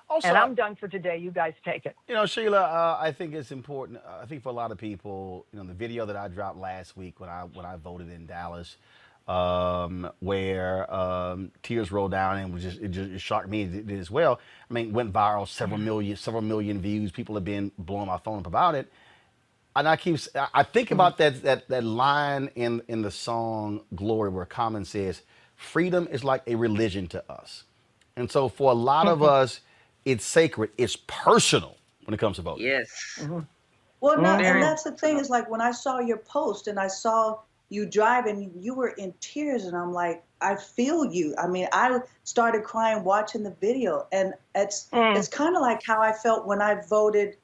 Also, and I'm done for today. You guys take it. You know, Sheila, I think it's important. I think for a lot of people, you know, the video that I dropped last week when I voted in Dallas, where tears rolled down, and it shocked me as well. I mean, went viral, several million views. People have been blowing my phone up about it. And I think about that line in the song Glory, where Common says, "Freedom is like a religion to us." And so for a lot of us, it's sacred. It's personal when it comes to voting. Yes. Well, no, and that's the thing, is like when I saw your post and I saw you drive and you were in tears, and I'm like, I feel you. I mean, I started crying watching the video, and it's kind of like how I felt when I voted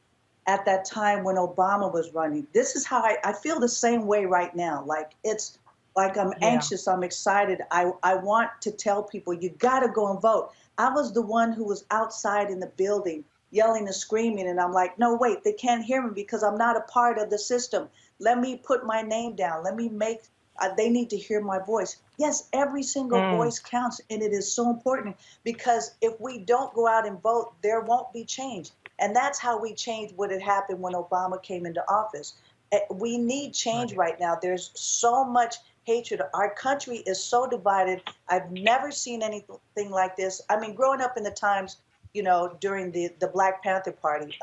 at that time when Obama was running. This is how I feel the same way right now. Like, it's like I'm anxious, I'm excited. I want to tell people, you got to go and vote. I was the one who was outside in the building yelling and screaming, and I'm like, no, wait, they can't hear me because I'm not a part of the system. Let me put my name down. Let me make, they need to hear my voice. Yes, every single voice counts, and it is so important, because if we don't go out and vote, there won't be change. And that's how we change what had happened when Obama came into office. We need change right now. There's so much hatred. Our country is so divided. I've never seen anything like this. I mean, growing up in the times, you know, during the Black Panther Party,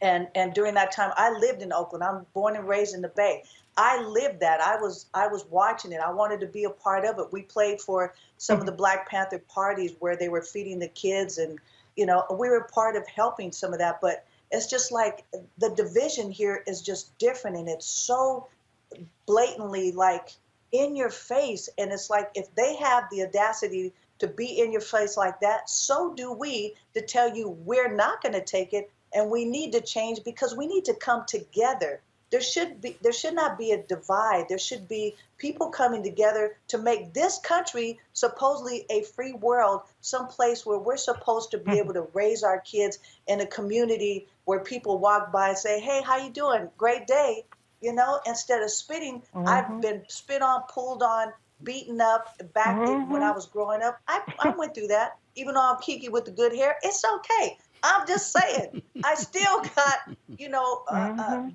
and during that time, I lived in Oakland. I'm born and raised in the Bay. I lived that. I was watching it. I wanted to be a part of it. We played for some of the Black Panther parties where they were feeding the kids, and you know, we were part of helping some of that. But it's just like the division here is just different, and it's so blatantly like in your face. And it's like, if they have the audacity to be in your face like that, so do we, to tell you we're not going to take it, and we need to change, because we need to come together. There should not be a divide. There should be people coming together to make this country supposedly a free world, someplace where we're supposed to be able to raise our kids in a community where people walk by and say, hey, how you doing? Great day. You know, instead of spitting, I've been spit on, pulled on, beaten up back when I was growing up. I went through that. Even though I'm Kiki with the good hair, it's okay. I'm just saying, I still got, you know,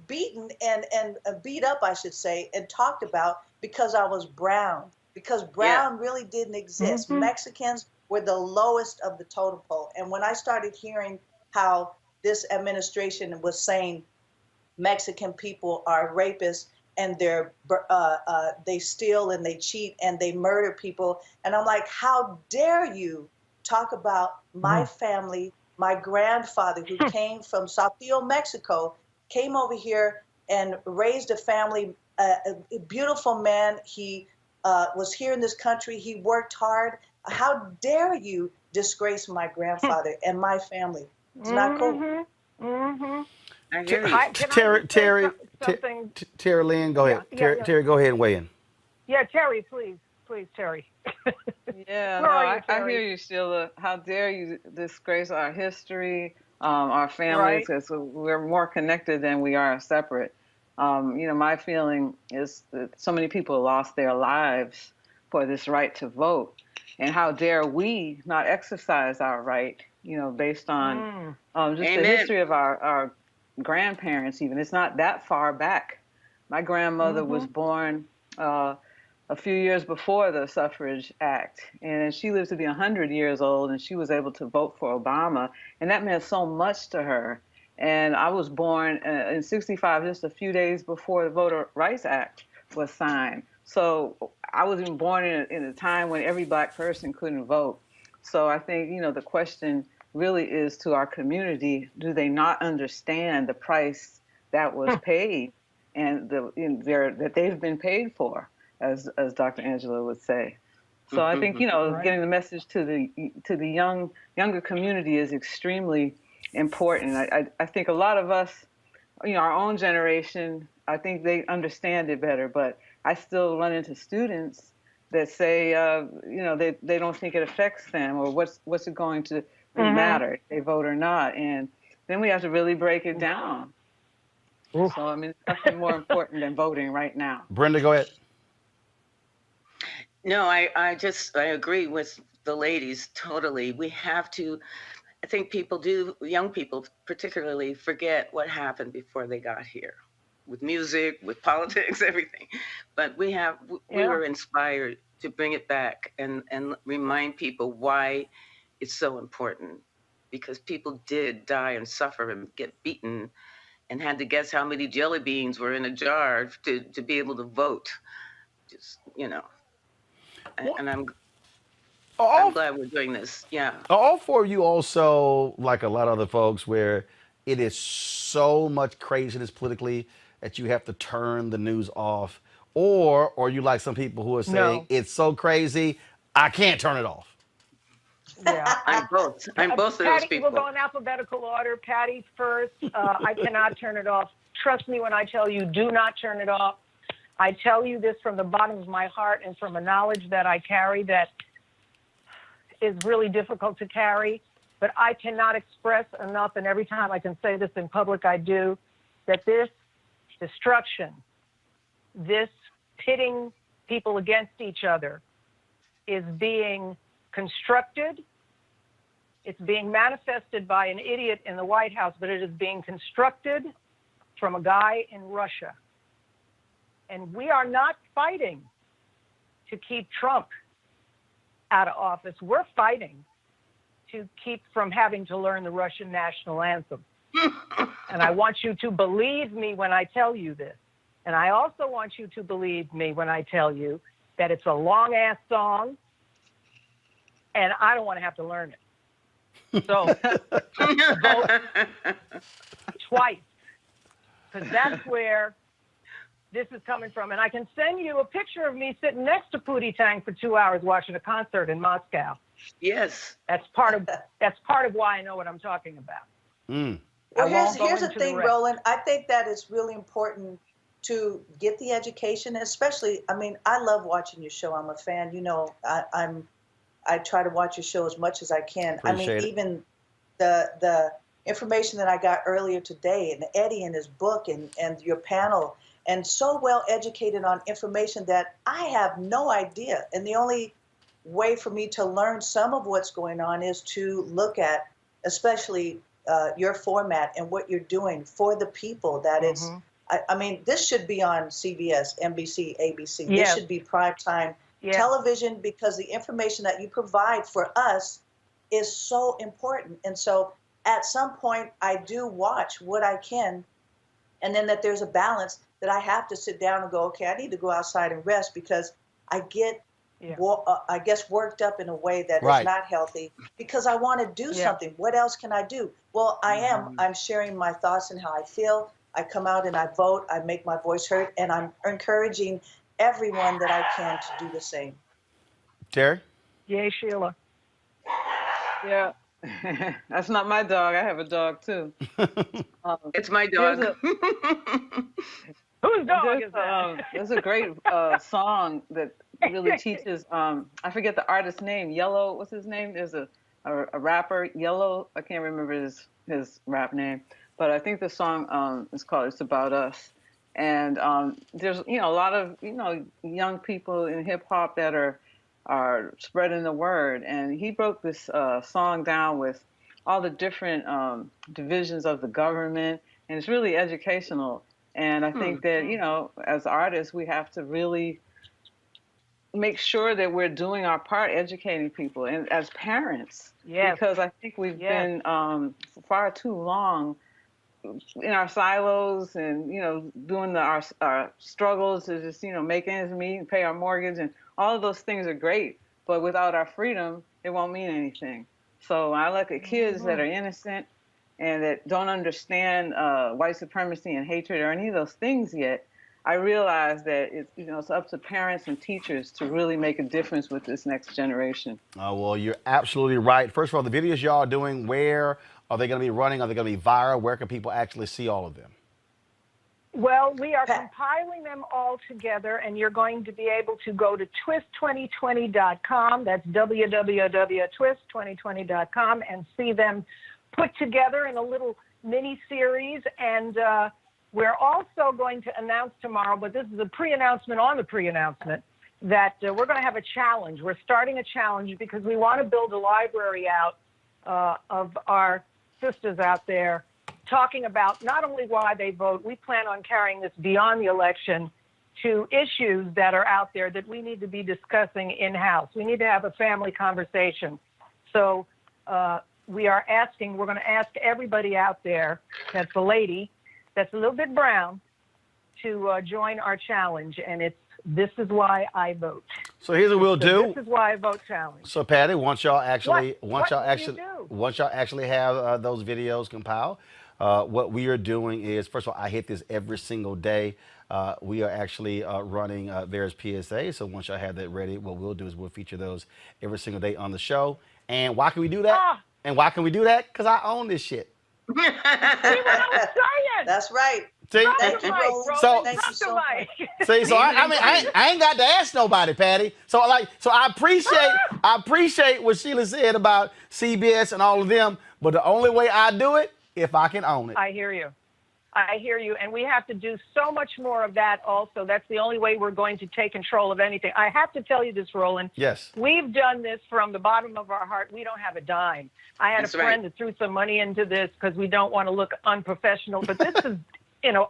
beaten and beat up, I should say, and talked about because I was brown, because brown really didn't exist. Mexicans were the lowest of the totem pole. And when I started hearing how this administration was saying Mexican people are rapists, and they steal and they cheat and they murder people, and I'm like, how dare you talk about my family? My grandfather, who came from Saltillo, Mexico, came over here and raised a family, a beautiful man. He was here in this country. He worked hard. How dare you disgrace my grandfather and my family? It's not cool. I hear you. Terry Lynn, go ahead. Terry, go ahead and weigh in. Yeah, Terry, please, Terry. Yeah, no, I hear you, Sheila. How dare you disgrace our history, our families, because we're more connected than we are separate. You know, my feeling is that so many people lost their lives for this right to vote. And how dare we not exercise our right, you know, based on just the history of our grandparents even. It's not that far back. My grandmother was born a few years before the Suffrage Act, and she lived to be 100 years old, and she was able to vote for Obama, and that meant so much to her. And I was born in '65, just a few days before the Voter Rights Act was signed. So I was even born in a time when every Black person couldn't vote. So I think, you know, the question really is to our community: do they not understand the price that was paid and that they've been paid for? As Dr. Angela would say. So I think, you know, getting the message to the younger community is extremely important. I think a lot of us, you know, our own generation, I think they understand it better, but I still run into students that say, you know, they don't think it affects them, or what's it going to matter if they vote or not. And then we have to really break it down. So, I mean, it's nothing more important than voting right now. Brenda, go ahead. No, I agree with the ladies totally. We have to, I think young people particularly, forget what happened before they got here with music, with politics, everything. But we were inspired to bring it back and remind people why it's so important, because people did die and suffer and get beaten and had to guess how many jelly beans were in a jar to be able to vote. Just, and I'm glad we're doing this. Yeah. All four of you also, like a lot of other folks, where it is so much craziness politically that you have to turn the news off, or you like some people who are saying it's so crazy I can't turn it off. Yeah, I'm both of those Patty, people. we'll go in alphabetical order. Patty first. I cannot turn it off. Trust me when I tell you, do not turn it off. I tell you this from the bottom of my heart and from a knowledge that I carry that is really difficult to carry, but I cannot express enough, and every time I can say this in public, I do, that this destruction, this pitting people against each other is being constructed. It's being manifested by an idiot in the White House, but it is being constructed from a guy in Russia. And we are not fighting to keep Trump out of office. We're fighting to keep from having to learn the Russian national anthem. And I want you to believe me when I tell you this. And I also want you to believe me when I tell you that it's a long-ass song, and I don't want to have to learn it. So vote twice, because that's where this is coming from. And I can send you a picture of me sitting next to Pootie Tang for 2 hours watching a concert in Moscow. Yes. That's part of why I know what I'm talking about. Well, here's the thing, Roland. I think that it's really important to get the education, especially, I mean, I love watching your show. I'm a fan. You know, I try to watch your show as much as I can. Appreciate it. Even the information that I got earlier today, and Eddie and his book, and your panel, and so well educated on information that I have no idea. And the only way for me to learn some of what's going on is to look at, especially your format and what you're doing for the people. That it's, I mean, this should be on CBS, NBC, ABC. This should be primetime television, because the information that you provide for us is so important. And so at some point I do watch what I can, and then that there's a balance that I have to sit down and go, okay, I need to go outside and rest, because I get, I guess, worked up in a way that is not healthy, because I want to do something. What else can I do? Well, I'm sharing my thoughts and how I feel. I come out and I vote, I make my voice heard, and I'm encouraging everyone that I can to do the same. Terry? Yay, Sheila. Yeah. That's not my dog. I have a dog too. It's my dog. Whose dog is that? There's a great song that really teaches, I forget the artist's name, Yellow, what's his name? There's a rapper, Yellow, I can't remember his rap name, but I think the song is called It's About Us. And there's, a lot of, young people in hip hop that are spreading the word. And he broke this song down with all the different divisions of the government, and it's really educational. And I think that, as artists, we have to really make sure that we're doing our part educating people, and as parents, because I think we've been far too long in our silos and, doing our struggles to just, make ends meet and pay our mortgage, and all of those things are great, but without our freedom, it won't mean anything. So I look at kids that are innocent and that don't understand white supremacy and hatred or any of those things yet. I realize that it's up to parents and teachers to really make a difference with this next generation. Well, you're absolutely right. First of all, the videos y'all are doing, where are they going to be running? Are they going to be viral? Where can people actually see all of them? Well, we are compiling them all together, and you're going to be able to go to twist2020.com. That's www.twist2020.com, and see them put together in a little mini-series. And we're also going to announce tomorrow, but this is a pre-announcement on the pre-announcement, that we're going to have a challenge. We're starting a challenge because we want to build a library out of our sisters out there talking about not only why they vote, we plan on carrying this beyond the election to issues that are out there that we need to be discussing in-house. We need to have a family conversation. So we're going to ask everybody out there that's a lady, that's a little bit brown, to join our challenge, and it's This Is Why I Vote. So here's what we'll do. This Is Why I Vote challenge. So Patty, once y'all actually have those videos compiled, what we are doing is, first of all, I hit this every single day. We are actually running various PSAs. So once y'all have that ready, what we'll do is we'll feature those every single day on the show. And why can we do that? And why can we do that? Because I own this shit. See what I was saying? That's right. See? Thank you, Roland. So, Thank you so much. See, so I ain't got to ask nobody, Patty. So I appreciate what Sheila said about CBS and all of them. But the only way I do it, if I can own it. I hear you. And we have to do so much more of that also. That's the only way we're going to take control of anything. I have to tell you this, Roland. Yes. We've done this from the bottom of our heart. We don't have a dime. I had a friend that threw some money into this because we don't want to look unprofessional. But this is,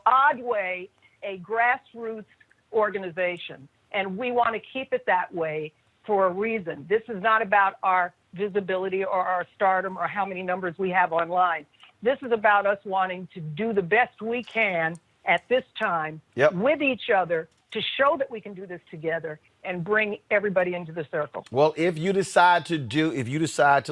odd way, a grassroots organization. And we want to keep it that way for a reason. This is not about our visibility or our stardom or how many numbers we have online. This is about us wanting to do the best we can at this time with each other to show that we can do this together and bring everybody into the circle. Well, if you decide to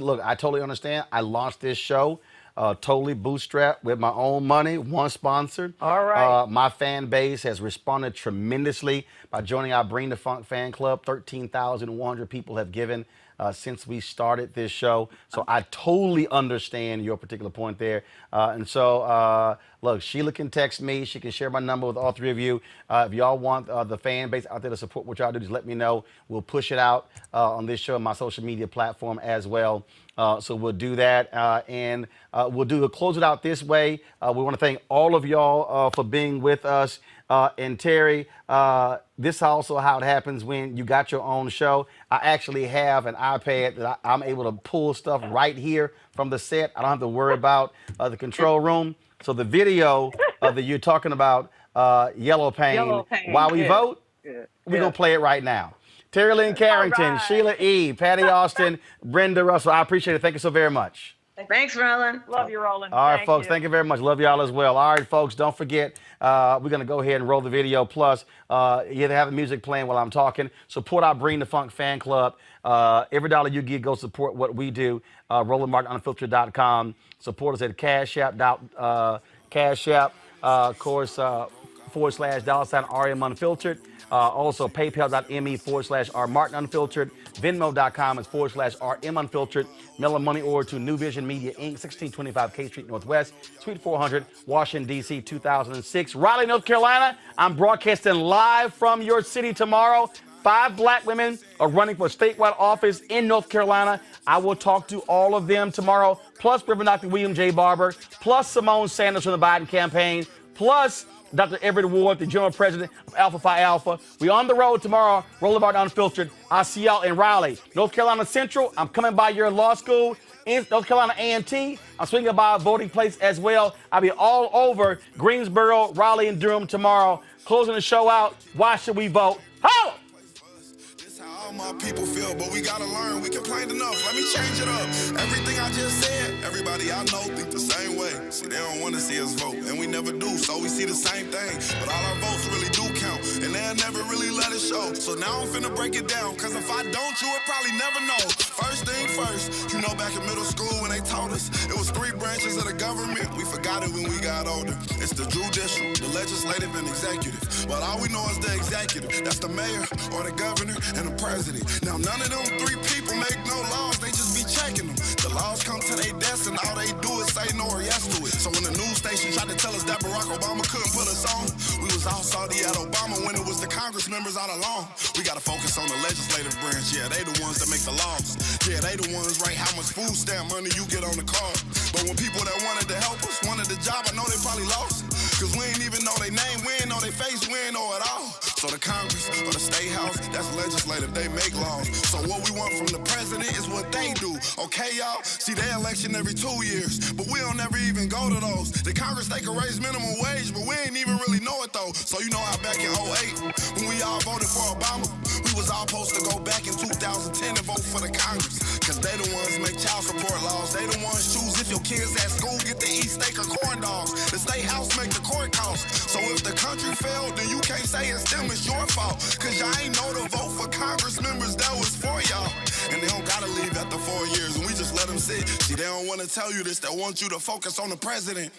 look, I totally understand. I launched this show totally bootstrapped with my own money, one sponsor. All right. My fan base has responded tremendously by joining our Bring the Funk fan club. 13,100 people have given since we started this show. So I totally understand your particular point there. Look, Sheila can text me. She can share my number with all three of you. If y'all want the fan base out there to support what y'all do, just let me know. We'll push it out on this show and my social media platform as well. So we'll do that. And we'll close it out this way. We want to thank all of y'all for being with us. And Terry, this is also how it happens when you got your own show. I actually have an iPad that I'm able to pull stuff right here from the set. I don't have to worry about the control room. So the video that you're talking about, Yellow Pain, While We Vote, we're going to play it right now. Terry Lynn Carrington, Sheila E., Patty Austin, Brenda Russell. I appreciate it. Thank you so very much. Thanks, Roland. Love you, Roland. All right, folks. Thank you very much. Love y'all as well. All right, folks. Don't forget, we're going to go ahead and roll the video. Plus, you have the music playing while I'm talking. Support our Bring the Funk fan club. Every dollar you give, go support what we do. RolandMartinUnfiltered.com. Support us at Cash App, of course, /$ RM Unfiltered. Also, PayPal.me/R Martin Unfiltered. Venmo.com is /RM Unfiltered. Mail a money order to New Vision Media Inc., 1625 K Street Northwest, Suite 400, Washington, D.C., 2006. Raleigh, North Carolina, I'm broadcasting live from your city tomorrow. 5 black women are running for statewide office in North Carolina. I will talk to all of them tomorrow, plus Reverend Dr. William J. Barber, plus Simone Sanders from the Biden campaign, plus Dr. Everett Ward, the General President of Alpha Phi Alpha. We're on the road tomorrow, Roland Martin Unfiltered. I'll see y'all in Raleigh. North Carolina Central, I'm coming by your law school. In North Carolina A&T, I'm swinging by a voting place as well. I'll be all over Greensboro, Raleigh, and Durham tomorrow. Closing the show out, why should we vote? Holla! All my people feel, but we gotta learn. We complained enough. Let me change it up. Everything I just said, everybody I know think the same way. See, they don't want to see us vote, and we never do, so we see the same thing. But all our votes really do count, and they'll never really let it show. So now I'm finna break it down, cause if I don't, you would probably never know. First thing first, you know back in middle school when they taught us, it was 3 branches of the government. We forgot it when we got older. It's the judicial, the legislative, and executive. But all we know is the executive. That's the mayor, or the governor, and the president. Now none of them 3 people make no laws, they just be checking them. The laws come to their desk and all they do is say no or yes to it. So when the news station tried to tell us that Barack Obama couldn't put us on, we was all salty at Obama when it was the Congress members all along. We gotta focus on the legislative branch, yeah, they the ones that make the laws. Yeah, they the ones write how much food stamp money you get on the card. But when people that wanted to help us wanted the job, I know they probably lost. Cause we ain't even know their name, we ain't know their face, we ain't know it all. So the Congress or the state State House, that's legislative, they make laws. So what we want from the president is what they do, okay, y'all? See, they election every 2 years, but we don't ever even go to those. The Congress, they can raise minimum wage, but we ain't even really know it, though. So you know how back in 08, when we all voted for Obama, we was all supposed to go back in 2010 and vote for the Congress, because they the ones make child support laws. They the ones choose if your kids at school get to eat steak or corn dogs. The State House make the court costs. So if the country failed, then you can't say it's them, it's your fault. Cause y'all ain't know to vote for Congress members that was for y'all. And they don't gotta leave after 4 years, and we just let them sit. See, they don't wanna tell you this, they want you to focus on the president.